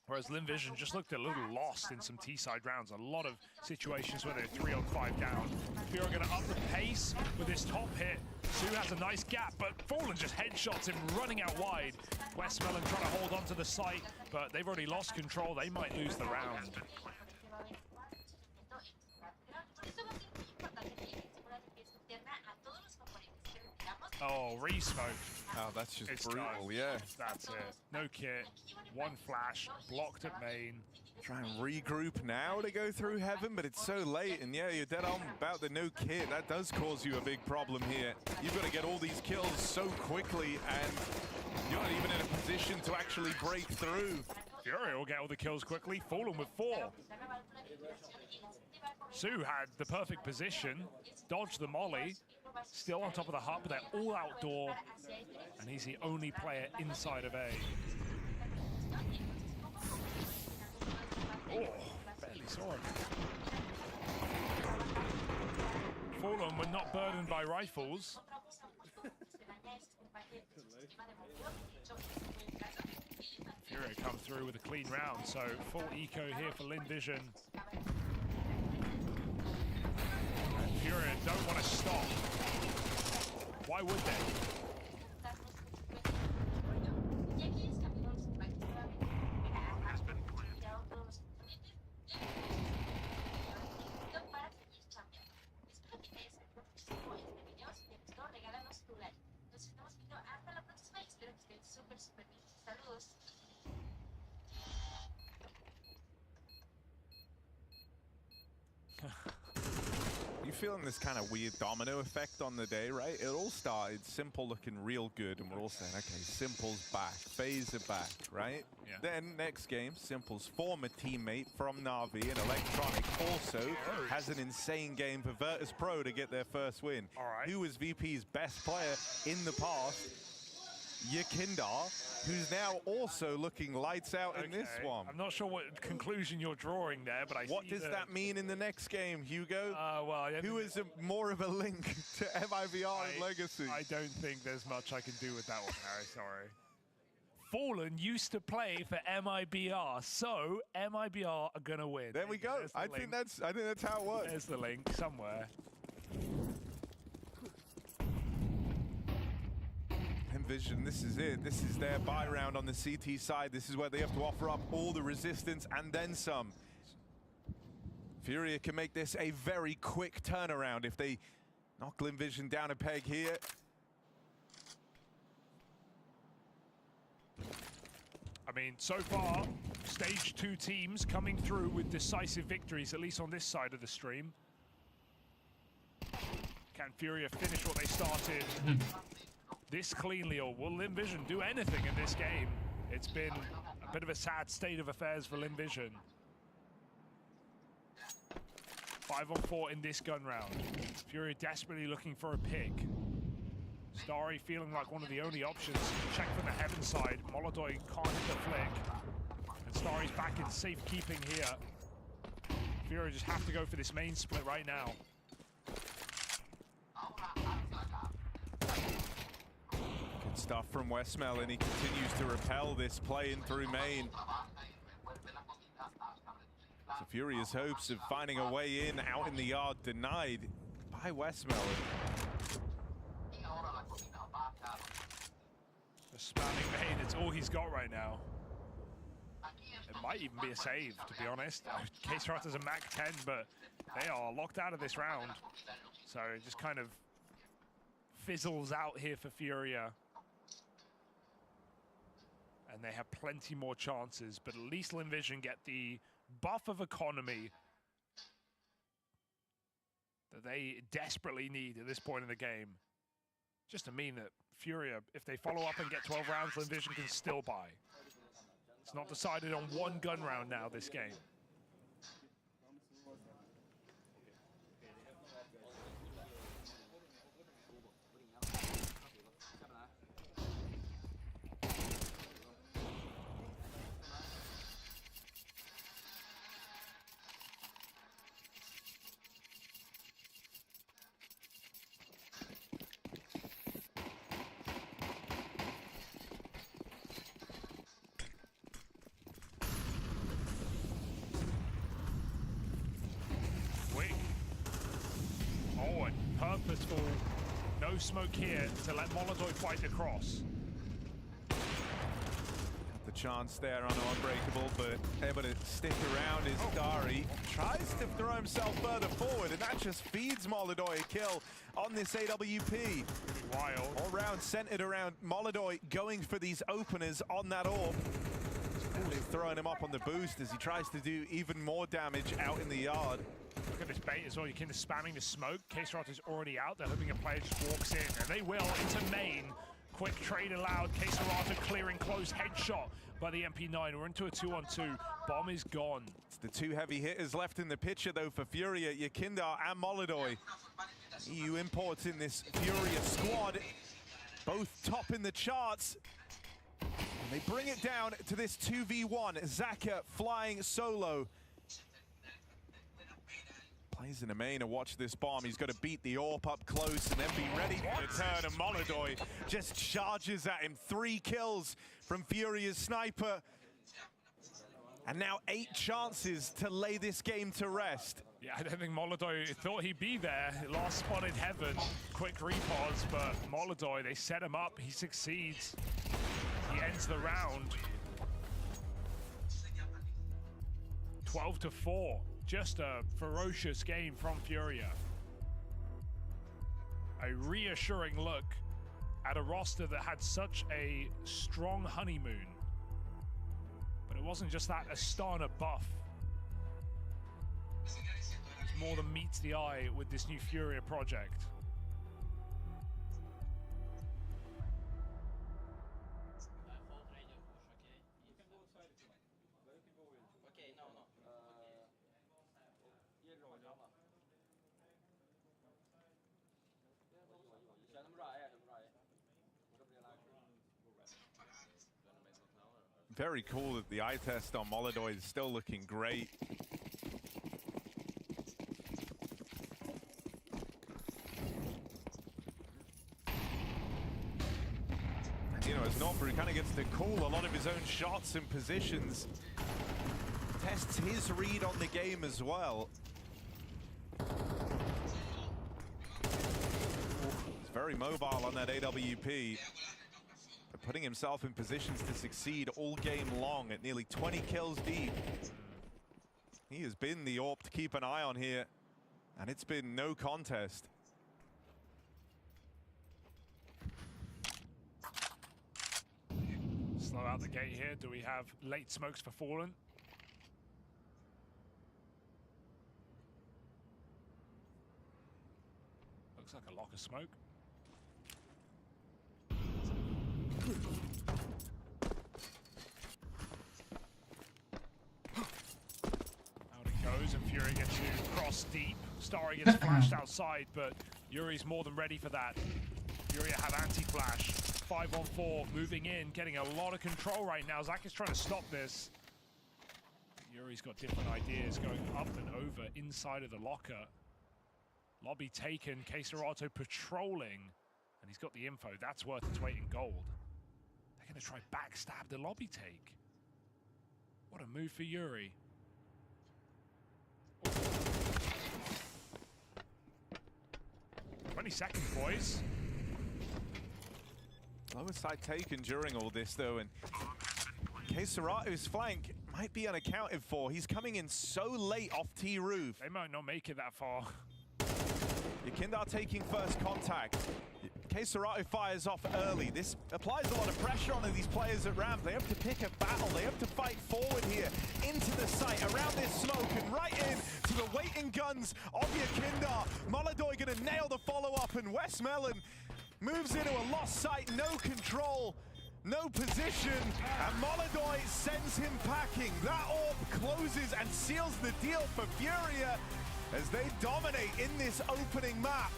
Whereas Limvision just looked a little lost in some T-side rounds. A lot of situations where they're 3-on-5 down. Fury are going to up the pace with this top hit. Sue has a nice gap, but Fallen just headshots him running out wide. Westmelon trying to hold on to the site, but they've already lost control. They might lose the round. Oh, re-smoke. Oh, that's just brutal, yeah. That's it. No kit, one flash, blocked at main. Try and regroup now to go through heaven, but it's so late, and yeah, you're dead on about the no kit. That does cause you a big problem here. You've got to get all these kills so quickly, and you're not even in a position to actually break through. Fury will get all the kills quickly, Fallen with 4. Sue had the perfect position, dodged the molly, still on top of the hut, but they're all outdoor, and he's the only player inside of A. Oh, barely saw him. Fallen were not burdened by rifles. Furia come through with a clean round, so full eco here for Lin Vision. And Furia don't want to stop. Why would they? You feeling this kind of weird domino effect on the day, right? It all started Simple looking real good, and we're all saying, okay, Simple's back, FaZe are back, right? Yeah. Then next game, Simple's former teammate from Na'Vi and Electronic also has an insane game for Virtus Pro to get their first win. All right. Who was VP's best player in the past? Yakindar, who's now also looking lights out in this one. I'm not sure what conclusion you're drawing there, but What does that mean in the next game, Hugo? Well, who is more of a link to MIBR and Legacy? I don't think there's much I can do with that one, Harry. Sorry. Fallen used to play for MIBR, so MIBR are gonna win. There we go. I think that's how it works. There's the link somewhere. Vision, this is it. This is their buy round on the CT side. This is where they have to offer up all the resistance and then some. Furia can make this a very quick turnaround if they knock Lin Vision down a peg here. I mean, so far, stage 2 teams coming through with decisive victories, at least on this side of the stream. Can Furia finish what they started this cleanly, or will Lin Vision do anything in this game? It's been a bit of a sad state of affairs for Lin Vision. 5-on-4 in this gun round. Furia desperately looking for a pick. Starry feeling like one of the only options. Check from the heaven side. Molodoi can't hit the flick. And Starry's back in safekeeping here. Furia just have to go for this main split right now. Good stuff from Westmel, and he continues to repel this play in through main. So Furia's hopes of finding a way in out in the yard denied by Westmel. The spamming main, it's all he's got right now. It might even be a save, to be honest. K-Strata's a Mac 10, but they are locked out of this round. So it just kind of fizzles out here for Furia. And they have plenty more chances, but at least Lin Vision get the buff of economy that they desperately need at this point in the game. Just to mean that Furia, if they follow up and get 12 rounds, Lin Vision can still buy. It's not decided on one gun round now, this game. Purposeful, no smoke here to let Molodoi fight across. Got the chance there on Unbreakable, but able to stick around is Dari. Tries to throw himself further forward, and that just feeds Molodoi a kill on this AWP. Wild. All round centered around Molodoi going for these openers on that orb. And throwing him up on the boost as he tries to do even more damage out in the yard. Look at this bait as well. You can spamming the smoke. K-Strata's already out. They're hoping a player just walks in, and they will into main. Quick trade allowed. K-Strata clearing close. Headshot by the MP9. We're into a 2-on-2. Bomb is gone. It's the two heavy hitters left in the picture, though, for Furia, Yakindar and Molodoi. EU imports in this Furia squad, both top in the charts. And they bring it down to this 2v1. Zaka flying solo. Plays in the main and watch this bomb. He's got to beat the AWP up close and then be ready for the turn. And Molodoi just charges at him. 3 kills from Furia's sniper. And now 8 chances to lay this game to rest. Yeah, I don't think Molodoi thought he'd be there. Last spotted Heaven, quick repause, but Molodoi, they set him up, he succeeds. He ends the round. 12-4, just a ferocious game from Furia. A reassuring look at a roster that had such a strong honeymoon. But it wasn't just that Astana buff. It's more than meets the eye with this new Furia project. Very cool that the eye test on Molodoi is still looking great. You know, as Norma kind of gets to call a lot of his own shots and positions, tests his read on the game as well. He's very mobile on that AWP. Putting himself in positions to succeed all game long at nearly 20 kills deep. He has been the AWP to keep an eye on here, and it's been no contest. Slow out the gate here. Do we have late smokes for Fallen? Looks like a lock of smoke. Out it goes, and Fury gets to cross deep. Starry gets flashed outside, but Yuri's more than ready for that. Fury have anti-flash. 5-on-4, moving in, getting a lot of control right now. Zach is trying to stop this. Yuri's got different ideas, going up and over inside of the locker. Lobby taken, Queserato patrolling, and he's got the info. That's worth its weight in gold. They're going to try backstab the lobby take. What a move for Yuri. 20 seconds, boys. Lower side taken during all this, though, and Queserato's flank might be unaccounted for. He's coming in so late off T-roof. They might not make it that far. Yakindar taking first contact. Queserato fires off early. This applies a lot of pressure on these players at ramp. They have to pick a battle. They have to fight forward here into the site around this smoke and right in to the waiting guns of Yakindar. Molodoi gonna nail the follow-up, and Westmelon moves into a lost site, no control, no position, and Molodoi sends him packing. That AWP closes and seals the deal for Furia as they dominate in this opening map.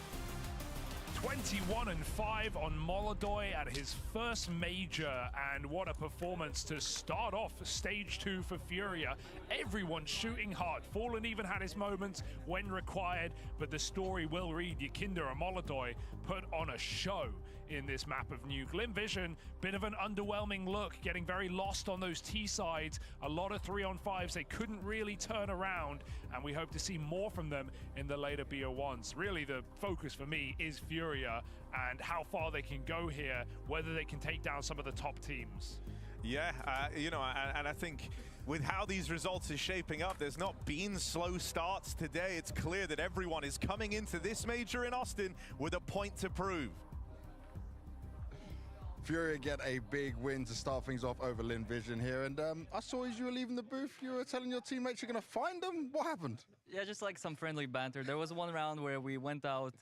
21-5 on Molodoi at his first major, and what a performance to start off stage 2 for Furia. Everyone shooting hard. Fallen even had his moments when required, but the story will read Yakindar and Molodoi put on a show in this map of Nuke. Lim Vision, bit of an underwhelming look, getting very lost on those T sides. A lot of 3-on-5s they couldn't really turn around, and we hope to see more from them in the later BO1s. Really, the focus for me is Furia and how far they can go here, whether they can take down some of the top teams. Yeah, you know, and I think with how these results are shaping up, there's not been slow starts today. It's clear that everyone is coming into this major in Austin with a point to prove. Furia get a big win to start things off over Lin Vision here, and I saw as you were leaving the booth, you were telling your teammates you're gonna find them. What happened? Yeah, just like some friendly banter. There was one round where we went out,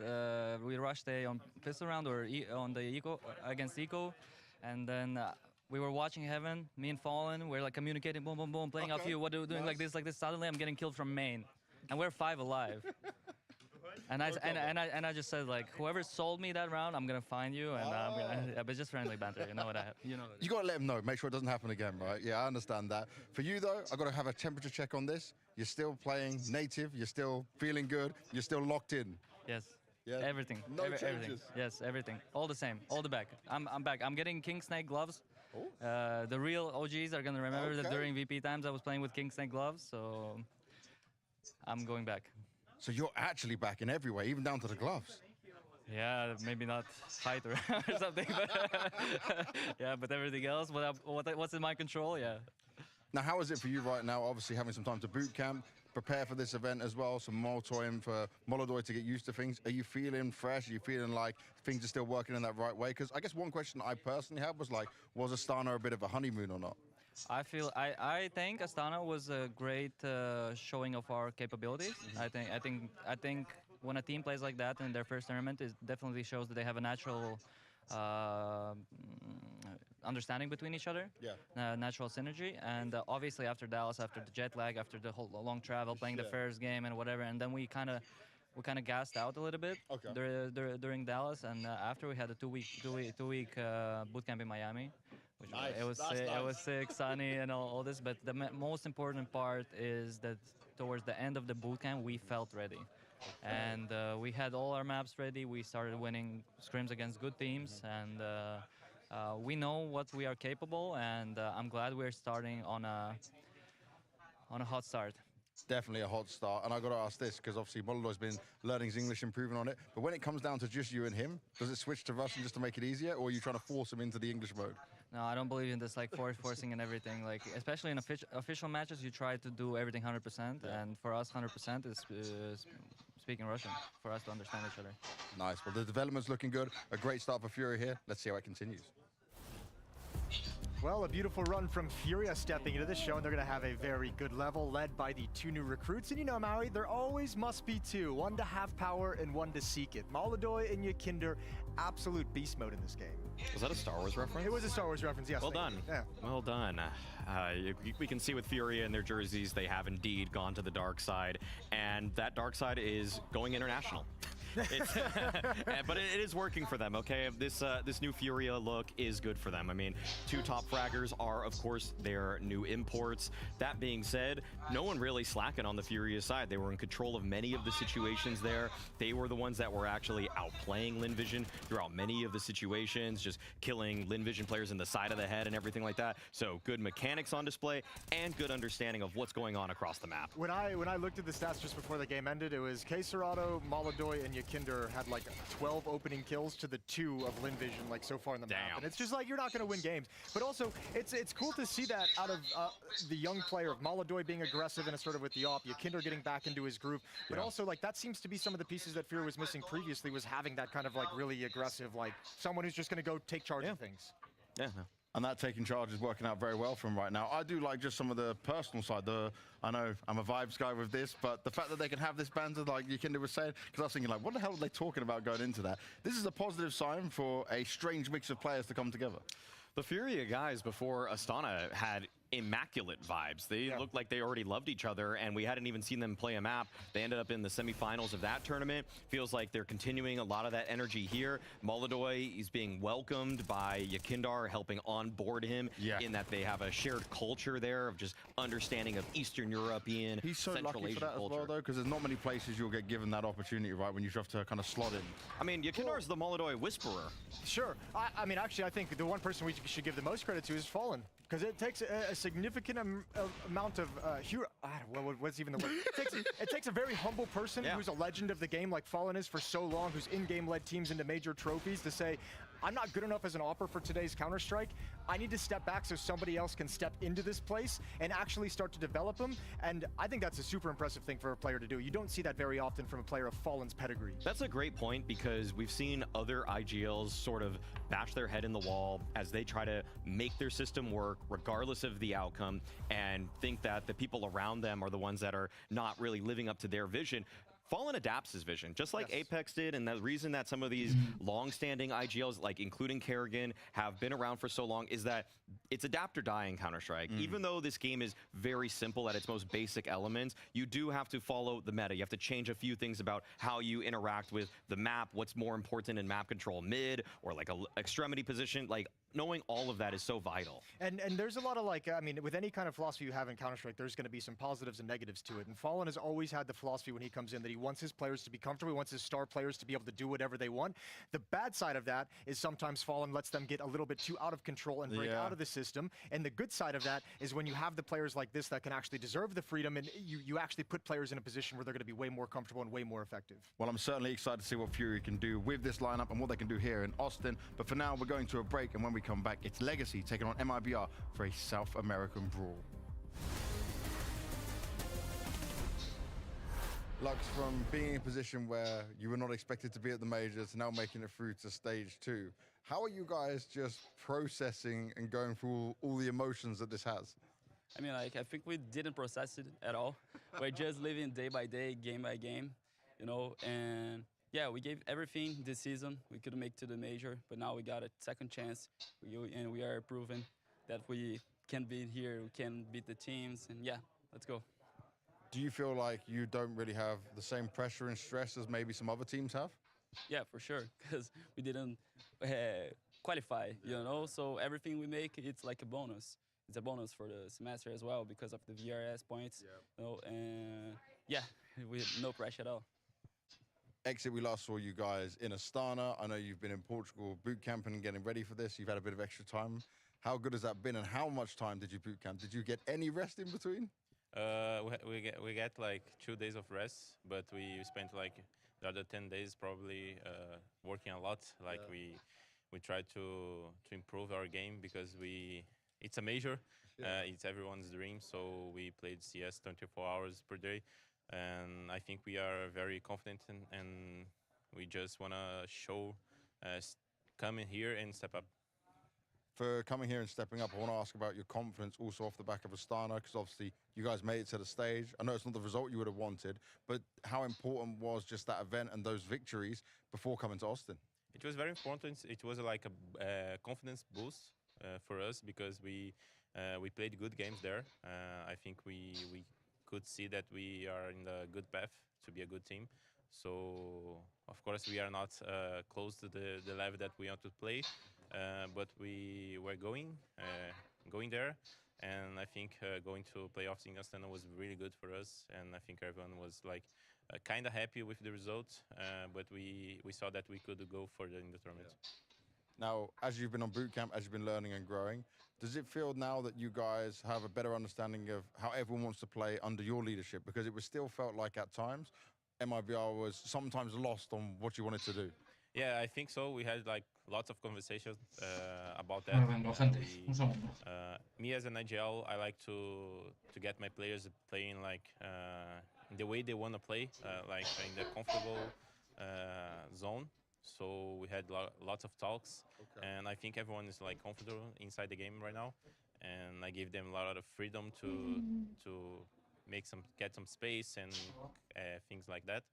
we rushed on pistol round or on the eco against eco, and then we were watching Heaven. Me and Fallen, we're like communicating, boom, boom, boom, playing off you. What are we doing? Like this, like this. Suddenly, I'm getting killed from main, and we're 5 alive. And I just said, like, whoever sold me that round, I'm gonna find you, and I'm gonna, but just friendly banter, you know what I have, you know. You gotta let them know, make sure it doesn't happen again, right? Yeah, I understand that. For you though, I gotta have a temperature check on this. You're still playing native, you're still feeling good, you're still locked in. Yes. Yeah. Everything. No changes. Everything. Yes, everything. All the same. All the back. I'm back. I'm getting King Snake gloves. The real OGs are gonna remember that during VP times I was playing with King Snake gloves, so I'm going back. So you're actually back in every way, even down to the gloves. Yeah, maybe not height or something, but yeah, but everything else, what's in my control, yeah. Now, how is it for you right now, obviously having some time to boot camp, prepare for this event as well, some more time for Molodoi to get used to things? Are you feeling fresh? Are you feeling like things are still working in that right way? Because I guess one question I personally had was like, was Astana a bit of a honeymoon or not? I think Astana was a great showing of our capabilities. I think when a team plays like that in their first tournament, it definitely shows that they have a natural understanding between each other, natural synergy, and obviously after Dallas, after the jet lag, after the whole long travel, playing the first game and whatever, and then we kind of gassed out a little bit during Dallas, and after we had a two week boot camp in Miami, which it was sick, sunny, and all this. But the most important part is that towards the end of the boot camp, we felt ready. And we had all our maps ready. We started winning scrims against good teams, and we know what we are capable. And I'm glad we're starting on a hot start. Definitely a hot start. And I got to ask this, because obviously Molodoi's been learning his English, improving on it. But when it comes down to just you and him, does it switch to Russian just to make it easier, or are you trying to force him into the English mode? No, I don't believe in this like forcing and everything. Like, especially in official matches, you try to do everything 100%, and for us, 100% is speaking Russian for us to understand each other. Nice. Well, the development's looking good. A great start for Fury here. Let's see how it continues. Well, a beautiful run from Furia stepping into this show, and they're going to have a very good level led by the two new recruits. And you know, Maui, there always must be two, one to have power and one to seek it. Molodoi and Yakinder, absolute beast mode in this game. Was that a Star Wars reference? It was a Star Wars reference, yes. Well done. Yeah. Well done. We can see with Furia and their jerseys, they have indeed gone to the dark side, and that dark side is going international. But it is working for them, okay? This new Furia look is good for them. I mean, two top fraggers are, of course, their new imports. That being said, no one really slacking on the Furia side. They were in control of many of the situations there. They were the ones that were actually outplaying LinVision throughout many of the situations, just killing LinVision players in the side of the head and everything like that. So good mechanics on display and good understanding of what's going on across the map. When I looked at the stats just before the game ended, it was Queserado, Molodoi, and Yakinder had like 12 opening kills to the 2 of LinVision like so far in the map. And it's just like, you're not going to win games. But also, it's cool to see that out of the young player of Molodoi being aggressive and assertive with the op, Yakinder getting back into his groove. But also, like, that seems to be some of the pieces that Fury was missing previously, was having that kind of like really aggressive, like someone who's just going to go take charge of things. Yeah. And that taking charge is working out very well for him right now. I do like just some of the personal side. I know I'm a vibes guy with this, but the fact that they can have this banter, like Yakinder was saying, because I was thinking, like, what the hell are they talking about going into that? This is a positive sign for a strange mix of players to come together. The Furia guys before Astana had immaculate vibes. They looked like they already loved each other, and we hadn't even seen them play a map. They ended up in the semifinals of that tournament. Feels like they're continuing a lot of that energy here. Molodoi is being welcomed by Yakinder, helping onboard him in that they have a shared culture there of just understanding of Eastern European, He's so Central lucky Asian for that culture. as well, though, because there's not many places you'll get given that opportunity, right, when you have to kind of slot in. I mean, Yakinder's the Molodoi whisperer. Sure. I mean, actually, I think the one person we should give the most credit to is Fallen, because it takes a significant amount of what's even the word? It takes a very humble person who's a legend of the game, like Fallen is for so long, who's in-game led teams into major trophies, to say, I'm not good enough as an opper for today's Counter-Strike. I need to step back so somebody else can step into this place and actually start to develop them. And I think that's a super impressive thing for a player to do. You don't see that very often from a player of Fallen's pedigree. That's a great point, because we've seen other IGLs sort of bash their head in the wall as they try to make their system work regardless of the outcome, and think that the people around them are the ones that are not really living up to their vision. Fallen adapts his vision, just like Apex did, and the reason that some of these long-standing IGLs, like including Kerrigan, have been around for so long is that it's adapt or die in Counter-Strike. Even though this game is very simple at its most basic elements, you do have to follow the meta. You have to change a few things about how you interact with the map, what's more important in map control, mid, or like a extremity position. Like, knowing all of that is so vital. And there's a lot of like, I mean, with any kind of philosophy you have in Counter-Strike, there's going to be some positives and negatives to it. And Fallen has always had the philosophy when he comes in that he wants his players to be comfortable, he wants his star players to be able to do whatever they want. The bad side of that is sometimes Fallen lets them get a little bit too out of control and break out of the system. And the good side of that is when you have the players like this that can actually deserve the freedom, and you actually put players in a position where they're going to be way more comfortable and way more effective. Well, I'm certainly excited to see what Fury can do with this lineup and what they can do here in Austin. But for now, we're going to a break, and when we come back, it's Legacy taking on MIBR for a South American brawl. Lux, from being in a position where you were not expected to be at the majors to now making it through to stage 2, how are you guys just processing and going through all the emotions that this has? I mean, like, I think we didn't process it at all. We're just living day by day, game by game, you know, and yeah, we gave everything this season. We couldn't make it to the major, but now we got a second chance, and we are proving that we can be here, we can beat the teams, and yeah, let's go. Do you feel like you don't really have the same pressure and stress as maybe some other teams have? Yeah, for sure, because we didn't qualify, you know, so everything we make, it's like a bonus. It's a bonus for the semester as well because of the VRS points, you know, and yeah, we have no pressure at all. Exit, we last saw you guys in Astana. I know you've been in Portugal boot camping and getting ready for this. You've had a bit of extra time. How good has that been, and how much time did you boot camp? Did you get any rest in between? We get like 2 days of rest, but we spent like the other 10 days probably working a lot. Like we tried to improve our game because it's a major. It's everyone's dream, so we played CS 24 hours per day. And I think we are very confident, and we just want to show coming here and step up. For coming here and stepping up, I want to ask about your confidence also off the back of Astana, because obviously you guys made it to the stage. I know it's not the result you would have wanted, but how important was just that event and those victories before coming to Austin? It was very important. It was like a confidence boost for us because we played good games there. I think we could see that we are in the good path to be a good team. So, of course, we are not close to the level that we want to play, but we were going there, and I think going to playoffs in Astana was really good for us, and I think everyone was like kind of happy with the results, but we saw that we could go further in the tournament. Now, as you've been on boot camp, as you've been learning and growing, does it feel now that you guys have a better understanding of how everyone wants to play under your leadership? Because it was still felt like at times MIBR was sometimes lost on what you wanted to do. Yeah, I think so. We had like lots of conversations about that. Me as an IGL, I like to get my players playing like the way they want to play, like in the comfortable zone. So we had lots of talks, and I think everyone is like comfortable inside the game right now. And I give them a lot of freedom to get some space and things like that.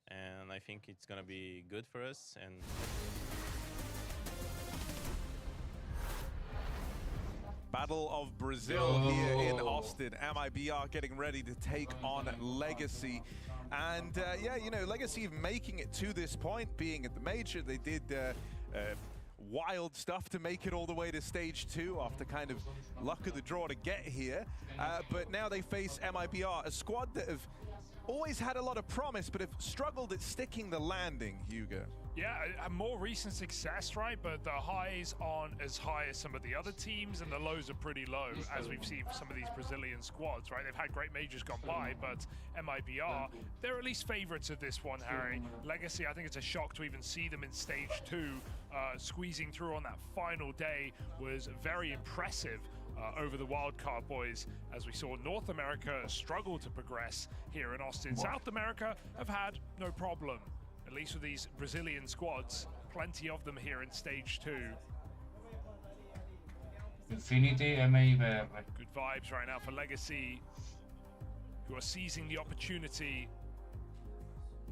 And I think it's gonna be good for us. And Battle of Brazil here in Austin. MIBR getting ready to take on Legacy. And yeah, you know, Legacy making it to this point, being at the major, they did wild stuff to make it all the way to stage 2 after kind of luck of the draw to get here. But now they face MIBR, a squad that have always had a lot of promise, but have struggled at sticking the landing, Hugo. Yeah, a more recent success, right? But the highs aren't as high as some of the other teams, and the lows are pretty low, as we've seen for some of these Brazilian squads, right? They've had great majors gone by, but MIBR, they're at least favorites of this one, Harry. Legacy, I think it's a shock to even see them in stage 2. Squeezing through on that final day was very impressive over the wildcard boys, as we saw North America struggle to progress here in Austin. South America have had no problem. At least with these Brazilian squads, plenty of them here in stage 2. Infinity, MIBR. Good vibes right now for Legacy, who are seizing the opportunity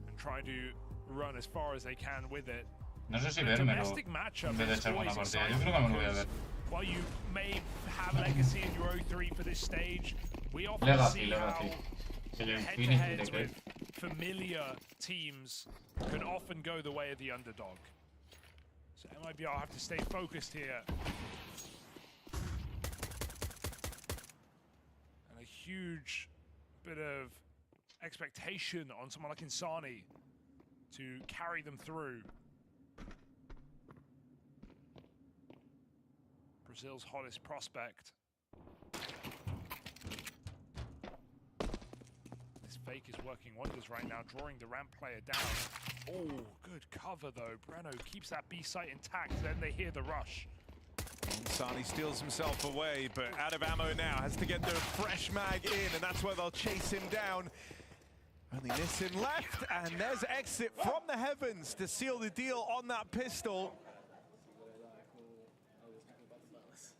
and trying to run as far as they can with it. No sé si vérmelo en vez de echarme una partida. Yo creo que me lo voy a ver. While you may have Legacy in your 0-3 for this stage, we often see how head-to-heads with familiar teams can often go the way of the underdog. So MIBR have to stay focused here. And a huge bit of expectation on someone like Insani to carry them through. Brazil's hottest prospect. This fake is working wonders right now, drawing the ramp player down. Oh, good cover though. Breno keeps that B site intact, then they hear the rush. Insani steals himself away, but out of ammo now, has to get the fresh mag in, and that's where they'll chase him down. Only Nissim left, and there's exit from the heavens to seal the deal on that pistol.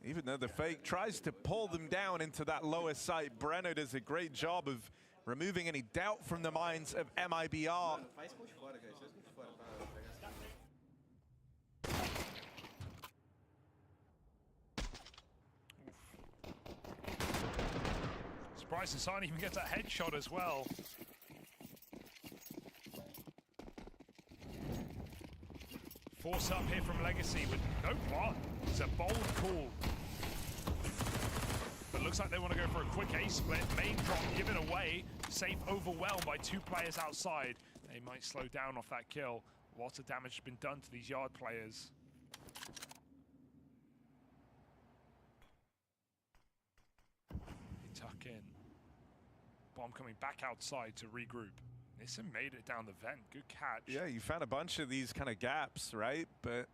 Even though the fake tries to pull them down into that lower site, Breno does a great job of removing any doubt from the minds of MIBR. Surprised Insani even gets a headshot as well. Force up here from Legacy with no plot. It's a bold call. But looks like they want to go for a quick A split. Main drop given away. Safe overwhelmed by two players outside. They might slow down off that kill. Lots of damage has been done to these yard players. They tuck in. Bomb coming back outside to regroup. Nissim made it down the vent. Good catch. Yeah, you found a bunch of these kind of gaps, right? But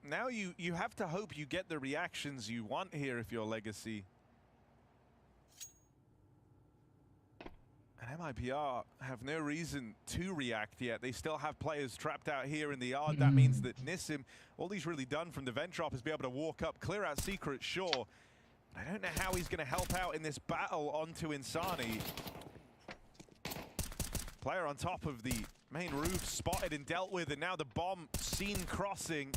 now you have to hope you get the reactions you want here if you're Legacy. And MIBR have no reason to react yet. They still have players trapped out here in the yard. That means that Nissim, all he's really done from the vent drop is be able to walk up, clear out Secret, sure. But I don't know how he's going to help out in this battle onto Insani. Player on top of the main roof spotted and dealt with, and now the bomb seen crossing.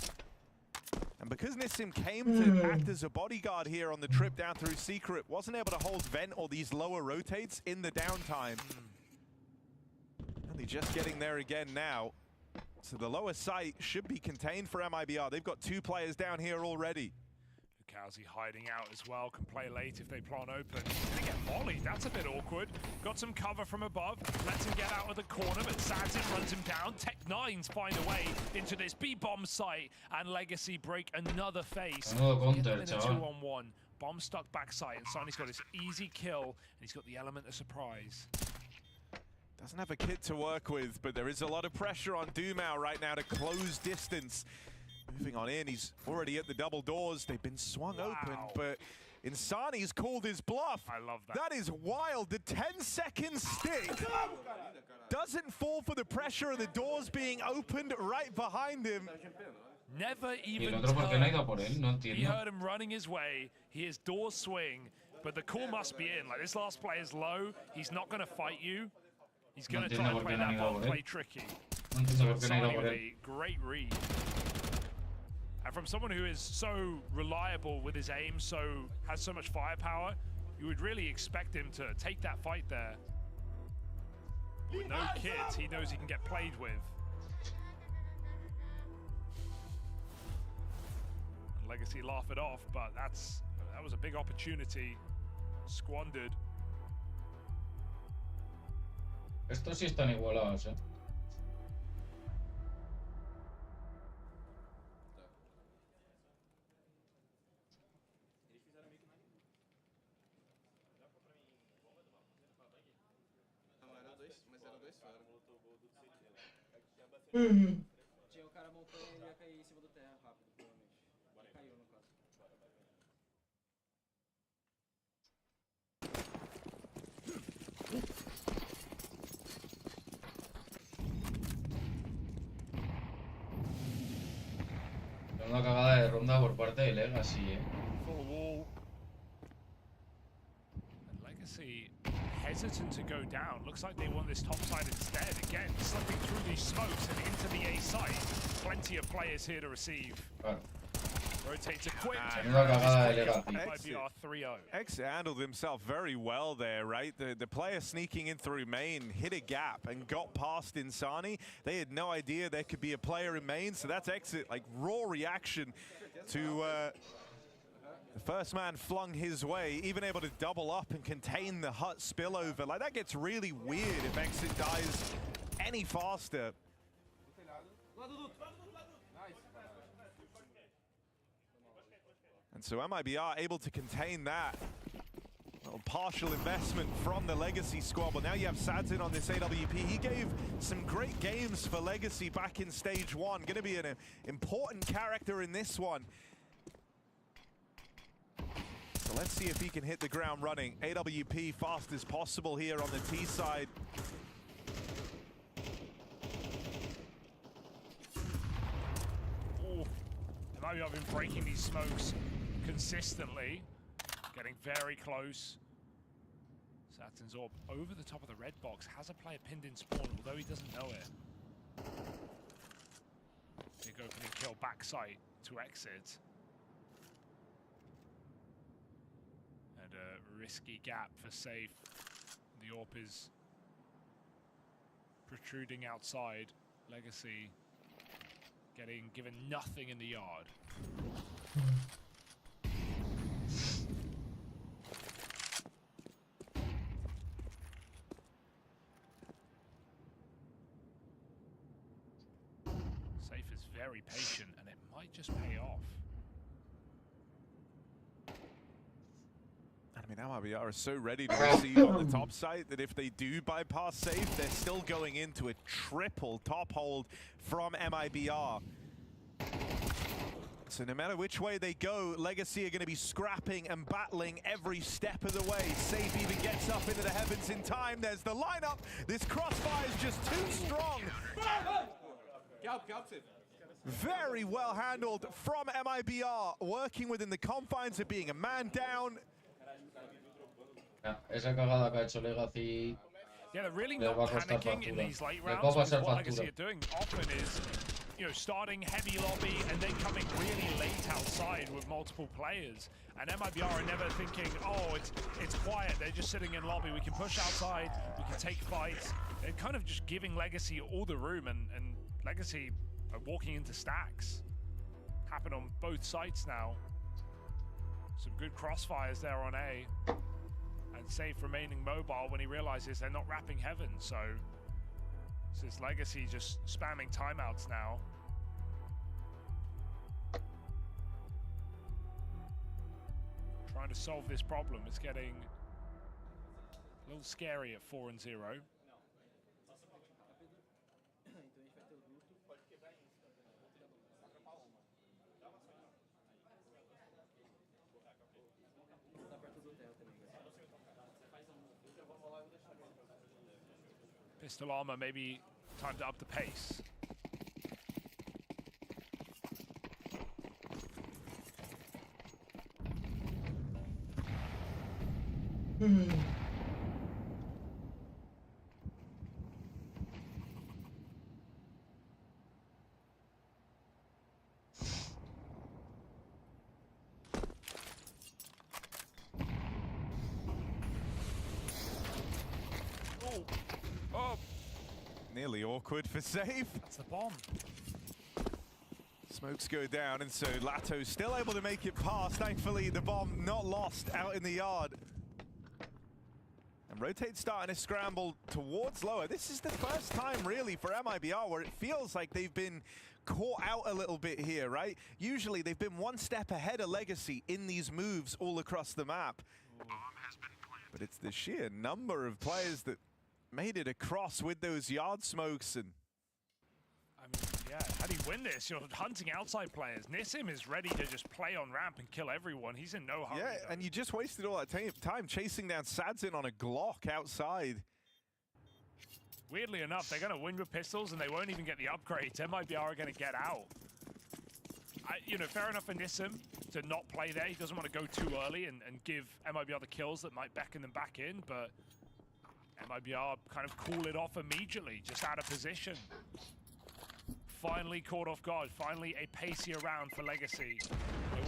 And because Nissim came to act as a bodyguard here on the trip down through Secret, wasn't able to hold vent or these lower rotates in the downtime. Only just getting there again now. So the lower site should be contained for MIBR. They've got two players down here already. Kowsey hiding out as well, can play late if they plant open. They get volleyed, that's a bit awkward. Got some cover from above, lets him get out of the corner, but Zazin runs him down. Tech9s find a way into this B-bomb site, and Legacy break another face. In a 2-on-1. Bomb stuck backside, and Sonny's got this easy kill, and he's got the element of surprise. Doesn't have a kit to work with, but there is a lot of pressure on Dumao right now to close distance. Moving on in, he's already at the double doors. They've been swung open, but Insani's called his bluff. I love that. That is wild. The 10-second stick doesn't fall for the pressure of the doors being opened right behind him. Never even turned. He heard him running his way. He hears doors swing, but the call must be in. Like, this last player's low. He's not going to fight you. He's going to try to play that ball, play tricky. So Insani with a great read. And from someone who is so reliable with his aim, has so much firepower, you would really expect him to take that fight there. With no kits, he knows he can get played with. And Legacy laugh it off, but that was a big opportunity squandered. Estos sí están igualados, eh. Tinha o cara montando e ele ia cair em cima do terra rápido, provavelmente. Caiu no caso. Una cagada de ronda por parte de Legacy, eh. Full wall. And Legacy hesitant to go down. Looks like they want this top side instead. Again, slipping through these smokes and into the A site. Plenty of players here to receive. Rotates a quick. Exit handled himself very well there, right? The player sneaking in through main hit a gap and got past Insani. They had no idea there could be a player in main, so that's Exit, like raw reaction to the first man flung his way, even able to double up and contain the hut spillover. Like, that gets really weird if Exit dies any faster. And so MIBR able to contain that. Little partial investment from the Legacy squad, but now you have Sadzin on this AWP. He gave some great games for Legacy back in stage 1. Gonna be an important character in this one. So let's see if he can hit the ground running. AWP fast as possible here on the T side. Oh, I've been breaking these smokes consistently, getting very close. Saturn's orb over the top of the red box, has a player pinned in spawn, although he doesn't know it. Big opening kill, backside to Exit. And a risky gap for safe. The orb is protruding outside. Legacy getting given nothing in the yard. Safe is very patient, and it might just pay off. I mean, MIBR is so ready to receive on the top side that if they do bypass safe, they're still going into a triple top hold from MIBR. So no matter which way they go, Legacy are going to be scrapping and battling every step of the way. Safe even gets up into the heavens in time. There's the lineup. This crossfire is just too strong. Very well handled from MIBR, working within the confines of being a man down. Esa cagada que ha hecho Legacy. Yeah, they're really not panicking in these late rounds. What Legacy are doing often is, you know, starting heavy lobby and then coming really late outside with multiple players. And MIBR are never thinking, oh, it's quiet. They're just sitting in lobby. We can push outside. We can take fights. They're kind of just giving Legacy all the room, and Legacy are walking into stacks. Happen on both sites now. Some good crossfires there on A. And Safe remaining mobile when he realizes they're not wrapping heaven. So this is Legacy just spamming timeouts now. Trying to solve this problem. It's getting a little scary at 4-0. Pistol armor, maybe time to up the pace. Nearly awkward for Safe. That's the bomb. Smokes go down, and so Lato's still able to make it past. Thankfully, the bomb not lost out in the yard. And Rotate's starting to scramble towards lower. This is the first time, really, for MIBR where it feels like they've been caught out a little bit here, right? Usually, they've been one step ahead of Legacy in these moves all across the map. But it's the sheer number of players that made it across with those yard smokes. And I mean, yeah, how do you win this? You're hunting outside players. Nissim is ready to just play on ramp and kill everyone. He's in no hurry. Yeah, and you just wasted all that time chasing down Sadzin on a Glock outside. Weirdly enough, they're going to win with pistols and they won't even get the upgrades. MIBR are going to get out. You know, fair enough for Nissim to not play there. He doesn't want to go too early and give MIBR the kills that might beckon them back in, but MIBR kind of cool it off immediately, just out of position. Finally caught off guard, finally a pacier round for Legacy.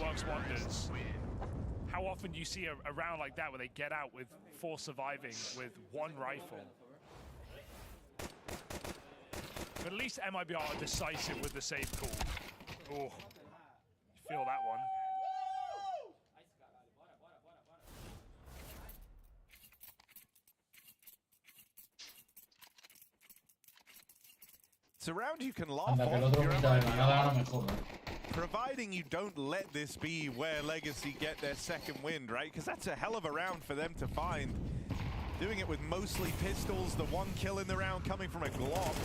works wonders. How often do you see a round like that where they get out with 4 surviving with 1 rifle? But at least MIBR are decisive with the save call. Oh, you feel that one. It's a round you can laugh on. Providing you don't let this be where Legacy get their second win, right? Because that's a hell of a round for them to find. Doing it with mostly pistols, the 1 kill in the round coming from a Glock.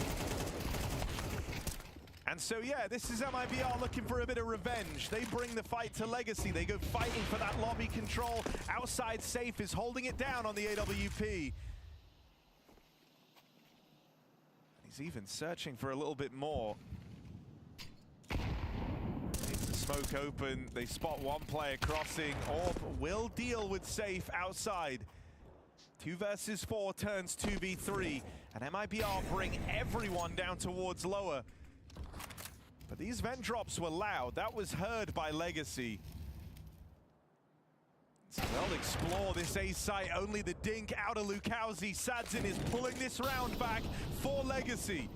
And so, yeah, this is MIBR looking for a bit of revenge. They bring the fight to Legacy. They go fighting for that lobby control. Outside Safe is holding it down on the AWP. He's even searching for a little bit more. Needs the smoke open. They spot 1 player crossing. Orb will deal with Safe outside. 2 versus 4 turns 2v3. And MIBR bring everyone down towards lower. But these vent drops were loud. That was heard by Legacy. So they'll explore this A site. Only the dink out of Lukowski. Sadzin is pulling this round back for Legacy.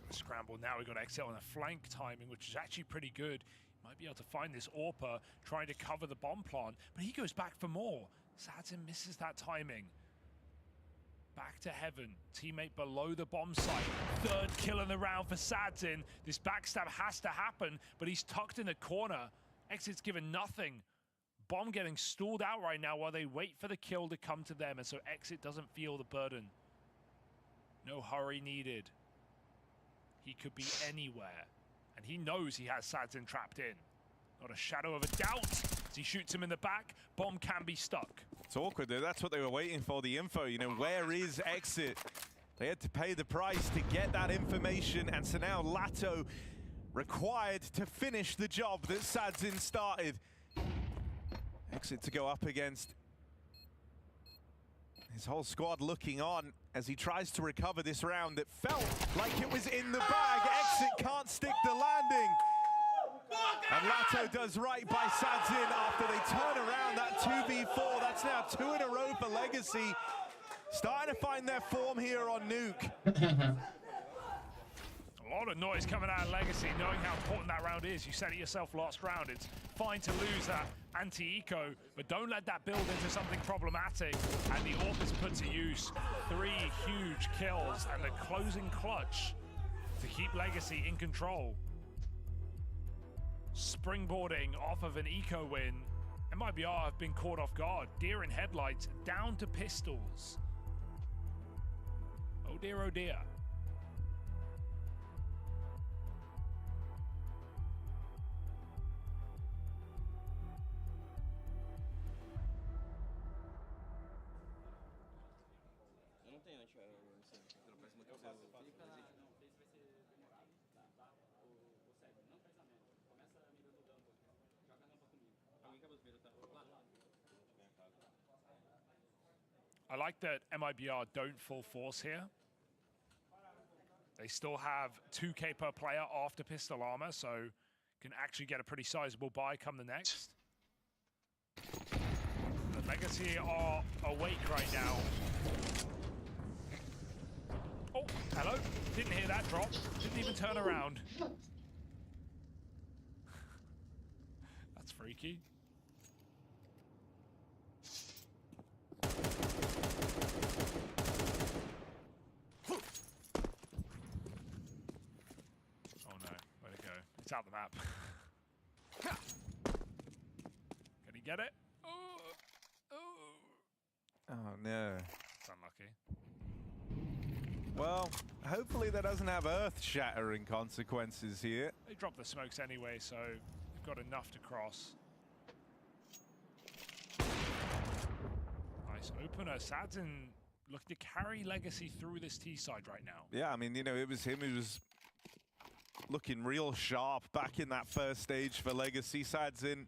Got a scramble now. We've got Exit on a flank timing, which is actually pretty good. Might be able to find this AWPer trying to cover the bomb plant, but he goes back for more. Sadzin misses that timing. Back to heaven. Teammate below the bomb site. 3rd kill in the round for Sadzin. This backstab has to happen, but he's tucked in the corner. Exit's given nothing. Bomb getting stalled out right now while they wait for the kill to come to them, and so Exit doesn't feel the burden. No hurry needed. He could be anywhere, and he knows he has Sadzin trapped in. Not a shadow of a doubt. As he shoots him in the back, bomb can be stuck. It's awkward though. That's what they were waiting for, the info. You know, where is Exit? They had to pay the price to get that information, and so now Lato required to finish the job that Sadzin started. Exit to go up against his whole squad looking on as he tries to recover this round that felt like it was in the bag. Exit can't stick the landing. And Lato does right by Sadzin after they turn around that 2v4. That's now 2 in a row for Legacy. Starting to find their form here on Nuke. A lot of noise coming out of Legacy, knowing how important that round is. You said it yourself last round. It's fine to lose that anti-eco, but don't let that build into something problematic. And the AWP is put to use. 3 huge kills and the closing clutch to keep Legacy in control. Springboarding off of an eco win. MIBR have been caught off guard. Deer in headlights, down to pistols. Oh dear, oh dear. I like that MIBR don't full force here. They still have 2K per player after pistol armor, so can actually get a pretty sizable buy come the next. The Legacy are awake right now. Oh, hello. Didn't hear that drop. Didn't even turn around. That's freaky. It's out the map. Can he get it? Oh no. It's unlucky. Well, hopefully that doesn't have earth-shattering consequences here. They dropped the smokes anyway, so they've got enough to cross. Nice opener. Sadzin looking to carry Legacy through this T side right now. Yeah, I mean, you know, it was him who was looking real sharp back in that first stage for Legacy. Sadzin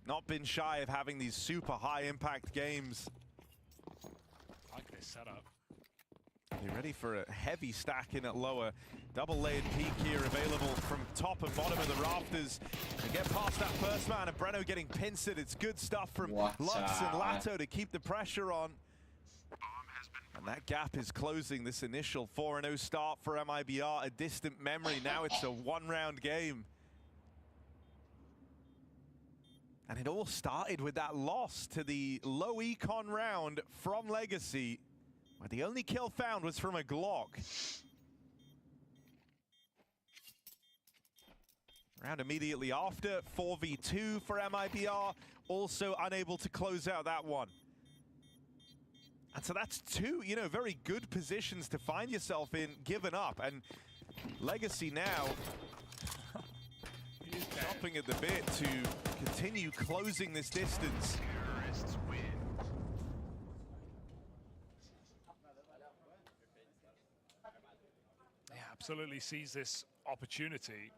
not been shy of having these super high impact games. I like this setup. He Ready for a heavy stacking at lower. Double-layered peak here available from top and bottom of the rafters. And get past that first man, and Breno getting pincered. It's good stuff from Lux and Lato to keep the pressure on. And that gap is closing. This initial 4-0 start for MIBR, a distant memory. Now it's a one-round game. And it all started with that loss to the low econ round from Legacy, where the only kill found was from a Glock. Round immediately after, 4v2 for MIBR, also unable to close out that one. And so that's two, very good positions to find yourself in, given up. And Legacy now chopping at the bit to continue closing this distance. Yeah, absolutely sees this opportunity.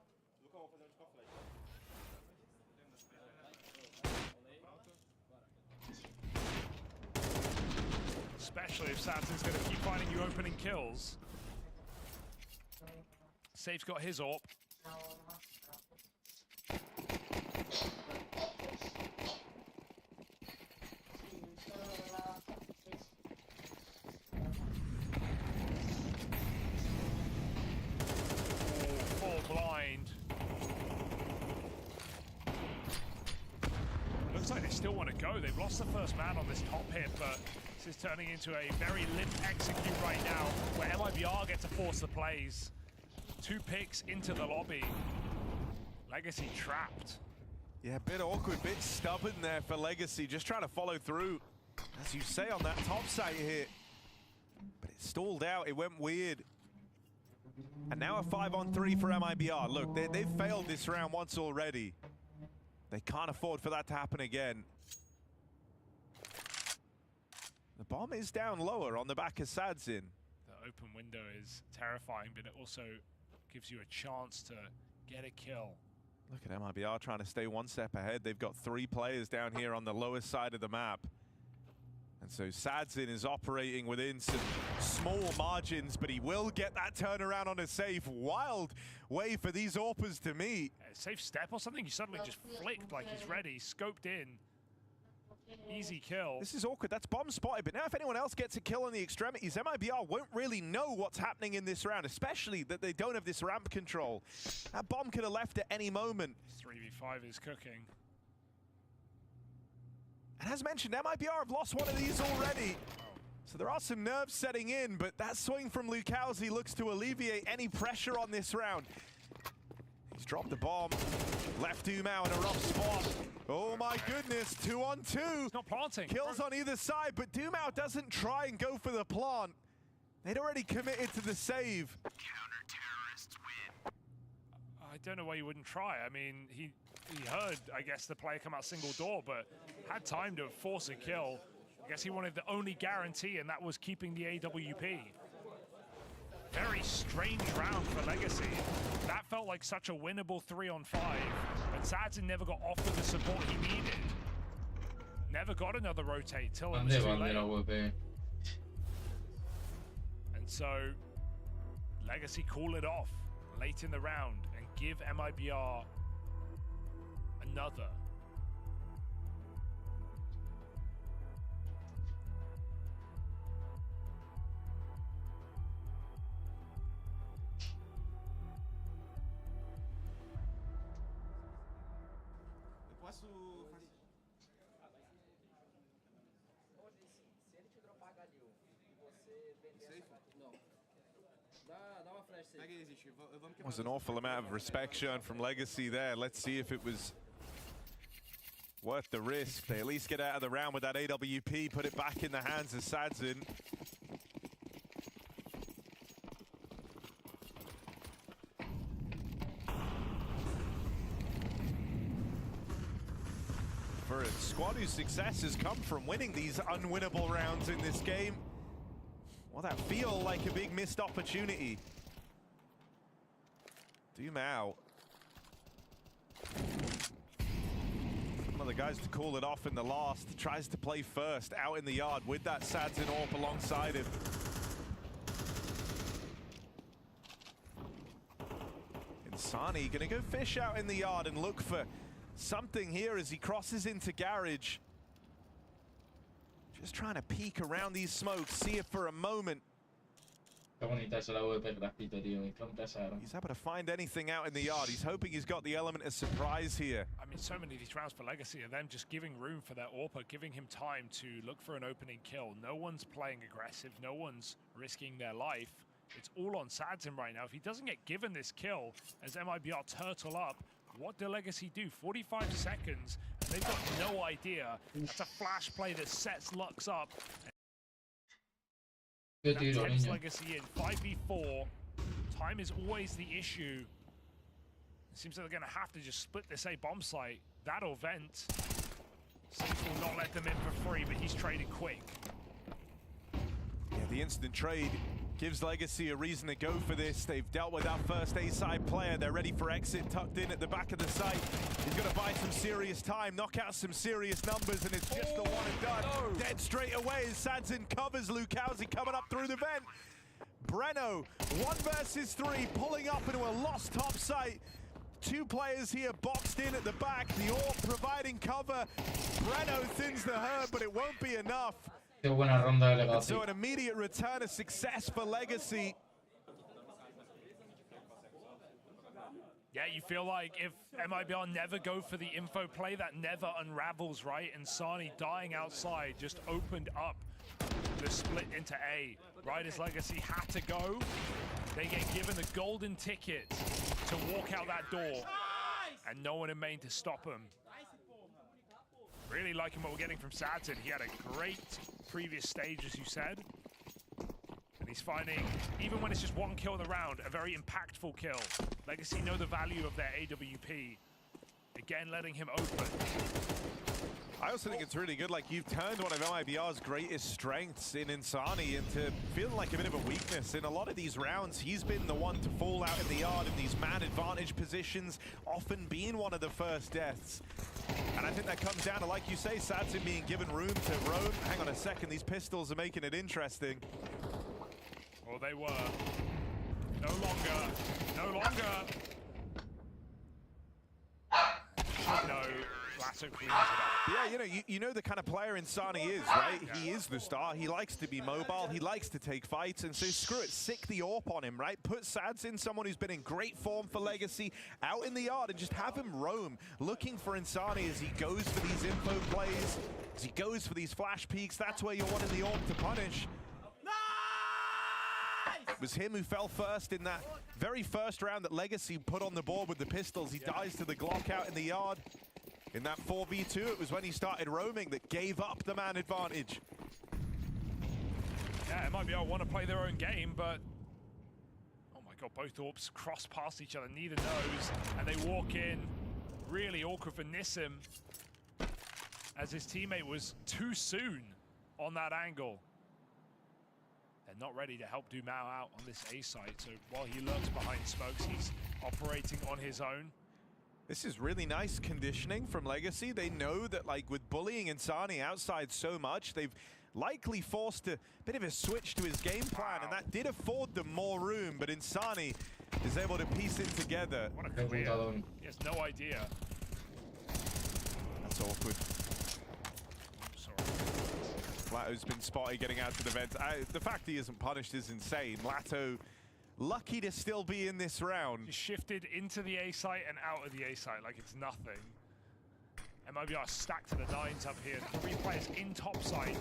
Especially if Samson's going to keep finding you opening kills. Safe's got his AWP. Full blind. Looks like they still want to go. They've lost the first man on this top hit, but this is turning into a very limp execute right now, where MIBR get to force the plays. 2 picks into the lobby. Legacy trapped. Yeah, a bit awkward, bit stubborn there for Legacy, just trying to follow through, as you say, on that top site hit. But it stalled out, it went weird. And now a 5-on-3 for MIBR. Look, they've failed this round once already. They can't afford for that to happen again. The bomb is down lower on the back of Sadzin. The open window is terrifying, but it also gives you a chance to get a kill. Look at MIBR trying to stay one step ahead. They've got 3 players down here on the lowest side of the map. And so Sadzin is operating within some small margins, but he will get that turnaround on a safe. Wild way for these AWPers to meet. Safe step or something, he suddenly just flicked like he's ready, scoped in. Easy kill. This is awkward. That's bomb spotted, but now if anyone else gets a kill on the extremities, MIBR won't really know what's happening in this round, especially that they don't have this ramp control. That bomb could have left at any moment. 3v5 is cooking. And as mentioned, MIBR have lost one of these already. So there are some nerves setting in, but that swing from Lukowski looks to alleviate any pressure on this round. He's dropped the bomb. Left Dumao in a rough spot. Oh my goodness, 2-on-2. He's not planting. Kills on either side, but Dumao doesn't try and go for the plant. They'd already committed to the save. Counter-terrorists win. I don't know why you wouldn't try. I mean, he heard, I guess, the player come out single door, but had time to force a kill. I guess he wanted the only guarantee, and that was keeping the AWP. Very strange round for Legacy. That felt like such a winnable 3-on-5, but Sadzin never got offered the support he needed. Never got another rotate till it was too late. And so, Legacy call it off late in the round and give MIBR another. Was an awful amount of respect shown from Legacy there. Let's see if it was worth the risk. They at least get out of the round with that AWP, put it back in the hands of Sadzin. For a squad whose success has come from winning these unwinnable rounds in this game, well, that feel like a big missed opportunity. Dumao. One of the guys to call it off in the last, tries to play first out in the yard with that Sadzin AWP alongside him. Insani gonna go fish out in the yard and look for something here as he crosses into garage. Just trying to peek around these smokes, see if for a moment he's able to find anything out in the yard. He's hoping he's got the element of surprise here. I mean, so many of these rounds for Legacy are them just giving room for their AWPer, giving him time to look for an opening kill. No one's playing aggressive, no one's risking their life. It's all on Sadzin right now. If he doesn't get given this kill as MIBR turtle up, what do Legacy do? 45 seconds, and they've got no idea. That's a flash play that sets Lux up. That tempts Legacy in 5v4. Time is always the issue. It seems like they're going to have to just split this A bomb site. That or vent. Safe will not let them in for free, but he's traded quick. Yeah, the instant trade gives Legacy a reason to go for this. They've dealt with our first A-side player. They're ready for exit, tucked in at the back of the site. He's going to buy some serious time, knock out some serious numbers, and it's just the one and done. No. Dead straight away as Sadzin covers Lukowski coming up through the vent. Breno, 1 versus 3, pulling up into a lost top site. 2 players here boxed in at the back. The AWP providing cover. Breno thins the herd, but it won't be enough. And so an immediate return of success for Legacy. Yeah, you feel like if MIBR never go for the info play, that never unravels, right? And Sani dying outside just opened up the split into A. Right as Legacy had to go, they get given the golden ticket to walk out that door. And no one in main to stop him. Really liking what we're getting from Sadzin. He had a great previous stage, as you said. And he's finding, even when it's just 1 kill in the round, a very impactful kill. Legacy know the value of their AWP. Again, letting him open. I also think it's really good, like you've turned one of MIBR's greatest strengths in Insani into feeling like a bit of a weakness. In a lot of these rounds, he's been the one to fall out in the yard in these man advantage positions, often being one of the first deaths. And I think that comes down to, like you say, Sadzin being given room to roam. Hang on a second, these pistols are making it interesting. Well, they were. No longer. No longer. No. Lasso cleans it up. Yeah, you know the kind of player Insani is, right? Yeah. He is the star. He likes to be mobile. He likes to take fights. And so screw it, sick the AWP on him, right? Put Sadzin, someone who's been in great form for Legacy, out in the yard and just have him roam, looking for Insani as he goes for these info plays, as he goes for these flash peaks. That's where you're wanting the AWP to punish. It was him who fell first in that very first round that Legacy put on the board with the pistols. He dies to the Glock out in the yard. In that 4v2, it was when he started roaming that gave up the man advantage. Yeah, it might be I want to play their own game, but oh my god, both AWPs cross past each other, neither knows, and they walk in. Really awkward for Nissim, as his teammate was too soon on that angle. They're not ready to help Dumao out on this A side, so while he lurks behind smokes, he's operating on his own. This is really nice conditioning from Legacy. They know that, like, with bullying Insani outside so much, they've likely forced a bit of a switch to his game plan, and that did afford them more room, but Insani is able to piece it together. What a clear. He has no idea. That's awkward. Lato's been spotted getting out to the vent. The fact he isn't punished is insane. Lato lucky to still be in this round. He shifted into the A site and out of the A site like it's nothing. MIBR stacked to the 9s up here. 3 players in top site.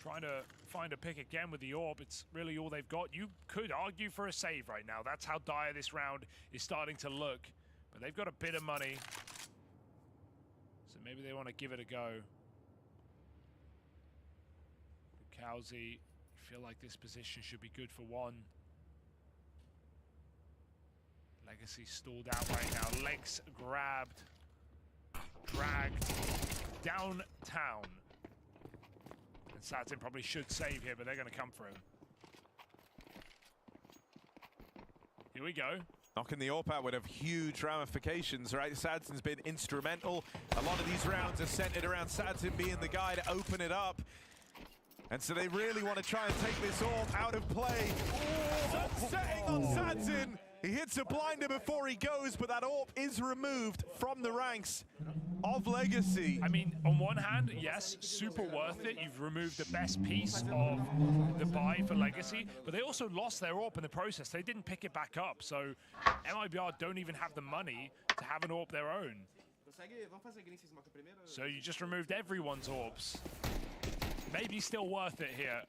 Trying to find a pick again with the AWP. It's really all they've got. You could argue for a save right now. That's how dire this round is starting to look. But they've got a bit of money. So maybe they want to give it a go. Lukowski. Feel like this position should be good for 1. Legacy stalled out right now. Legs grabbed, dragged downtown. And Sadzin probably should save here, but they're going to come for him. Here we go. Knocking the AWP out would have huge ramifications, right? Sadzin's been instrumental. A lot of these rounds are centered around Sadzin being the guy to open it up. And so they really want to try and take this orb out of play. Setting on Sadzin. He hits a blinder before he goes, but that orb is removed from the ranks of Legacy. I mean, on one hand, yes, super worth it. You've removed the best piece of the buy for Legacy, but they also lost their orb in the process. They didn't pick it back up, so MIBR don't even have the money to have an orb their own. So you just removed everyone's orbs. Maybe still worth it here.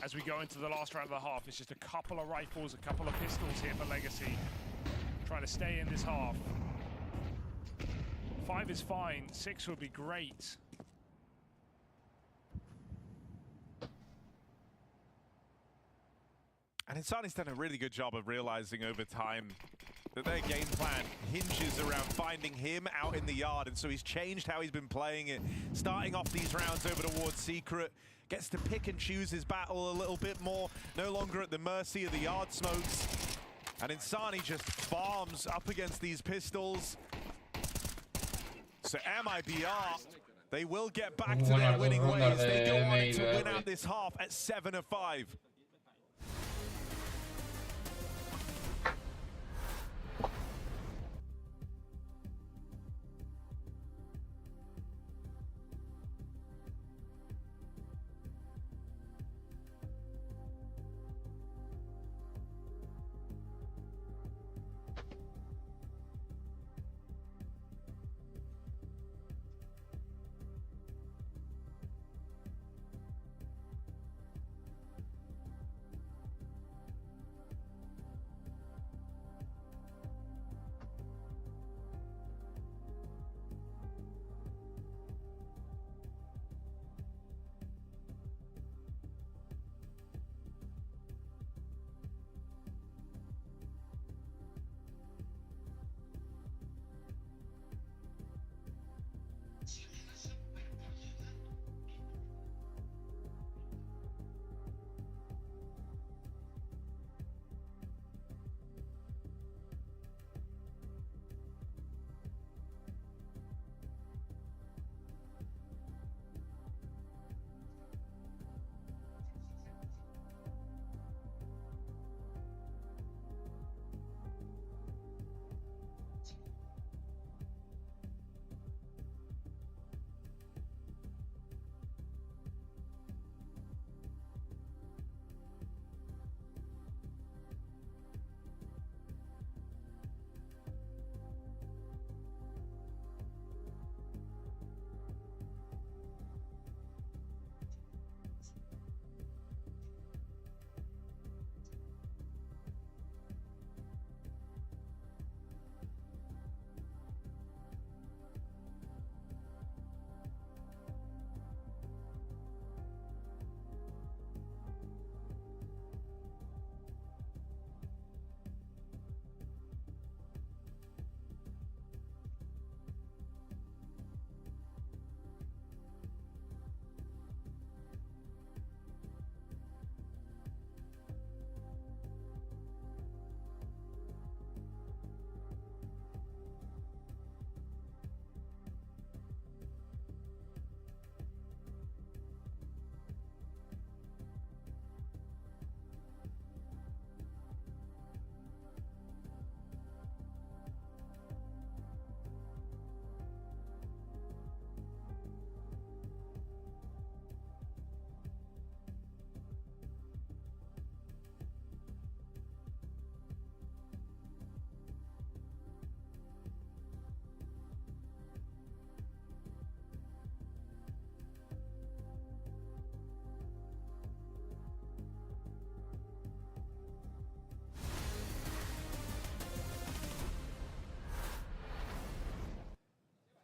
As we go into the last round of the half, it's just a couple of rifles, a couple of pistols here for Legacy. Trying to stay in this half. 5 is fine, 6 would be great. And Insani's done a really good job of realizing over time that their game plan hinges around finding him out in the yard, and so he's changed how he's been playing it. Starting off these rounds over towards Secret, gets to pick and choose his battle a little bit more, no longer at the mercy of the yard smokes. And Insani just farms up against these pistols. So MIBR, they will get back to their winning ways. They go on to win out this half at 7 of 5.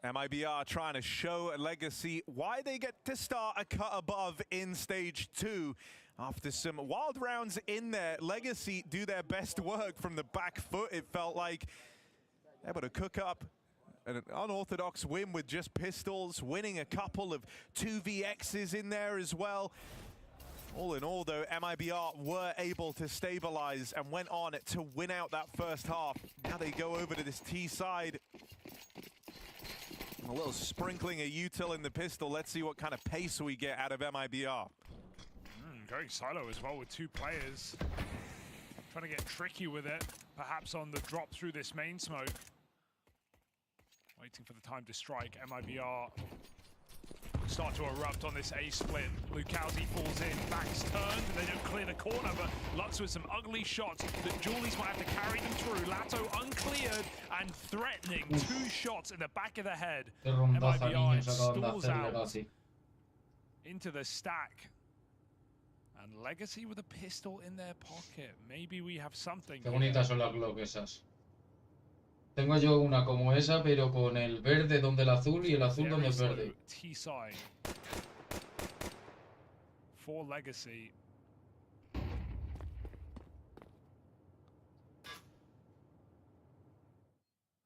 MIBR trying to show Legacy why they get to start a cut above in stage 2. After some wild rounds in there, Legacy do their best work from the back foot. It felt like able to cook up an unorthodox win with just pistols, winning a couple of 2vx's in there as well. All in all, though, MIBR were able to stabilize and went on to win out that first half. Now they go over to this T side. A little sprinkling of util in the pistol. Let's see what kind of pace we get out of MIBR. going solo as well with 2 players. Trying to get tricky with it, perhaps on the drop through this main smoke. Waiting for the time to strike. MIBR start to erupt on this A split. Lukowski falls in, back's turned, and they don't clear the corner, but Lux with some ugly shots that Julies might have to carry them through. Lato uncleared and threatening. 2 shots in the back of the head. MIBR stalls out into the stack. And Legacy with a pistol in their pocket. Maybe we have something. Qué bonitas son las Glock esas. Tengo yo una como esa, pero con el verde donde el azul y el azul donde el verde. T-side for Legacy.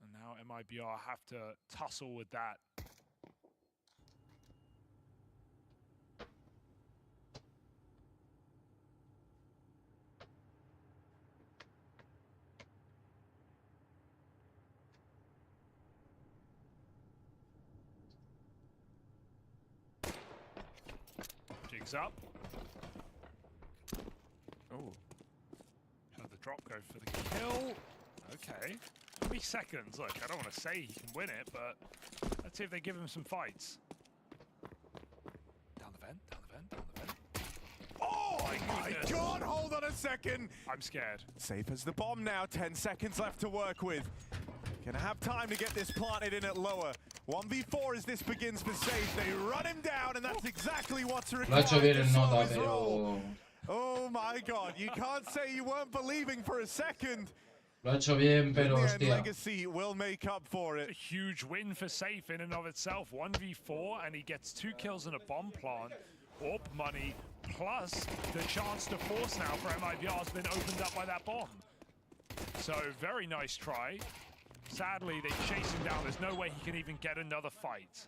And now MIBR have to tussle with that. Up. Oh. Had the drop go for the kill. Okay. 3 seconds. Look, I don't want to say he can win it, but let's see if they give him some fights. Down the vent, down the vent, down the vent. Oh my God, hold on a second. I'm scared. Safe as the bomb now, 10 seconds left to work with. Gonna have time to get this planted in at lower. 1v4 as this begins for Safe. They run him down, and that's exactly what's required to solve his role. Oh my God, you can't say you weren't believing for a second. Lo ha hecho bien, pero hostia. Legacy will make up for it. A huge win for Safe in and of itself. 1v4, and he gets 2 kills in a bomb plant. Orb money, plus the chance to force now for MIBR has been opened up by that bomb. So, very nice try. Sadly, they chase him down. There's no way he can even get another fight.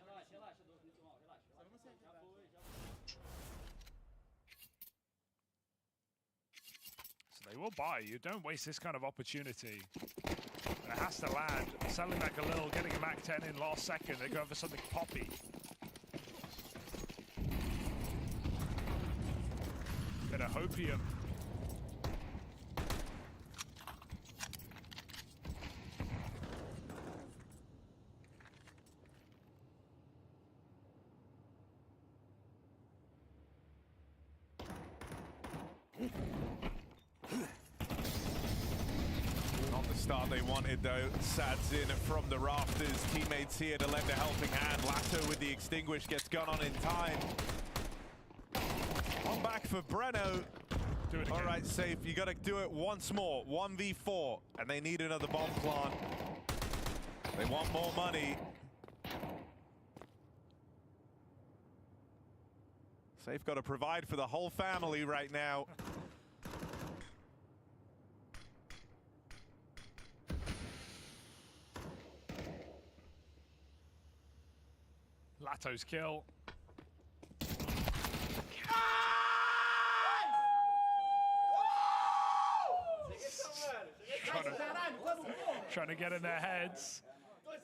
So they will buy. You don't waste this kind of opportunity. And it has to land. Selling back a little, getting a Mac 10 in last second. They go for something poppy. Bit of hopium. Not the start they wanted though. Sads in from the rafters. Teammates here to lend a helping hand. Lato with the extinguish gets gun on in time. One back for Breno. Do it again. All right, Safe. You got to do it once more. 1v4, and they need another bomb plant. They want more money. Safe got to provide for the whole family right now. Lato's kill. Trying to get in their heads.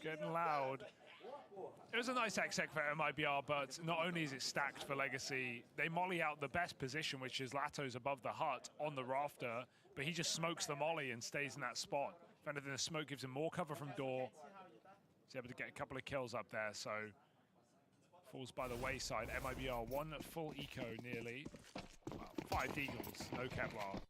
Getting loud. It was a nice exec for MIBR, but not only is it stacked for Legacy, they molly out the best position, which is Lato's above the hut on the rafter, but he just smokes the molly and stays in that spot. If anything, the smoke gives him more cover from door. He's able to get a couple of kills up there, so falls by the wayside. MIBR, 1 full eco nearly. Well, 5 deagles, no Kevlar.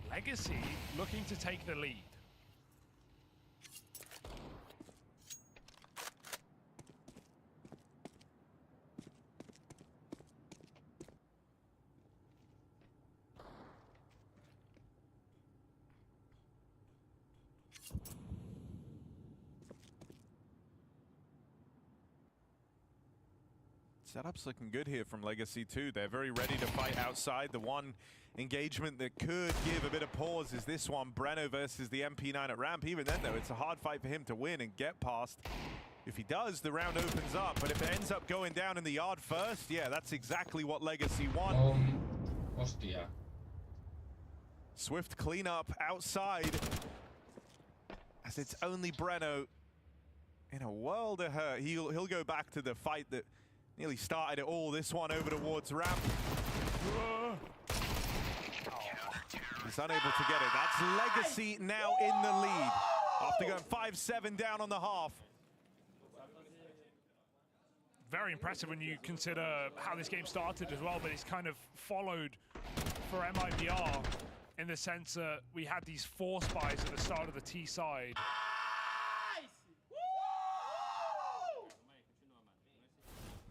Legacy looking to take the lead. Setup's looking good here from Legacy too. They're very ready to fight outside. The one engagement that could give a bit of pause is this one, Breno versus the MP9 at ramp. Even then though, it's a hard fight for him to win and get past. If he does, the round opens up, but if it ends up going down in the yard first, yeah, that's exactly what Legacy want. Hostia. Swift cleanup outside, as it's only Breno in a world of hurt. He'll go back to the fight that nearly started it all. This one over towards ramp. He's unable to get it. That's Legacy now in the lead after going 5-7 down on the half. Very impressive when you consider how this game started as well, but it's kind of followed for MIBR in the sense that we had these 4 spies at the start of the T side.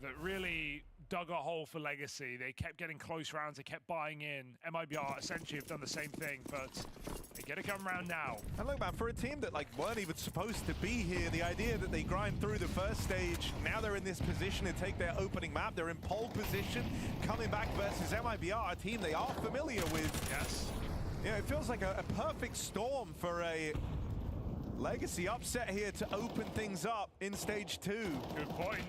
That really dug a hole for Legacy. They kept getting close rounds, they kept buying in. MIBR essentially have done the same thing, but they get to come round now. And look, man, for a team that weren't even supposed to be here, the idea that they grind through the first stage, now they're in this position to take their opening map. They're in pole position, coming back versus MIBR, a team they are familiar with. Yes. Yeah, it feels like a perfect storm for a Legacy upset here to open things up in stage 2. Good point.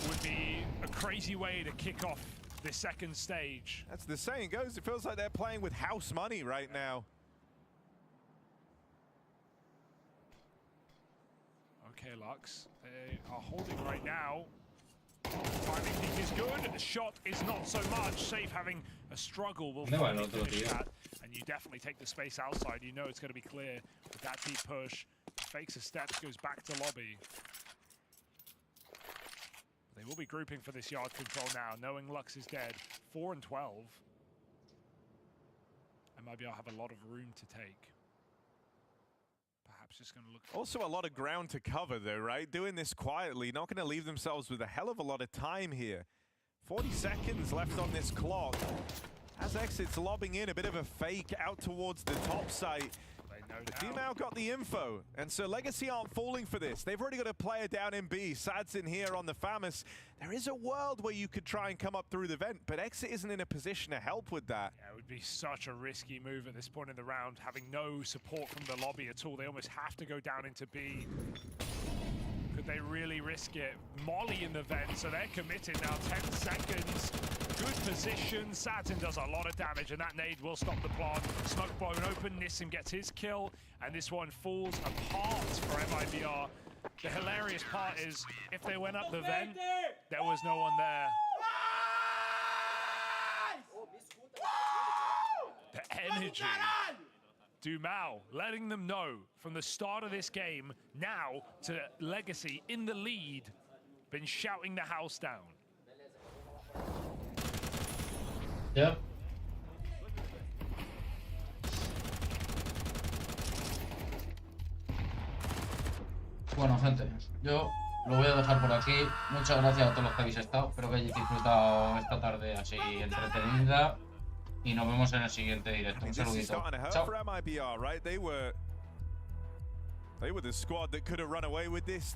Would be a crazy way to kick off this second stage. That's the saying goes. It feels like they're playing with house money right now. Okay, Lux. They are holding right now. Timing peak is good. The shot is not so much. Safe having a struggle will finally finish that. And you definitely take the space outside. You know it's going to be clear with that deep push. Fakes a step, goes back to lobby. They will be grouping for this yard control now, knowing Lux is dead. 4 and 12. And maybe I'll have a lot of room to take. Perhaps just going to look... Also a lot of ground to cover though, right? Doing this quietly, not going to leave themselves with a hell of a lot of time here. 40 seconds left on this clock. As Exit's lobbing in a bit of a fake out towards the top site. The team now got the info, and so Legacy aren't falling for this. They've already got a player down in B. Sad's in here on the Famous. There is a world where you could try and come up through the vent, but Exit isn't in a position to help with that. Yeah, it would be such a risky move at this point in the round, having no support from the lobby at all. They almost have to go down into B. Could they really risk it? Molly in the vent, so they're committed now. 10 seconds. Good position. Satin does a lot of damage, and that nade will stop the plant. Smoke blown open. Nissim gets his kill, and this one falls apart for MIBR. The hilarious part is, if they went up the vent, there was no one there. The energy. Dumao letting them know from the start of this game, now to Legacy in the lead, been shouting the house down. Yep. Bueno, gente, yo lo voy a dejar por aquí. Muchas gracias a todos los que habéis estado. Espero que hayáis disfrutado esta tarde así entretenida. Y nos vemos en el siguiente directo. Un saludito. Chao. They were the squad that could have run away with this.